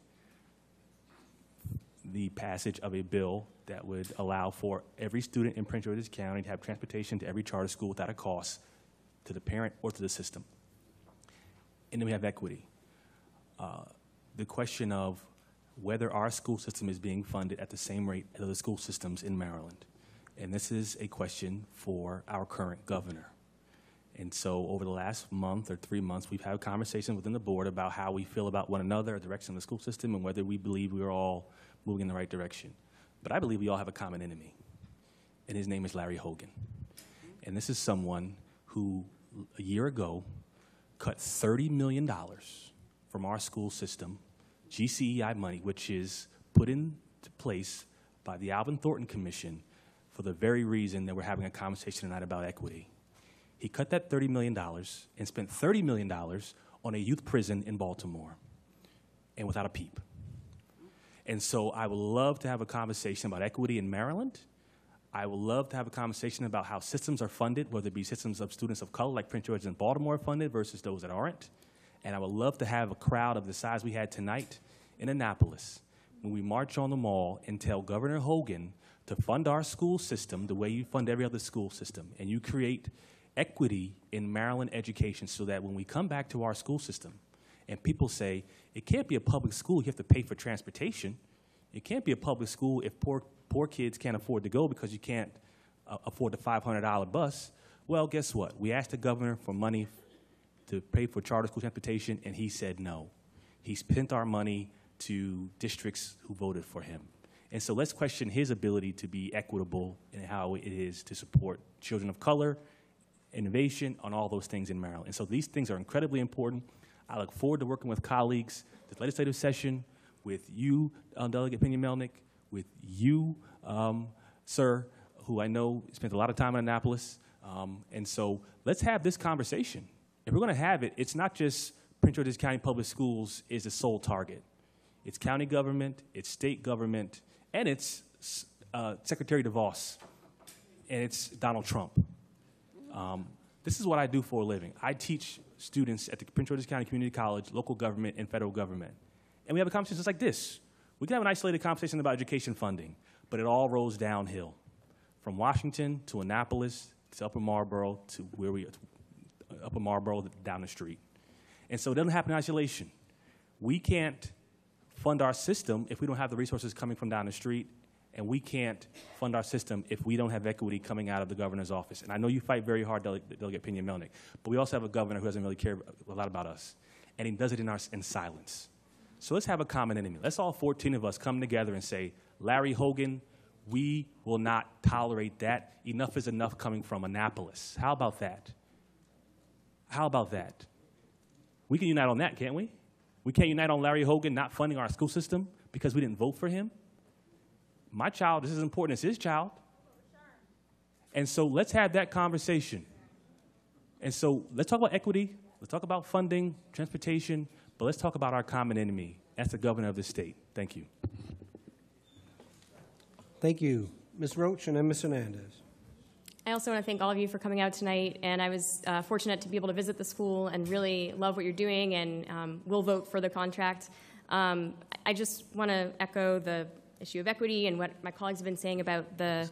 the passage of a bill that would allow for every student in Prince George's County to have transportation to every charter school without a cost to the parent or to the system. And then we have equity. The question of whether our school system is being funded at the same rate as other school systems in Maryland. And this is a question for our current governor. And so over the last month or 3 months, we've had conversations within the board about how we feel about one another, the direction of the school system, and whether we believe we're all moving in the right direction. But I believe we all have a common enemy, and his name is Larry Hogan. And this is someone who, a year ago, cut $30 million from our school system, GCEI money, which is put into place by the Alvin Thornton Commission for the very reason that we're having a conversation tonight about equity. He cut that $30 million and spent $30 million on a youth prison in Baltimore, and without a peep. And so I would love to have a conversation about equity in Maryland. I would love to have a conversation about how systems are funded, whether it be systems of students of color like Prince George's and Baltimore are funded versus those that aren't. And I would love to have a crowd of the size we had tonight in Annapolis when we march on the mall and tell Governor Hogan to fund our school system the way you fund every other school system. And you create equity in Maryland education so that when we come back to our school system and people say, it can't be a public school, you have to pay for transportation. It can't be a public school if poor kids can't afford to go because you can't afford the $500 bus. Well, guess what? We asked the governor for money to pay for charter school transportation, and he said no. He spent our money to districts who voted for him. And so let's question his ability to be equitable in how it is to support children of color, innovation, on all those things in Maryland. And so these things are incredibly important. I look forward to working with colleagues this legislative session, with you, Delegate Pena-Melnick, with you, sir, who I know spent a lot of time in Annapolis. And so let's have this conversation. If we're going to have it, it's not just Prince George's County Public Schools is the sole target. It's county government, it's state government, and it's Secretary DeVos, and it's Donald Trump. This is what I do for a living. I teach students at the Prince George's County Community College, local government, and federal government. And we have a conversation just like this. We can have an isolated conversation about education funding, but it all rolls downhill from Washington to Annapolis to Upper Marlboro to where we Upper Marlboro down the street. And so it doesn't happen in isolation. We can't fund our system if we don't have the resources coming from down the street, and we can't fund our system if we don't have equity coming out of the governor's office. And I know you fight very hard, Delegate Pena-Melnick, but we also have a governor who doesn't really care a lot about us, and he does it in silence. So let's have a common enemy. Let's all 14 of us come together and say, Larry Hogan, we will not tolerate that. Enough is enough coming from Annapolis. How about that? How about that? We can unite on that, can't we? We can't unite on Larry Hogan not funding our school system because we didn't vote for him. My child is as important as his child. And so let's have that conversation. And so let's talk about equity. Let's talk about funding, transportation, but let's talk about our common enemy. That's the governor of the state. Thank you. Thank you. Ms. Roach and then Ms. Hernandez. I also want to thank all of you for coming out tonight, and I was fortunate to be able to visit the school and really love what you're doing, and will vote for the contract. I just want to echo the issue of equity and what my colleagues have been saying about the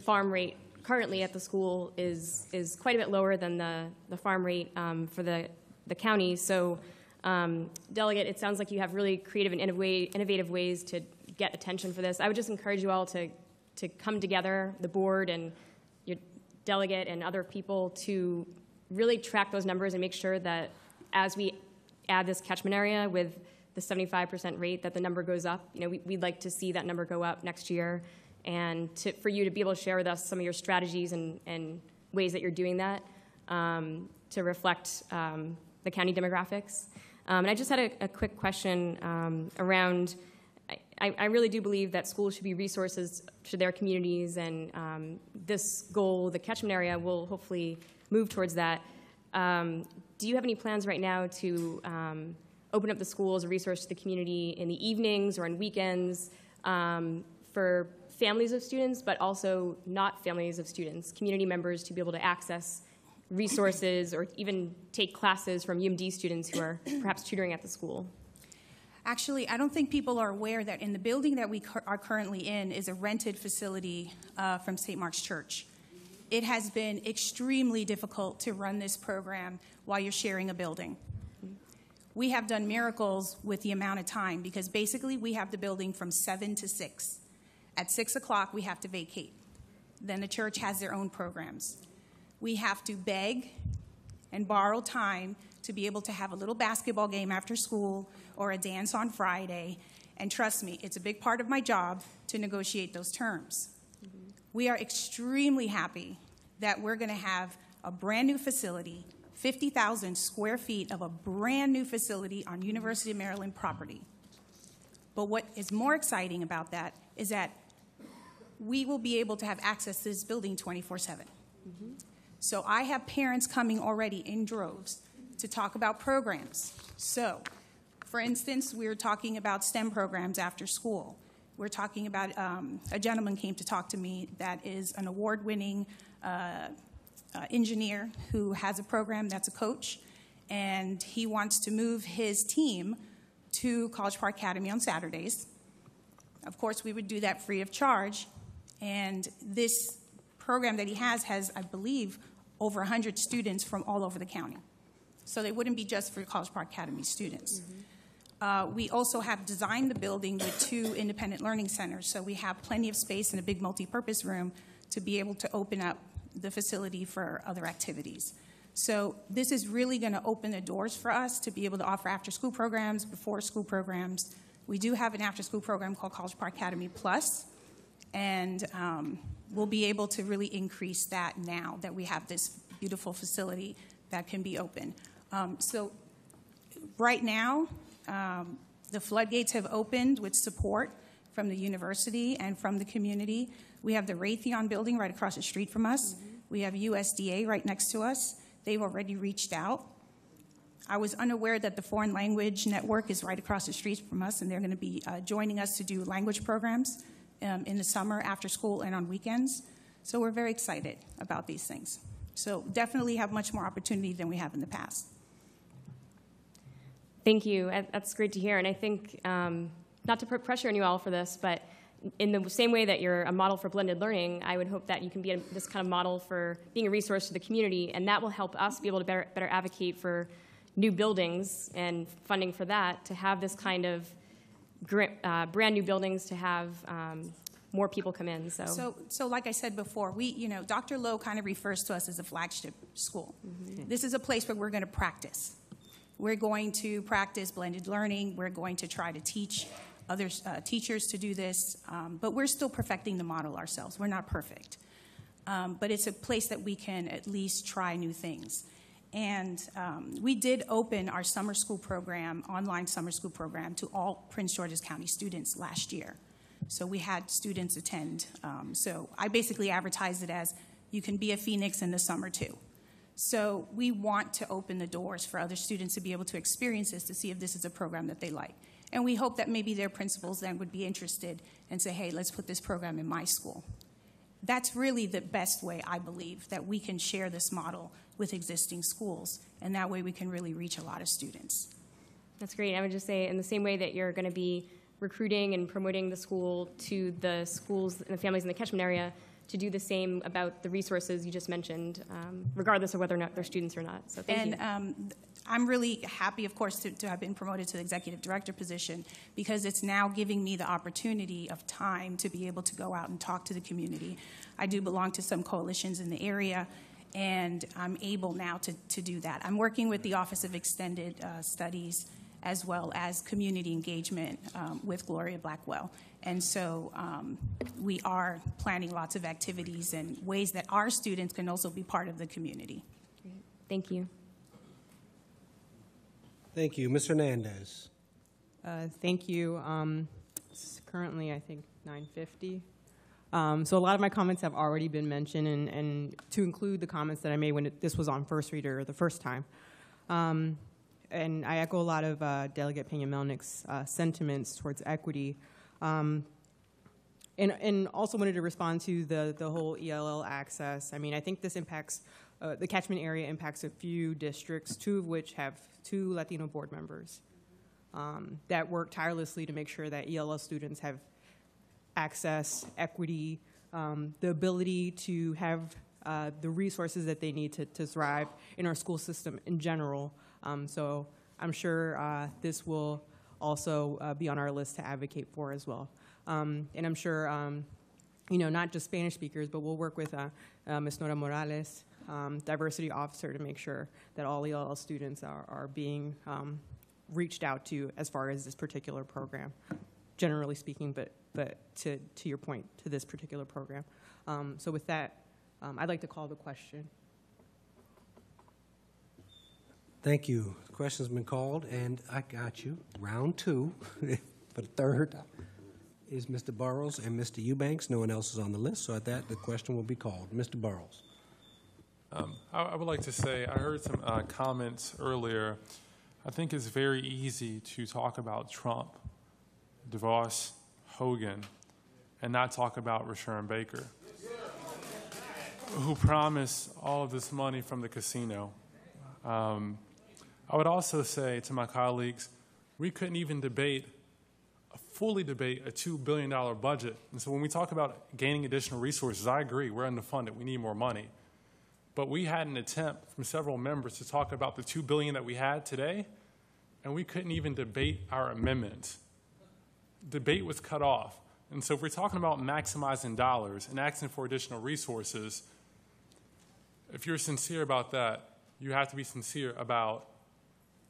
farm rate currently at the school is quite a bit lower than the farm rate for the county. So, Delegate, it sounds like you have really creative and innovative ways to get attention for this. I would just encourage you all to come together, the board and your delegate and other people, to really track those numbers and make sure that as we add this catchment area with the 75% rate, that the number goes up. You know, we'd like to see that number go up next year, and for you to be able to share with us some of your strategies and ways that you're doing that to reflect the county demographics. And I just had a quick question around, I really do believe that schools should be resources to their communities, and this goal, the catchment area, will hopefully move towards that. Do you have any plans right now to open up the school as a resource to the community in the evenings or on weekends for families of students, but also not families of students, community members to be able to access resources or even take classes from UMD students who are perhaps tutoring at the school? Actually, I don't think people are aware that in the building that we are currently in is a rented facility from St. Mark's Church. It has been extremely difficult to run this program while you're sharing a building. We have done miracles with the amount of time because basically we have the building from 7 to 6. At 6 o'clock, we have to vacate. Then the church has their own programs. We have to beg and borrow time to be able to have a little basketball game after school or a dance on Friday. And trust me, it's a big part of my job to negotiate those terms. We are extremely happy that we're going to have a brand new facility, 50,000 square feet of a brand new facility on University of Maryland property. But what is more exciting about that is that we will be able to have access to this building 24/7. So I have parents coming already in droves to talk about programs. So, for instance, we're talking about STEM programs after school. We're talking about, a gentleman came to talk to me that is an award-winning engineer who has a program that's a coach, and he wants to move his team to College Park Academy on Saturdays. Of course, we would do that free of charge, and this program that he has, I believe, over 100 students from all over the county. So they wouldn't be just for College Park Academy students. We also have designed the building with 2 independent learning centers, so we have plenty of space in a big multi-purpose room to be able to open up the facility for other activities. So this is really going to open the doors for us to be able to offer after-school programs, before-school programs. We do have an after-school program called College Park Academy Plus, and we'll be able to really increase that now that we have this beautiful facility that can be open. So right now, the floodgates have opened with support from the university and from the community. We have the Raytheon building right across the street from us. We have USDA right next to us. They've already reached out. I was unaware that the Foreign Language Network is right across the street from us, and they're going to be joining us to do language programs in the summer, after school, and on weekends. So we're very excited about these things. So definitely have much more opportunity than we have in the past. Thank you. That's great to hear. And I think, not to put pressure on you all for this, but in the same way that you're a model for blended learning, I would hope that you can be this kind of model for being a resource to the community, and that will help us be able to better advocate for new buildings and funding for that, to have this kind of brand new buildings, to have more people come in. So like I said before, Dr. Lowe kind of refers to us as a flagship school. This is a place where we're going to practice. We're going to practice blended learning. We're going to try to teach other teachers to do this, but we're still perfecting the model ourselves. We're not perfect. But it's a place that we can at least try new things. And we did open our summer school program, online summer school program, to all Prince George's County students last year. So we had students attend. So I basically advertised it as, you can be a Phoenix in the summer too. So we want to open the doors for other students to be able to experience this, to see if this is a program that they like. And we hope that maybe their principals then would be interested and say, hey, let's put this program in my school. That's really the best way, I believe, that we can share this model with existing schools, and that way we can really reach a lot of students. That's great. I would just say, in the same way that you're going to be recruiting and promoting the school to the schools and the families in the catchment area, to do the same about the resources you just mentioned, regardless of whether or not they're students or not. So thank you. I'm really happy, of course, to have been promoted to the executive director position, because it's now giving me the opportunity of time to be able to go out and talk to the community. I do belong to some coalitions in the area, and I'm able now to do that. I'm working with the Office of Extended Studies as well as community engagement with Gloria Blackwell. And so we are planning lots of activities and ways that our students can also be part of the community. Great. Thank you. Thank you. Ms. Hernandez. Thank you. It's currently, I think, 9:50. So a lot of my comments have already been mentioned, and to include the comments that I made when this was on first reader the first time. And I echo a lot of Delegate Pena-Melnick's sentiments towards equity. And And also wanted to respond to the whole ELL access. I mean, I think this impacts, the catchment area impacts a few districts, 2 of which have 2 Latino board members that work tirelessly to make sure that ELL students have access, equity, the ability to have the resources that they need to thrive in our school system in general. So I'm sure this will also be on our list to advocate for as well. And I'm sure, not just Spanish speakers, but we'll work with Ms. Nora Morales, diversity officer, to make sure that all ELL students are being reached out to as far as this particular program, generally speaking, but to your point, to this particular program. So with that, I'd like to call the question. Thank you. The question's been called, and I got you. Round 2 for the third is Mr. Burrows and Mr. Eubanks. No one else is on the list, so at that, the question will be called. Mr. Burrows. I would like to say, I heard some comments earlier. I think it's very easy to talk about Trump, DeVos, Hogan, and not talk about Rashawn Baker, who promised all of this money from the casino. I would also say to my colleagues, we couldn't even fully debate a $2 billion budget. And so when we talk about gaining additional resources, I agree, we're underfunded, we need more money. But we had an attempt from several members to talk about the $2 billion that we had today, and we couldn't even debate our amendment. Debate was cut off. And so if we're talking about maximizing dollars and asking for additional resources, if you're sincere about that, you have to be sincere about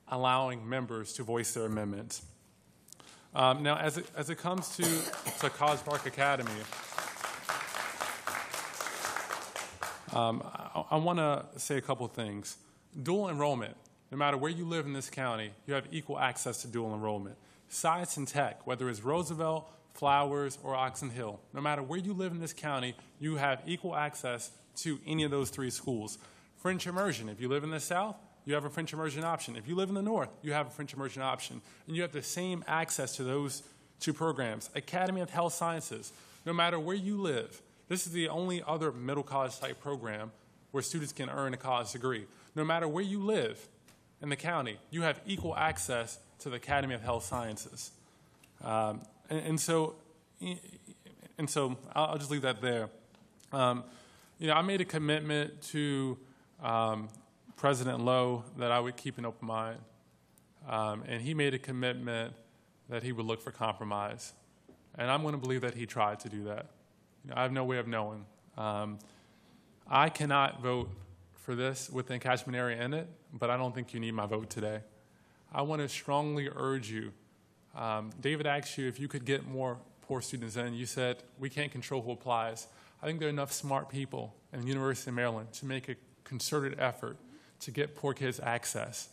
allowing members to voice their amendments. Now, as it comes to College Park Academy, I want to say a couple things. Dual enrollment, no matter where you live in this county, you have equal access to dual enrollment. Science and tech, whether it's Roosevelt, Flowers, or Oxon Hill, no matter where you live in this county, you have equal access to any of those 3 schools. French immersion, if you live in the South, you have a French immersion option. If you live in the North, you have a French immersion option. And you have the same access to those 2 programs. Academy of Health Sciences, no matter where you live, this is the only other middle college type program where students can earn a college degree. No matter where you live in the county, you have equal access to the Academy of Health Sciences. And so I'll just leave that there. I made a commitment to President Lowe that I would keep an open mind. And he made a commitment that he would look for compromise. And I'm going to believe that he tried to do that. I have no way of knowing. I cannot vote for this with the catchment area in it, but I don't think you need my vote today. I want to strongly urge you. David asked you if you could get more poor students in. You said we can't control who applies. I think there are enough smart people in the University of Maryland to make a concerted effort to get poor kids access.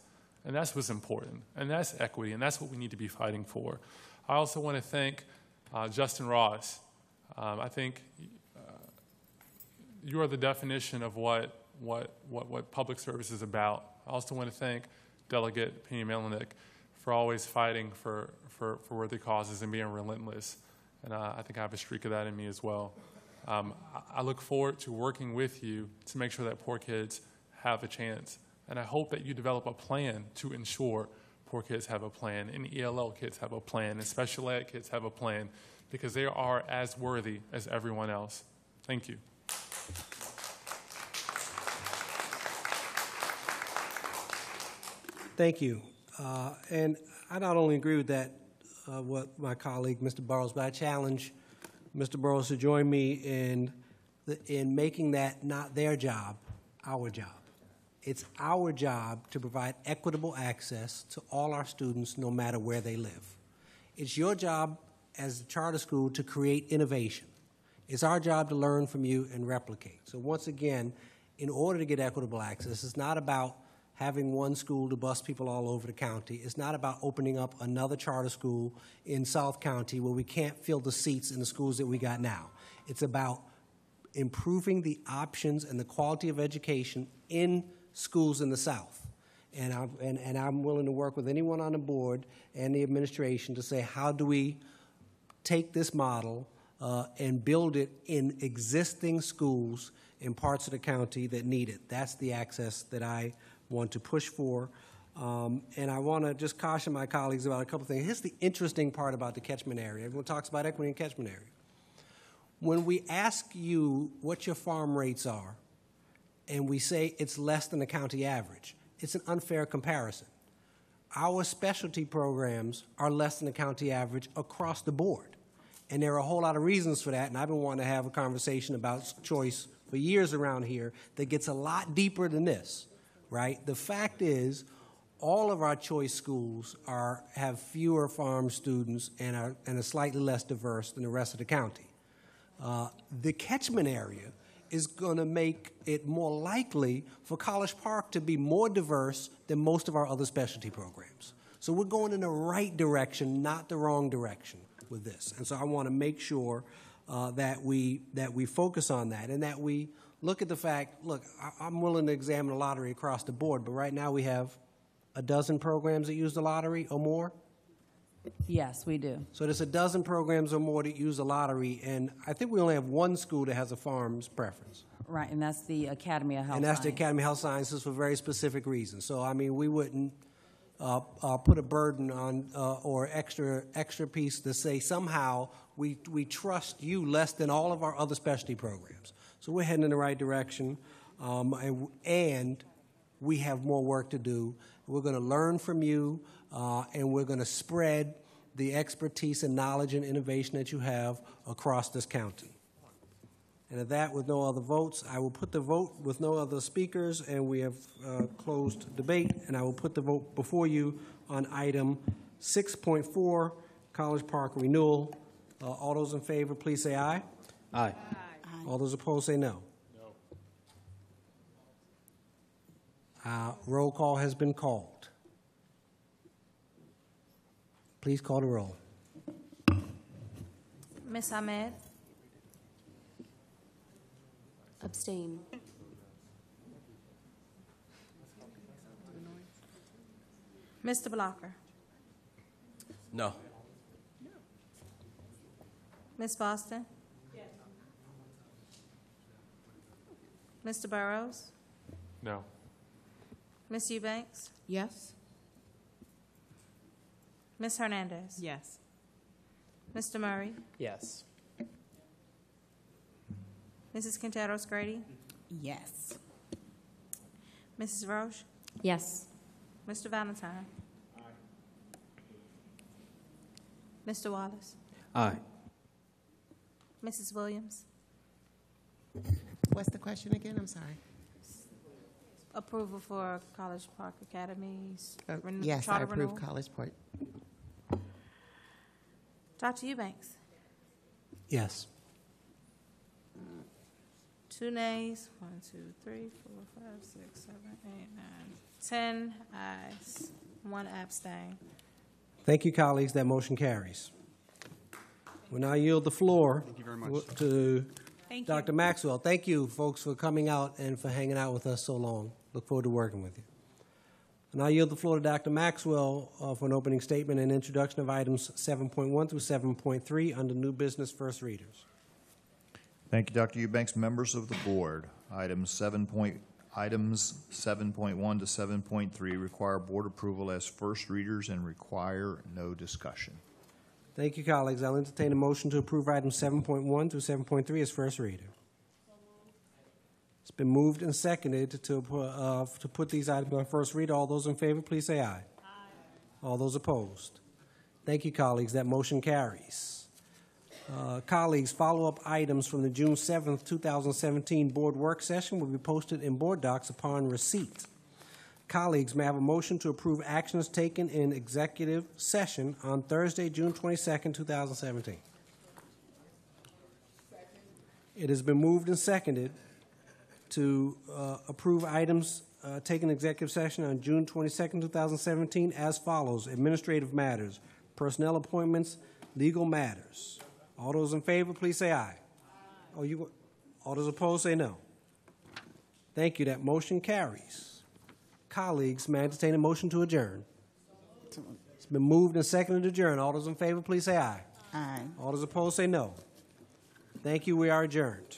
And that's what's important. And that's equity. And that's what we need to be fighting for. I also want to thank Justin Ross. I think you are the definition of what public service is about. I also want to thank Delegate Penny Melanik for always fighting for worthy causes and being relentless. And I think I have a streak of that in me as well. I look forward to working with you to make sure that poor kids have a chance. And I hope that you develop a plan to ensure poor kids have a plan, and ELL kids have a plan, and special ed kids have a plan, because they are as worthy as everyone else. Thank you. Thank you. And I not only agree with that, what my colleague, Mr. Burrows, but I challenge Mr. Burrows to join me in making that not their job, our job. It's our job to provide equitable access to all our students, no matter where they live. It's your job as a charter school to create innovation. It's our job to learn from you and replicate. So once again, in order to get equitable access, it's not about having one school to bus people all over the county. It's not about opening up another charter school in South County where we can't fill the seats in the schools that we got now. It's about improving the options and the quality of education in schools in the South. And I'm willing to work with anyone on the board and the administration to say, how do we take this model and build it in existing schools in parts of the county that need it. That's the access that I want to push for. And I want to just caution my colleagues about a couple things. Here's the interesting part about the catchment area. Everyone talks about equity in catchment area. When we ask you what your farm rates are, and we say it's less than the county average, it's an unfair comparison. Our specialty programs are less than the county average across the board. And there are a whole lot of reasons for that, and I've been wanting to have a conversation about choice for years around here that gets a lot deeper than this, right? The fact is, all of our choice schools have fewer farm students and are slightly less diverse than the rest of the county. The catchment area is going to make it more likely for College Park to be more diverse than most of our other specialty programs. So we're going in the right direction, not the wrong direction with this. And so I want to make sure that we focus on that and that we look at the fact, look, I'm willing to examine the lottery across the board, but right now we have a dozen programs that use the lottery or more? Yes, we do. So there's a dozen programs or more that use the lottery, and I think we only have one school that has a farm's preference. Right, and that's the Academy of Health And that's the Academy of Health Sciences for very specific reasons. So, I mean, we wouldn't put a burden on or extra piece to say somehow we trust you less than all of our other specialty programs. So we're heading in the right direction, and we have more work to do. We're going to learn from you, and we're going to spread the expertise and knowledge and innovation that you have across this county. And at that, with no other votes, I will put the vote with no other speakers, and we have closed debate, and I will put the vote before you on item 6.4, College Park renewal. All those in favor, please say aye. Aye. All those opposed, say no. Roll call has been called. Please call the roll. Ms. Ahmed? Abstain. Mr. Blocker? No. Ms. Boston? Mr. Burrows? No. Ms. Eubanks? Yes. Ms. Hernandez? Yes. Mr. Murray? Yes. Mrs. Quinteros-Grady? Yes. Mrs. Roche? Yes. Mr. Valentine? Mr. Wallace? Aye. Mrs. Williams? What's the question again? I'm sorry. Approval for College Park Academy's Yes, I charter approve renewal? College Park. Dr. Eubanks? Yes. 2 nays. 1, 2, 3, 4, 5, 6, 7, 8, 9, 10 ayes. 1 abstain. Thank you, colleagues. That motion carries. We'll now yield the floor Thank you very much. to Thank Dr. Maxwell. Thank you, folks, for coming out and for hanging out with us so long. Look forward to working with you. And I yield the floor to Dr. Maxwell for an opening statement and introduction of items 7.1 through 7.3 under new business first readers. Thank you, Dr. Eubanks. Members of the board, items 7.1 to 7.3 require board approval as first readers and require no discussion. Thank you, colleagues. I'll entertain a motion to approve items 7.1 through 7.3 as first reader. It's been moved and seconded to put these items on first read. All those in favor, please say aye. Aye. All those opposed. Thank you, colleagues. That motion carries. Colleagues, follow-up items from the June 7th, 2017 board work session will be posted in board docs upon receipt. Colleagues, may I have a motion to approve actions taken in executive session on Thursday, June 22nd, 2017? It has been moved and seconded to approve items taken in executive session on June 22nd, 2017 as follows: administrative matters, personnel appointments, legal matters. All those in favor, please say aye. All those opposed, say no. Thank you. That motion carries. Colleagues, may I entertain a motion to adjourn? It's been moved and seconded to adjourn. All those in favor, please say aye. Aye. All those opposed, say no. Thank you. We are adjourned.